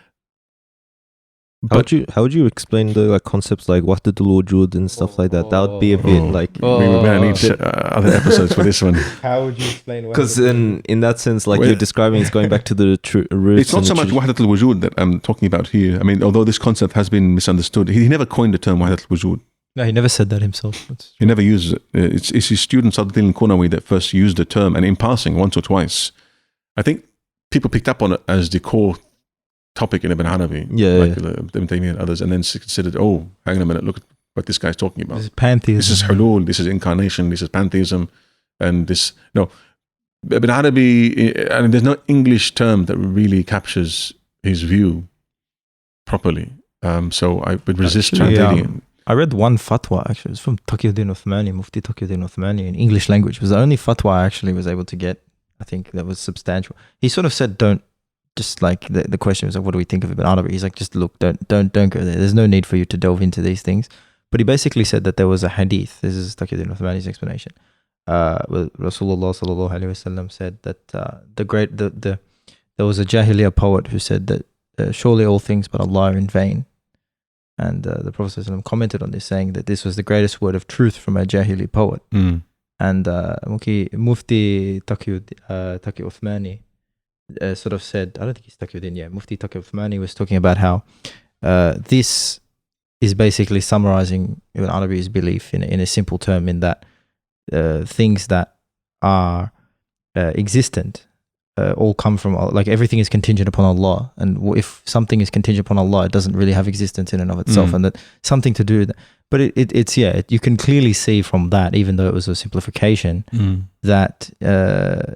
Speaker 3: would you explain the concepts like wahdatul wujud and stuff like that? That would be a bit like
Speaker 1: we're gonna need other episodes for this one.
Speaker 2: How would you explain?
Speaker 3: Because in that sense, like you're describing, it's going back to the roots.
Speaker 1: It's not so much wahdatul wujud that I'm talking about here. I mean, although this concept has been misunderstood, he never coined the term wahdatul wujud.
Speaker 2: No, he never said that himself.
Speaker 1: He never uses it. It's his student Saduddin al-Qunawi that first used the term, and in passing once or twice. I think people picked up on it as the core topic in Ibn Arabi, Ibn Taymiyyah and others, and then considered, hang on a minute, look at what this guy's talking about.
Speaker 2: This is pantheism.
Speaker 1: This is hulul, this is incarnation, this is pantheism, and this, Ibn Arabi, I mean, there's no English term that really captures his view properly. So I would resist translating it.
Speaker 2: I read one fatwa, actually. It's from Taqiyuddin Uthmani, Mufti Taqiyuddin Uthmani, in English language. It was the only fatwa I actually was able to get. I think that was substantial. He sort of said, don't, just like the question was like, what do we think of Ibn Arabi? He's like, just look, don't go there. There's no need for you to delve into these things. But he basically said that there was a hadith. This is Taqiyuddin Uthmani's explanation. Rasulullah sallallahu alaihi wasallam said that there was a Jahiliyyah poet who said that surely all things but Allah are in vain. And the Prophet ﷺ commented on this, saying that this was the greatest word of truth from a Jahili poet. And Mufti Taqi Uthmani sort of said, I don't think he's Taqiyuddin, Mufti Taqi Uthmani was talking about how this is basically summarizing Ibn Arabi's belief in a simple term, in that things that are existent all come from, like everything is contingent upon Allah, and if something is contingent upon Allah, it doesn't really have existence in and of itself, and that something to do with that. But it's you can clearly see from that, even though it was a simplification, that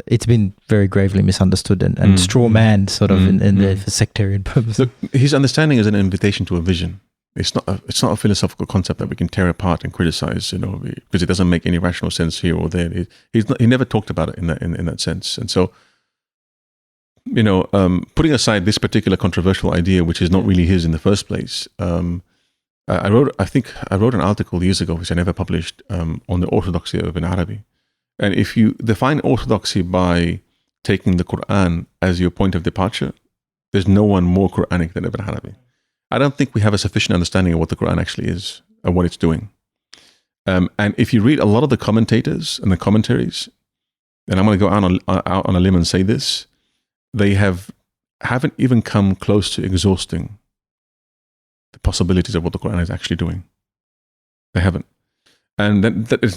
Speaker 2: it's been very gravely misunderstood and straw man sort of in the for sectarian purpose.
Speaker 1: Look, his understanding is an invitation to a vision. It's not a philosophical concept that we can tear apart and criticize, because it doesn't make any rational sense here or there. He never talked about it in that sense. And so, putting aside this particular controversial idea, which is not really his in the first place, I wrote an article years ago, which I never published, on the orthodoxy of Ibn Arabi. And if you define orthodoxy by taking the Quran as your point of departure, there's no one more Quranic than Ibn Arabi. I don't think we have a sufficient understanding of what the Quran actually is and what it's doing. And if you read a lot of the commentators and the commentaries, and I'm going to go out on a limb and say this, they haven't even come close to exhausting the possibilities of what the Quran is actually doing. They haven't. And that it's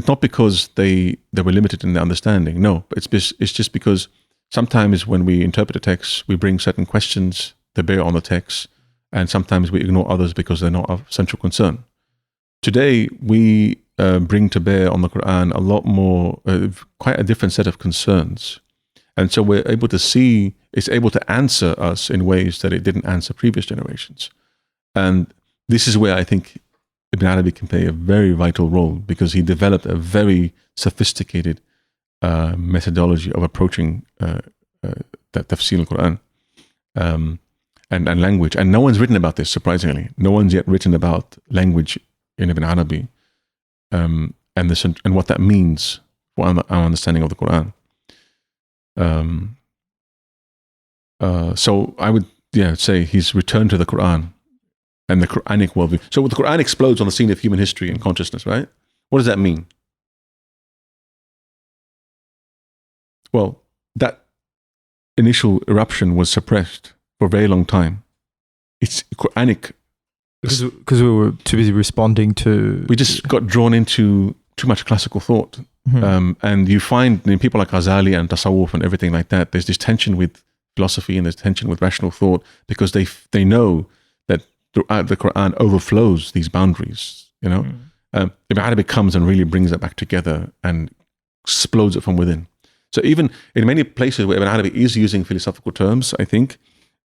Speaker 1: not because they were limited in their understanding. No, but it's just because sometimes when we interpret a text, we bring certain questions that bear on the text, and sometimes we ignore others because they're not of central concern. Today, we bring to bear on the Quran a lot more, quite a different set of concerns. And so we're able to see, it's able to answer us in ways that it didn't answer previous generations. And this is where I think Ibn Arabi can play a very vital role, because he developed a very sophisticated methodology of approaching that tafsir al-Quran and language. And no one's written about this, surprisingly. No one's yet written about language in Ibn Arabi and what that means for our understanding of the Quran. So I would say he's returned to the Quran and the Quranic worldview. So the Quran explodes on the scene of human history and consciousness, right? What does that mean? Well, that initial eruption was suppressed for a very long time. It's Quranic.
Speaker 2: Because we were too busy responding to...
Speaker 1: We just got drawn into too much classical thought. And you find in people like Ghazali and Tasawwuf and everything like that, there's this tension with philosophy and there's tension with rational thought, because they know that the Quran overflows these boundaries. Ibn Arabi comes and really brings it back together and explodes it from within. So even in many places where Ibn Arabi is using philosophical terms, I think,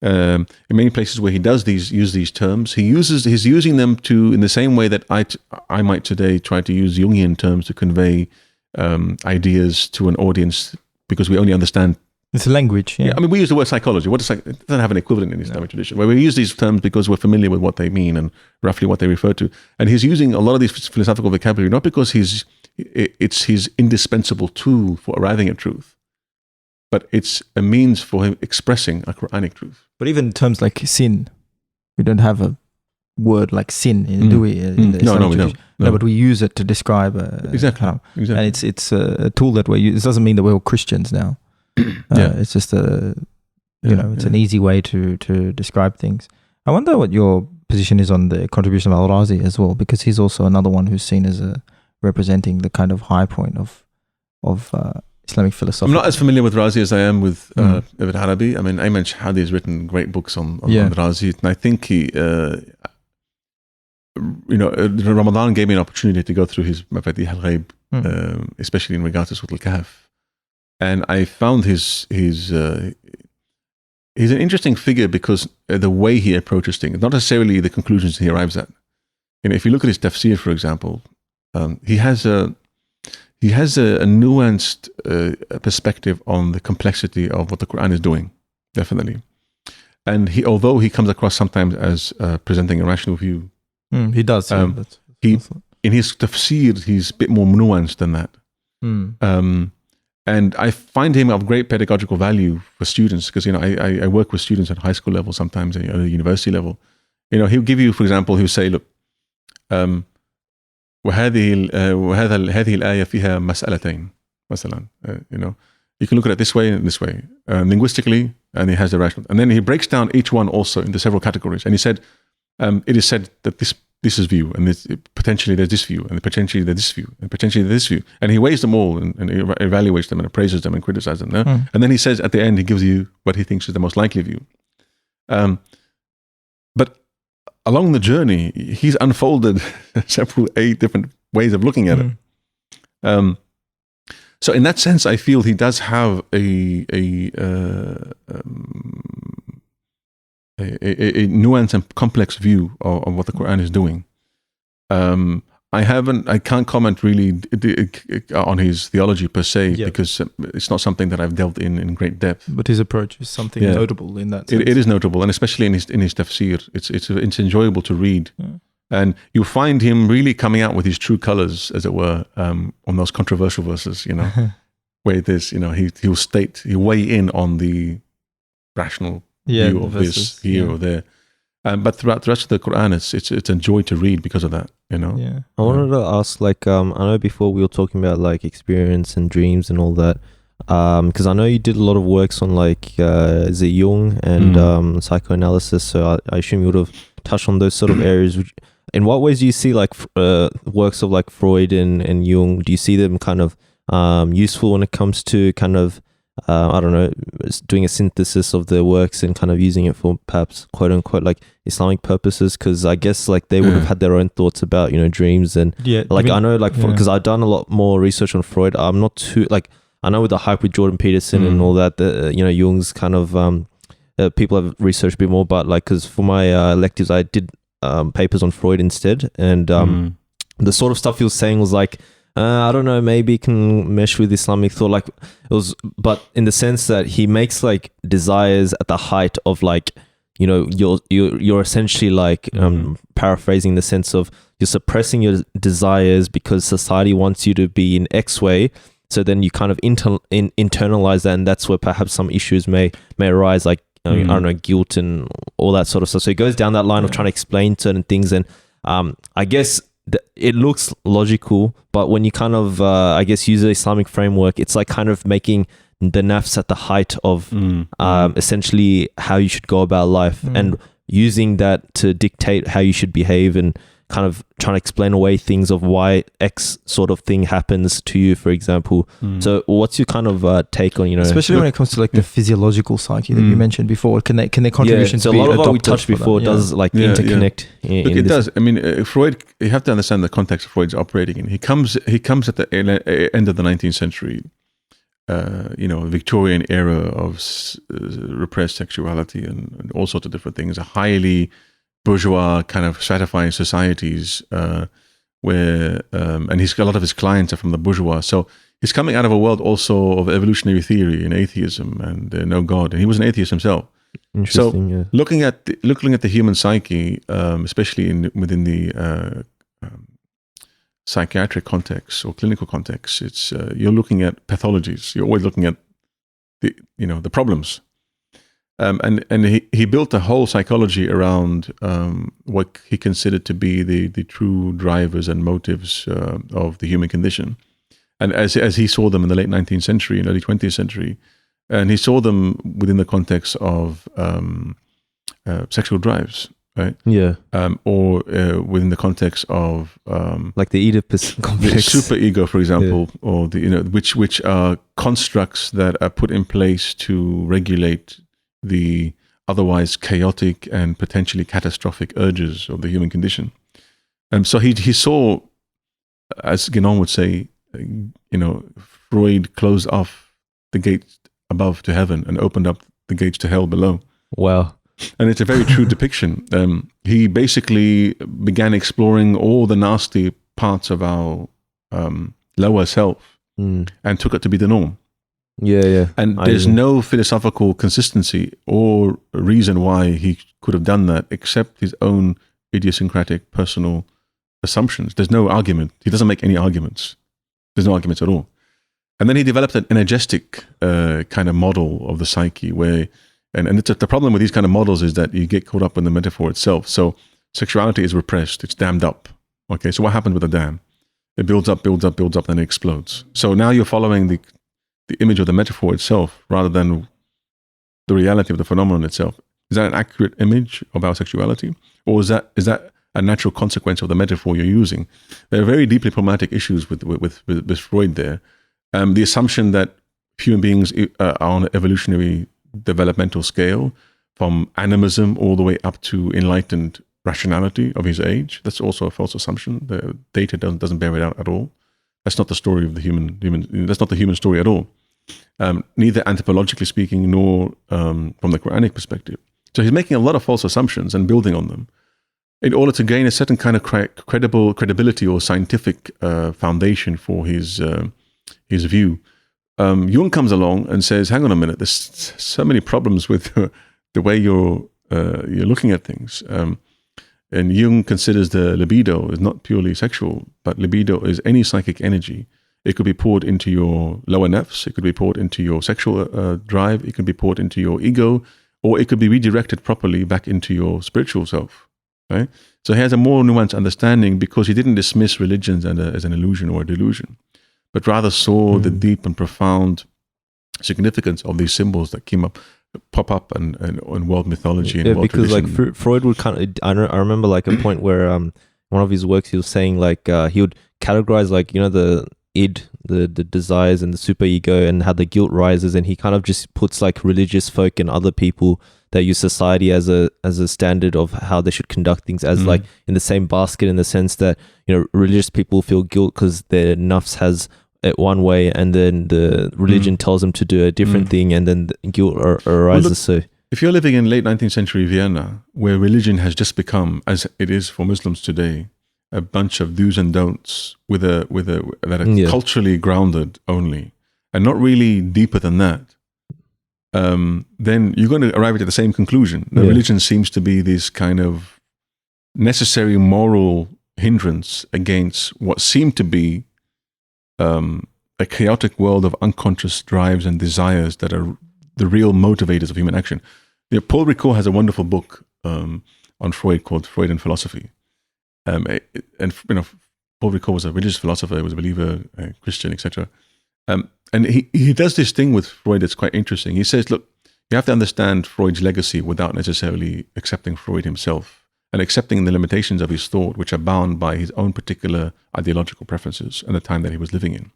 Speaker 1: in many places where he does use these terms, he's using them in the same way that I might today try to use Jungian terms to convey ideas to an audience, because we only understand.
Speaker 2: It's a language. Yeah.
Speaker 1: I mean, we use the word psychology. It doesn't have an equivalent in the Islamic tradition, where we use these terms because we're familiar with what they mean and roughly what they refer to. And he's using a lot of these philosophical vocabulary not because it's his indispensable tool for arriving at truth, but it's a means for him expressing a Quranic truth.
Speaker 2: But even terms like sin, we don't have a word like sin, do we? In the Islamic tradition? No, but we use it to describe
Speaker 1: exactly.
Speaker 2: And it's a tool that we're using. It doesn't mean that we're all Christians now. It's just it's an easy way to describe things. I wonder what your position is on the contribution of Al-Razi as well, because he's also another one who's seen as representing the kind of high point of Islamic philosophy.
Speaker 1: I'm not as familiar with Razi as I am with Ibn Arabi. I mean, Ayman Shahadi has written great books on Razi, and I think he, Ramadan gave me an opportunity to go through his Mafatih al-Ghaib, especially in regards to Surat al-Kahf. And I found he's an interesting figure because the way he approaches things, not necessarily the conclusions he arrives at. If you look at his tafsir, for example, he has a nuanced perspective on the complexity of what the Quran is doing, definitely. And although he comes across sometimes as presenting a rational view,
Speaker 2: he does.
Speaker 1: In his tafsir, he's a bit more nuanced than that. And I find him of great pedagogical value for students, because I work with students at high school level, sometimes at the university level. He'll give you, for example, he'll say, look, هذه الآية فيها مسألتين مثلا. You can look at it this way and this way, linguistically, and he has the rational. And then he breaks down each one also into several categories. And he said, it is said that this this is view, and potentially there's this view, and potentially there's this view, and potentially there's this view. And he weighs them all and evaluates them and appraises them and criticizes them. No? And then he says at the end, he gives you what he thinks is the most likely view. But along the journey, he's unfolded several 8 different ways of looking at it. So in that sense, I feel he does have a nuanced and complex view of what the Quran is doing. I can't comment really on his theology per se, because it's not something that I've delved in great depth.
Speaker 2: But his approach is something notable in that sense.
Speaker 1: It is notable, and especially in his tafsir, it's enjoyable to read. Yeah. And you find him really coming out with his true colors, as it were, on those controversial verses, where there's, he'll weigh in on the rational view of this here or there. But throughout the rest of the Quran, it's a joy to read because of that,
Speaker 3: Yeah. I wanted to ask, I know before we were talking about experience and dreams and all that, because I know you did a lot of works on is it Jung and psychoanalysis. So I assume you would have touched on those sort of areas. In what ways do you see works of Freud and Jung? Do you see them kind of useful when it comes to kind of I don't know, doing a synthesis of their works and kind of using it for perhaps quote unquote Islamic purposes? Because I guess they would have had their own thoughts about dreams and I know because I've done a lot more research on Freud. I'm not too I know with the hype with Jordan Peterson and all that, Jung's kind of people have researched a bit more, but because for my electives I did papers on Freud instead, and the sort of stuff he was saying was I don't know, maybe it can mesh with Islamic thought. But in the sense that he makes desires at the height of you're essentially paraphrasing the sense of you're suppressing your desires because society wants you to be in X way. So then you kind of internalize that, and that's where perhaps some issues may arise, I don't know, guilt and all that sort of stuff. So it goes down that line of trying to explain certain things, and I guess it looks logical, but when you kind of I guess use the Islamic framework, it's kind of making the nafs at the height of essentially how you should go about life, and using that to dictate how you should behave, and kind of trying to explain away things of why X sort of thing happens to you, for example. So what's your kind of take on,
Speaker 2: especially when it comes to the physiological psyche that you mentioned before, can their contributions
Speaker 3: so
Speaker 2: be
Speaker 3: a lot of what we
Speaker 2: adopted
Speaker 3: touched before does interconnect.
Speaker 1: Look, it does. I mean, Freud, you have to understand the context Freud's operating in. He comes at the end of the 19th century, Victorian era of repressed sexuality and all sorts of different things, a highly bourgeois kind of stratifying societies where and a lot of his clients are from the bourgeois. So he's coming out of a world also of evolutionary theory and atheism and no God, and he was an atheist himself. So looking at the human psyche, especially within the psychiatric context or clinical context, it's you're looking at pathologies. You're always looking at the problems. And he built a whole psychology around what he considered to be the true drivers and motives of the human condition. And as he saw them in the late 19th century and early 20th century, and he saw them within the context of sexual drives, right?
Speaker 3: Yeah.
Speaker 1: Or within the context of
Speaker 3: the Oedipus complex,
Speaker 1: super ego, for example, or which are constructs that are put in place to regulate the otherwise chaotic and potentially catastrophic urges of the human condition. So he saw, as Guénon would say, Freud closed off the gates above to heaven and opened up the gates to hell below.
Speaker 3: Wow.
Speaker 1: And it's a very true depiction. He basically began exploring all the nasty parts of our lower self and took it to be the norm.
Speaker 3: Yeah.
Speaker 1: And there's no philosophical consistency or reason why he could have done that except his own idiosyncratic personal assumptions. There's no argument. He doesn't make any arguments. There's no arguments at all. And then he developed an energetic kind of model of the psyche where, and it's the problem with these kind of models is that you get caught up in the metaphor itself. So sexuality is repressed. It's dammed up. Okay, so what happens with a dam? It builds up, and it explodes. So now you're following the image of the metaphor itself rather than the reality of the phenomenon itself. Is that an accurate image of our sexuality? Or is that a natural consequence of the metaphor you're using. There are very deeply problematic issues with Freud there. The assumption that human beings are on an evolutionary developmental scale, from animism all the way up to enlightened rationality of his age, that's also a false assumption. The data doesn't bear it out at all. That's not the story of the human. That's not the human story at all. Neither anthropologically speaking, nor from the Quranic perspective. So he's making a lot of false assumptions and building on them in order to gain a certain kind of credibility or scientific foundation for his view. Jung comes along and says, "Hang on a minute. There's so many problems with the way you're looking at things." And Jung considers the libido is not purely sexual, but libido is any psychic energy. It could be poured into your lower nafs, it could be poured into your sexual drive, it could be poured into your ego, or it could be redirected properly back into your spiritual self. Right? So he has a more nuanced understanding because he didn't dismiss religions as an illusion or a delusion, but rather saw the deep and profound significance of these symbols that pop up in world mythology and world
Speaker 3: because
Speaker 1: tradition.
Speaker 3: Like Freud would kind of, I remember like a point where one of his works he was saying like he would categorize like, you know, the id, the desires and the superego and how the guilt rises, and he kind of just puts like religious folk and other people that use society as a standard of how they should conduct things as like in the same basket, in the sense that, you know, religious people feel guilt because their nafs has it one way, and then the religion tells them to do a different thing, and then the guilt arises.
Speaker 1: Well, look, if you're living in late 19th century Vienna, where religion has just become, as it is for Muslims today, a bunch of do's and don'ts that are culturally grounded only, and not really deeper than that, then you're going to arrive at the same conclusion. The religion seems to be this kind of necessary moral hindrance against what seemed to be a chaotic world of unconscious drives and desires that are the real motivators of human action. You know, Paul Ricoeur has a wonderful book on Freud called Freud and Philosophy. And you know, Paul Ricoeur was a religious philosopher, he was a believer, a Christian, etc. And he does this thing with Freud that's quite interesting. He says, look, you have to understand Freud's legacy without necessarily accepting Freud himself and accepting the limitations of his thought, which are bound by his own particular ideological preferences and the time that he was living in.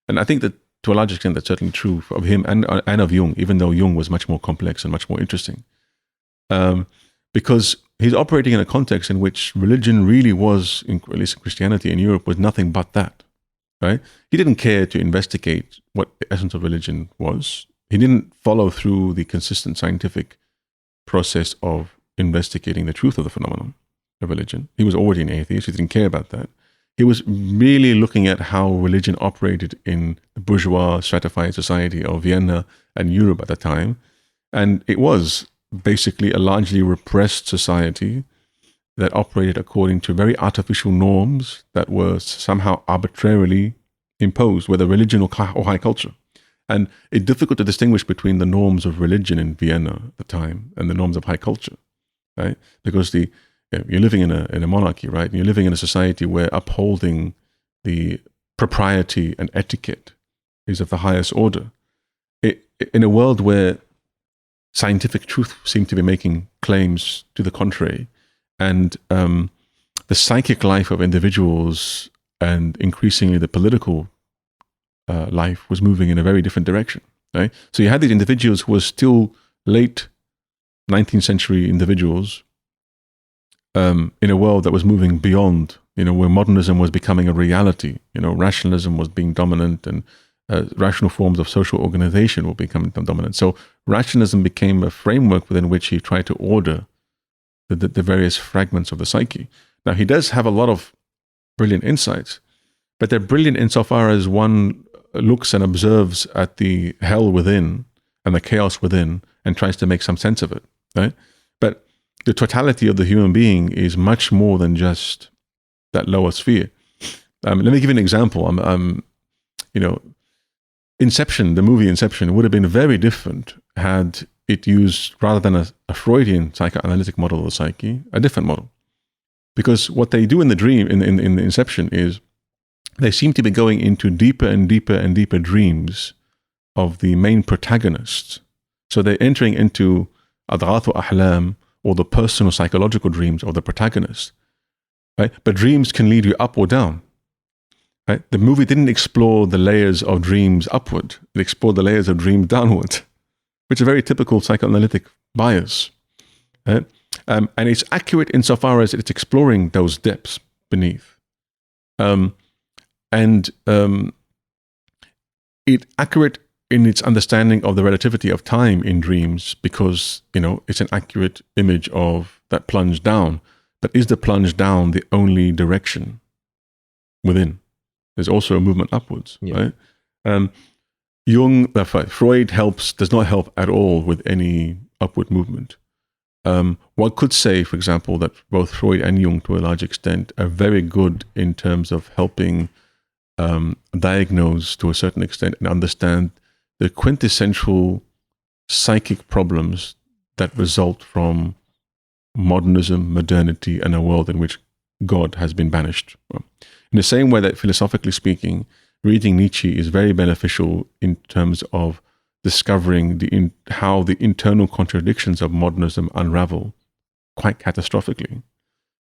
Speaker 1: And I think that to a large extent, that's certainly true of him and of Jung, even though Jung was much more complex and much more interesting. Because he's operating in a context in which religion really was, at least Christianity in Europe, was nothing but that. Right? He didn't care to investigate what the essence of religion was. He didn't follow through the consistent scientific process of investigating the truth of the phenomenon of religion. He was already an atheist. He didn't care about that. He was really looking at how religion operated in the bourgeois stratified society of Vienna and Europe at the time. And it was basically a largely repressed society that operated according to very artificial norms that were somehow arbitrarily imposed, whether religion or high culture. And it's difficult to distinguish between the norms of religion in Vienna at the time and the norms of high culture, right? Because you're living in a monarchy, right? And you're living in a society where upholding the propriety and etiquette is of the highest order. In a world where scientific truth seemed to be making claims to the contrary, and the psychic life of individuals and increasingly the political life was moving in a very different direction, right? So you had these individuals who were still late 19th century individuals in a world that was moving beyond, where modernism was becoming a reality, rationalism was being dominant, and rational forms of social organization were becoming dominant. So rationalism became a framework within which he tried to order the various fragments of the psyche. Now, he does have a lot of brilliant insights, but they're brilliant insofar as one looks and observes at the hell within and the chaos within and tries to make some sense of it, right? But the totality of the human being is much more than just that lower sphere. Let me give you an example. Inception, the movie Inception, would have been very different had it used, rather than a Freudian psychoanalytic model of the psyche, a different model. Because what they do in the dream, in Inception, is they seem to be going into deeper and deeper and deeper dreams of the main protagonists. So they're entering into adghathu ahlam, or the personal psychological dreams of the protagonist. right? But dreams can lead you up or down. Right? The movie didn't explore the layers of dreams upward. It explored the layers of dreams downward, which is a very typical psychoanalytic bias. Right? And it's accurate insofar as it's exploring those depths beneath. It's accurate in its understanding of the relativity of time in dreams because, it's an accurate image of that plunge down. But is the plunge down the only direction within? There's also a movement upwards, right? Freud does not help at all with any upward movement. One could say, for example, that both Freud and Jung, to a large extent, are very good in terms of helping diagnose, to a certain extent, and understand the quintessential psychic problems that result from modernism, modernity, and a world in which God has been banished. In the same way that, philosophically speaking, reading Nietzsche is very beneficial in terms of discovering how the internal contradictions of modernism unravel quite catastrophically.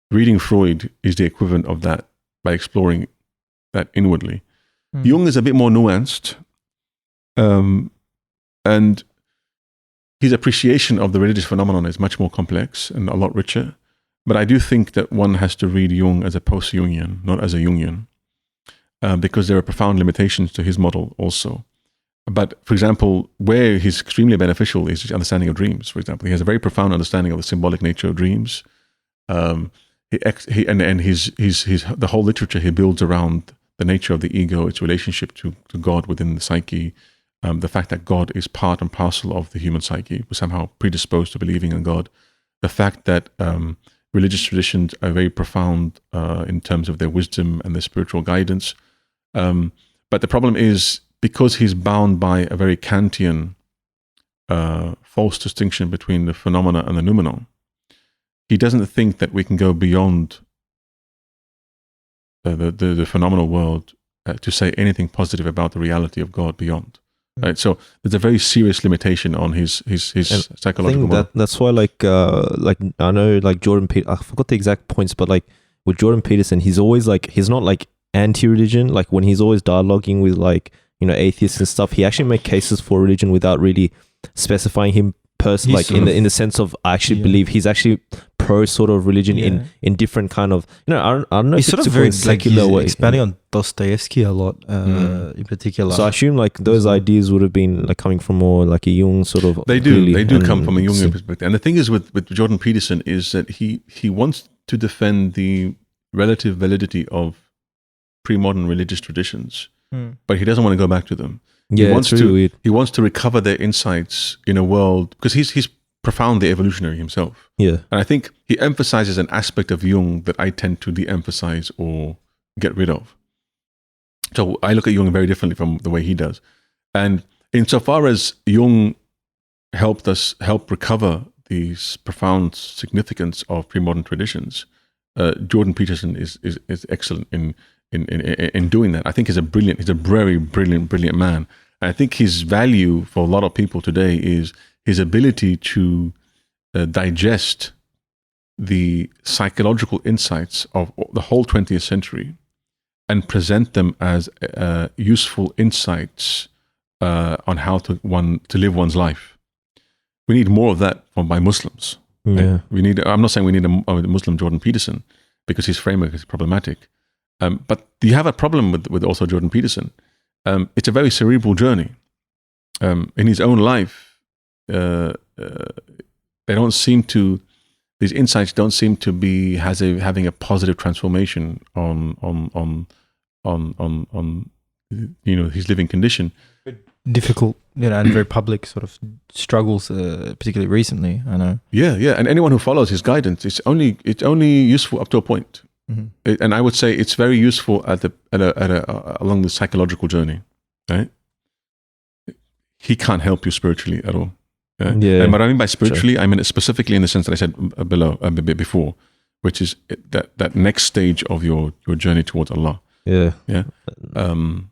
Speaker 1: Reading Freud is the equivalent of that by exploring that inwardly. Jung is a bit more nuanced, and his appreciation of the religious phenomenon is much more complex and a lot richer. But I do think that one has to read Jung as a post-Jungian, not as a Jungian, because there are profound limitations to his model also. But, for example, where he's extremely beneficial is his understanding of dreams, for example. He has a very profound understanding of the symbolic nature of dreams. The whole literature he builds around the nature of the ego, its relationship to God within the psyche, the fact that God is part and parcel of the human psyche. We're somehow predisposed to believing in God. The fact that religious traditions are very profound in terms of their wisdom and their spiritual guidance. But the problem is, because he's bound by a very Kantian false distinction between the phenomena and the noumenon, he doesn't think that we can go beyond the phenomenal world to say anything positive about the reality of God beyond. Right, so there's a very serious limitation on his psychological model.
Speaker 3: That's why, I know, Jordan Peterson, I forgot the exact points, but with Jordan Peterson, he's always he's not anti-religion. When he's always dialoguing with atheists and stuff, he actually makes cases for religion without really specifying him personally, in the sense of, I actually believe he's actually pro sort of religion in different kind of, I don't know.
Speaker 2: He's sort of very secular way, expanding on Dostoevsky a lot, in particular.
Speaker 3: So I assume those ideas would have been coming from more a Jung sort of.
Speaker 1: They do come from a Jungian perspective. And the thing is with Jordan Peterson is that he wants to defend the relative validity of pre-modern religious traditions, but he doesn't want to go back to them. He wants to recover their insights in a world, because he's profoundly evolutionary himself.
Speaker 3: Yeah.
Speaker 1: And I think he emphasizes an aspect of Jung that I tend to de-emphasize or get rid of. So I look at Jung very differently from the way he does. And insofar as Jung help recover the profound significance of pre-modern traditions, Jordan Peterson is excellent in doing that. I think he's a very brilliant man. And I think his value for a lot of people today is his ability to digest the psychological insights of the whole 20th century and present them as useful insights on how to live one's life. We need more of that by Muslims.
Speaker 3: Yeah.
Speaker 1: I'm not saying we need a Muslim Jordan Peterson, because his framework is problematic. But you have a problem with also Jordan Peterson. It's a very cerebral journey. In his own life, these insights don't seem to be having a positive transformation on his living condition.
Speaker 2: Difficult, and very public sort of struggles, particularly recently. I know.
Speaker 1: Yeah, and anyone who follows his guidance, it's only useful up to a point. Mm-hmm. And I would say it's very useful along the psychological journey, right? He can't help you spiritually at all. Right? Yeah. And what I mean by spiritually, I mean it specifically in the sense that I said a bit before, which is that next stage of your journey towards Allah.
Speaker 3: Yeah.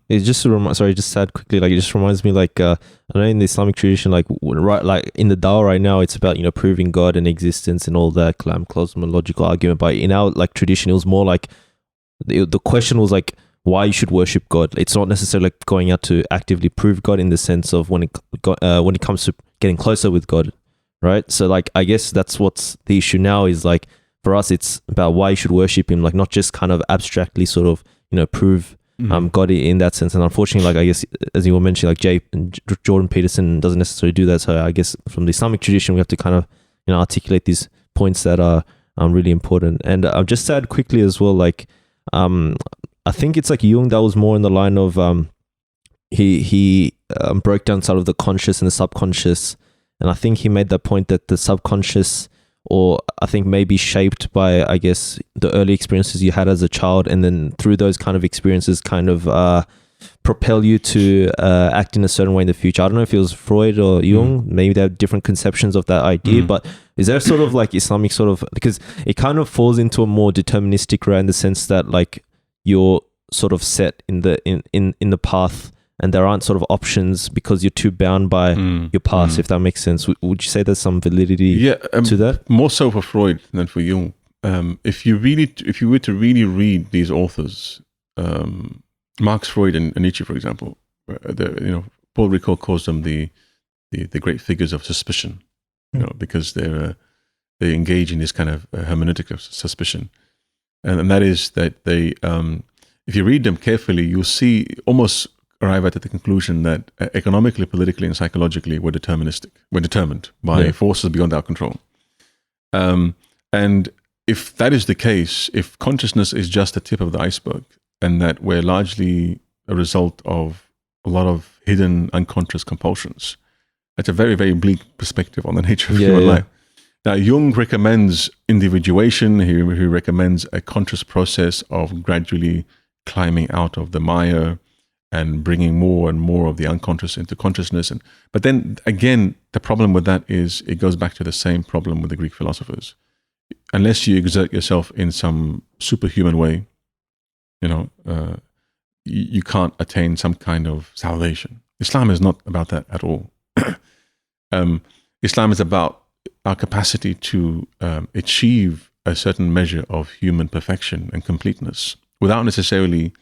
Speaker 3: It's just just add quickly, like it just reminds me, like I know in the Islamic tradition, like right, like in the Dawah right now, it's about, you know, proving God and existence and all that cosmological argument. But in our like tradition, it was more like the question was like why you should worship God. It's not necessarily like going out to actively prove God in the sense of when it comes to getting closer with God, right? So like I guess that's what's the issue now is like for us, it's about why you should worship Him, like not just kind of abstractly sort of, you know, prove God in that sense. And unfortunately, like I guess as you were mentioning, like Jordan Peterson doesn't necessarily do that. So I guess from the Islamic tradition, we have to kind of, you know, articulate these points that are really important. And I've just said quickly as well, like I think it's like Jung that was more in the line of he broke down sort of the conscious and the subconscious, and I think he made that point that the subconscious, or I think maybe shaped by, I guess, the early experiences you had as a child, and then through those kind of experiences kind of propel you to act in a certain way in the future. I don't know if it was Freud or Jung, maybe they have different conceptions of that idea, but is there sort of like Islamic sort of, because it kind of falls into a more deterministic way in the sense that like you're sort of set in the path and there aren't sort of options because you're too bound by your past, if that makes sense. Would you say there's some validity to that?
Speaker 1: More so for Freud than for Jung. If you were to really read these authors, Marx, Freud, and Nietzsche, for example, Paul Ricoeur calls them the great figures of suspicion, because they engage in this kind of hermeneutic of suspicion, and that is that they, if you read them carefully, you'll see almost arrive at the conclusion that economically, politically, and psychologically we're determined by forces beyond our control. And if that is the case, if consciousness is just the tip of the iceberg, and that we're largely a result of a lot of hidden unconscious compulsions, that's a very, very bleak perspective on the nature of human life. Now, Jung recommends individuation. He recommends a conscious process of gradually climbing out of the mire and bringing more and more of the unconscious into consciousness. But then again, the problem with that is it goes back to the same problem with the Greek philosophers. Unless you exert yourself in some superhuman way, you can't attain some kind of salvation. Islam is not about that at all. Islam is about our capacity to achieve a certain measure of human perfection and completeness without necessarily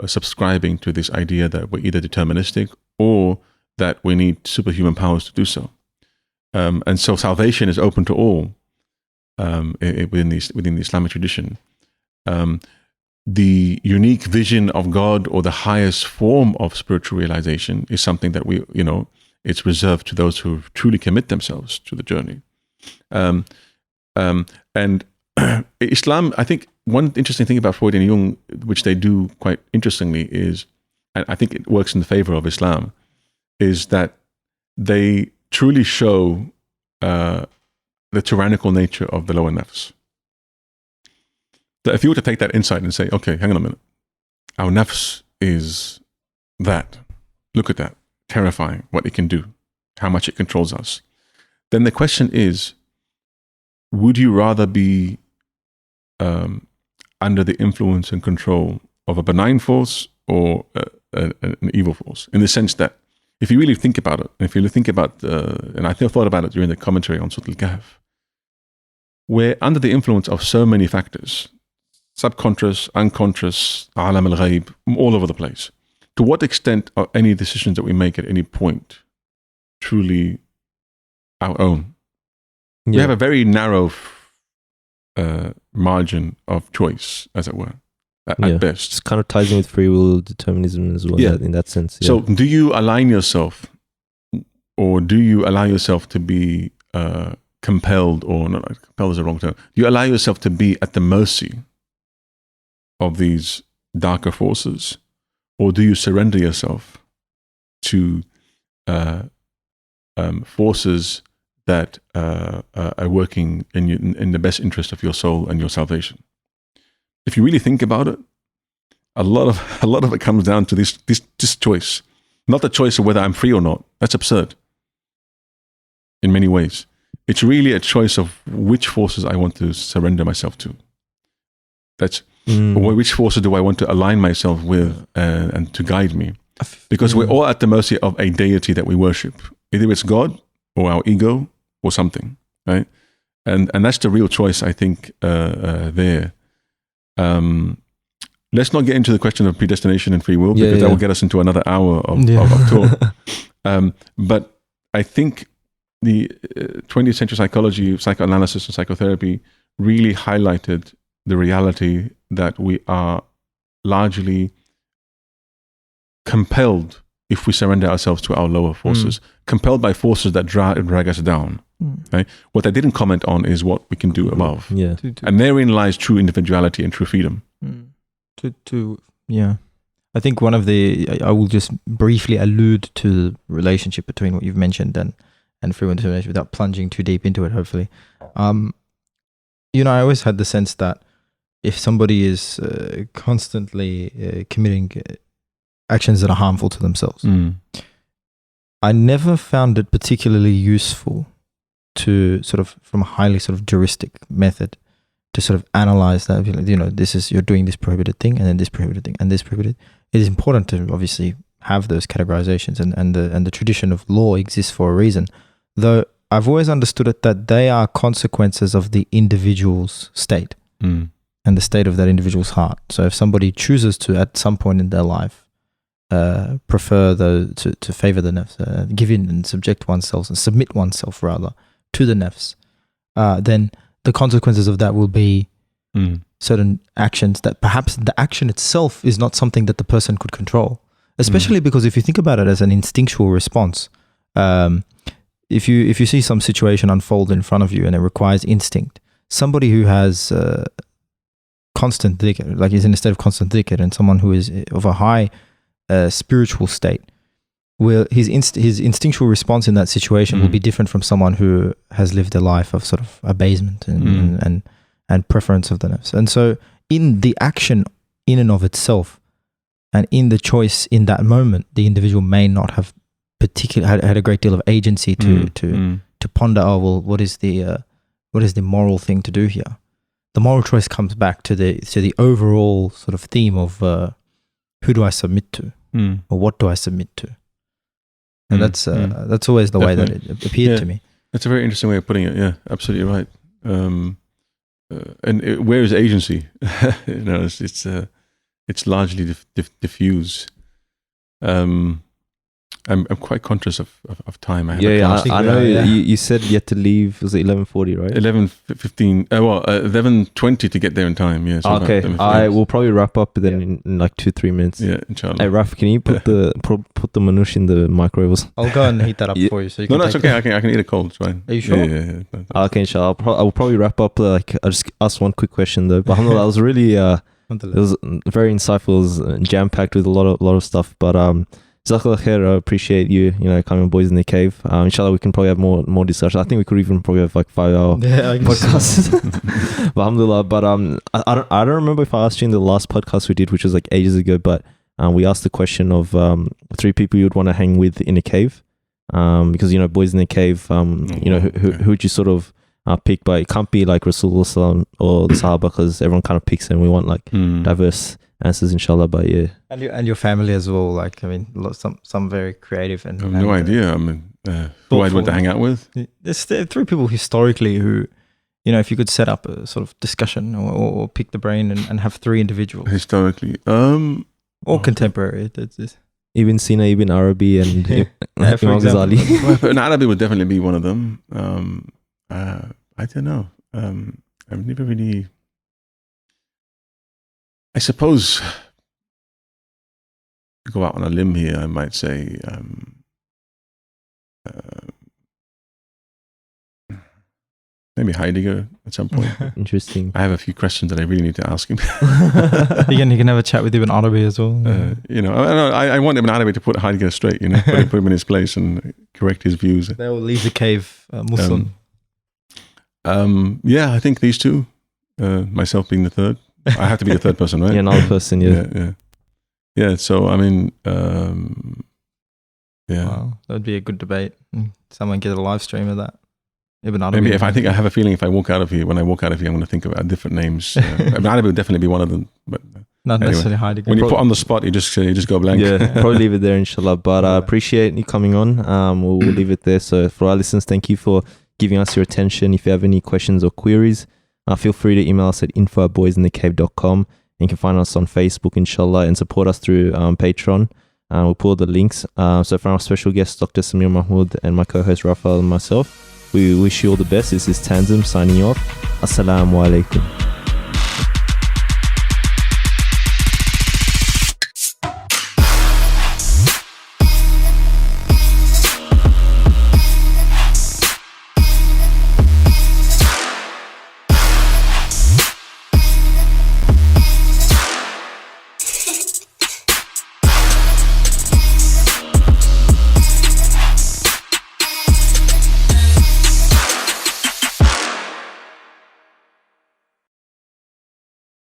Speaker 1: subscribing to this idea that we're either deterministic or that we need superhuman powers to do so. And so salvation is open to all within the Islamic tradition. The unique vision of God or the highest form of spiritual realization is something that it's reserved to those who truly commit themselves to the journey. And Islam, I think one interesting thing about Freud and Jung, which they do quite interestingly is, and I think it works in the favor of Islam, is that they truly show the tyrannical nature of the lower nafs. That if you were to take that insight and say, okay, hang on a minute, our nafs is that, look at that, terrifying, what it can do, how much it controls us, then the question is, would you rather be under the influence and control of a benign force or an evil force? In the sense that, if you really think about it, if you think about, and I thought about it during the commentary on Surat al-Kahf, we're under the influence of so many factors, subconscious, unconscious, alam al-ghaib, all over the place. To what extent are any decisions that we make at any point truly our own? Yeah. We have a very narrow margin of choice, as it were, at best.
Speaker 3: It kind of ties in with free will determinism as well, in that sense. Yeah.
Speaker 1: So do you align yourself, or do you allow yourself to be compelled, or not, compelled is the wrong term, do you allow yourself to be at the mercy of these darker forces, or do you surrender yourself to forces that are working in the best interest of your soul and your salvation? If you really think about it, a lot of it comes down to this choice. Not the choice of whether I'm free or not. That's absurd in many ways. It's really a choice of which forces I want to surrender myself to. Or which forces do I want to align myself with and to guide me? Because we're all at the mercy of a deity that we worship. Either it's God or our ego or something, right? And that's the real choice, I think, there. Let's not get into the question of predestination and free will, because that will get us into another hour of talk. But I think the 20th century psychology, psychoanalysis, and psychotherapy really highlighted the reality that we are largely compelled, if we surrender ourselves to our lower forces, compelled by forces that drag us down. Right? What I didn't comment on is what we can do above. And therein lies true individuality and true freedom.
Speaker 2: I think I will just briefly allude to the relationship between what you've mentioned and free will and determination without plunging too deep into it, hopefully. I always had the sense that if somebody is constantly committing actions that are harmful to themselves, I never found it particularly useful to sort of, from a highly sort of juristic method, to sort of analyze that, you're doing this prohibited thing, and then this prohibited thing, and this prohibited. It is important to obviously have those categorizations, and the tradition of law exists for a reason. Though I've always understood it that they are consequences of the individual's state and the state of that individual's heart. So if somebody chooses to, at some point in their life, prefer to favor the nafs, give in and subject oneself and submit oneself rather to the nafs, then the consequences of that will be certain actions that perhaps the action itself is not something that the person could control. Especially because if you think about it as an instinctual response, if you see some situation unfold in front of you and it requires instinct, somebody who has constant dhikr, like is in a state of constant dhikr, and someone who is of a high spiritual state, his instinctual response in that situation will be different from someone who has lived a life of sort of abasement and preference of the nafs. And so in the action in and of itself, and in the choice in that moment, the individual may not have had a great deal of agency to ponder, what is the moral thing to do here? The moral choice comes back to the overall sort of theme of who do I submit to, or what do I submit to? And that's always the way that it appeared to me.
Speaker 1: That's a very interesting way of putting it. Yeah, absolutely right. Where is agency? It's largely diffuse. I'm quite conscious of time.
Speaker 3: I know. You said you had to leave. Was it 11:40, right?
Speaker 1: 11:15. 11:20 to get there in time. Yeah. So
Speaker 3: okay. I will probably wrap up then in like 2-3 minutes.
Speaker 1: Yeah, inshallah.
Speaker 3: Hey, Raf, can you put the manush in the microwave?
Speaker 2: I'll go and heat that up for you. So you
Speaker 1: no, it's okay. I can eat it cold. It's fine.
Speaker 2: Are you sure?
Speaker 1: Yeah.
Speaker 3: Okay, inshallah. I will probably wrap up. I'll just ask one quick question though. But alhamdulillah, I was really it was very insightful. It was jam packed with a lot of stuff. But Jazakallah khair, I appreciate you coming boys in the cave. Inshallah, we can probably have more discussion. I think we could even probably have like 5-hour podcasts. But alhamdulillah, but I don't remember if I asked you in the last podcast we did, which was like ages ago, but we asked the question of 3 people you'd want to hang with in a cave. Because boys in the cave, who would you sort of pick? But it can't be like Rasulullah or the Sahaba, because everyone kind of picks and we want like diverse answers, inshallah. But yeah,
Speaker 2: and your family as well. Like, I mean, some very creative and.
Speaker 1: I have no idea. I mean, who I'd want to hang out with.
Speaker 2: There's 3 people historically who, if you could set up a sort of discussion or pick the brain and have 3 individuals
Speaker 1: historically,
Speaker 2: or contemporary.
Speaker 1: Ibn
Speaker 3: Sina, Ibn Arabi, and Imam Ghazali.
Speaker 1: Ibn Arabi would definitely be one of them. I don't know. I've never really. I suppose, to go out on a limb here, I might say maybe Heidegger at some point.
Speaker 3: Interesting.
Speaker 1: I have a few questions that I really need to ask him.
Speaker 2: You can have a chat with Ibn Arabi as well.
Speaker 1: I want Ibn Arabi to put Heidegger straight, put him in his place and correct his views.
Speaker 2: They will leave the cave Muslim.
Speaker 1: I think these 2, myself being the third. I have to be the third person, right?
Speaker 3: Yeah, another person,
Speaker 1: yeah. So, I mean,
Speaker 2: Wow, that would be a good debate. Someone get a live stream of that. Ibn Arabi.
Speaker 1: Maybe I have a feeling if I walk out of here, when I walk out of here, I'm going to think about different names. Ibn Arabi would definitely be one of them. But
Speaker 2: Not necessarily Heidegger.
Speaker 1: when you put on the spot, you just go blank.
Speaker 3: Yeah, probably leave it there, inshallah. But I appreciate you coming on. We'll leave it there. So for our listeners, thank you for giving us your attention. If you have any questions or queries, feel free to email us at info@boysinthecave.com. You can find us on Facebook, inshallah, and support us through Patreon. We'll put all the links. So for our special guests, Dr. Samir Mahmoud, and my co-host Rafael and myself, we wish you all the best. This is Tanzim signing off. Assalamu alaikum.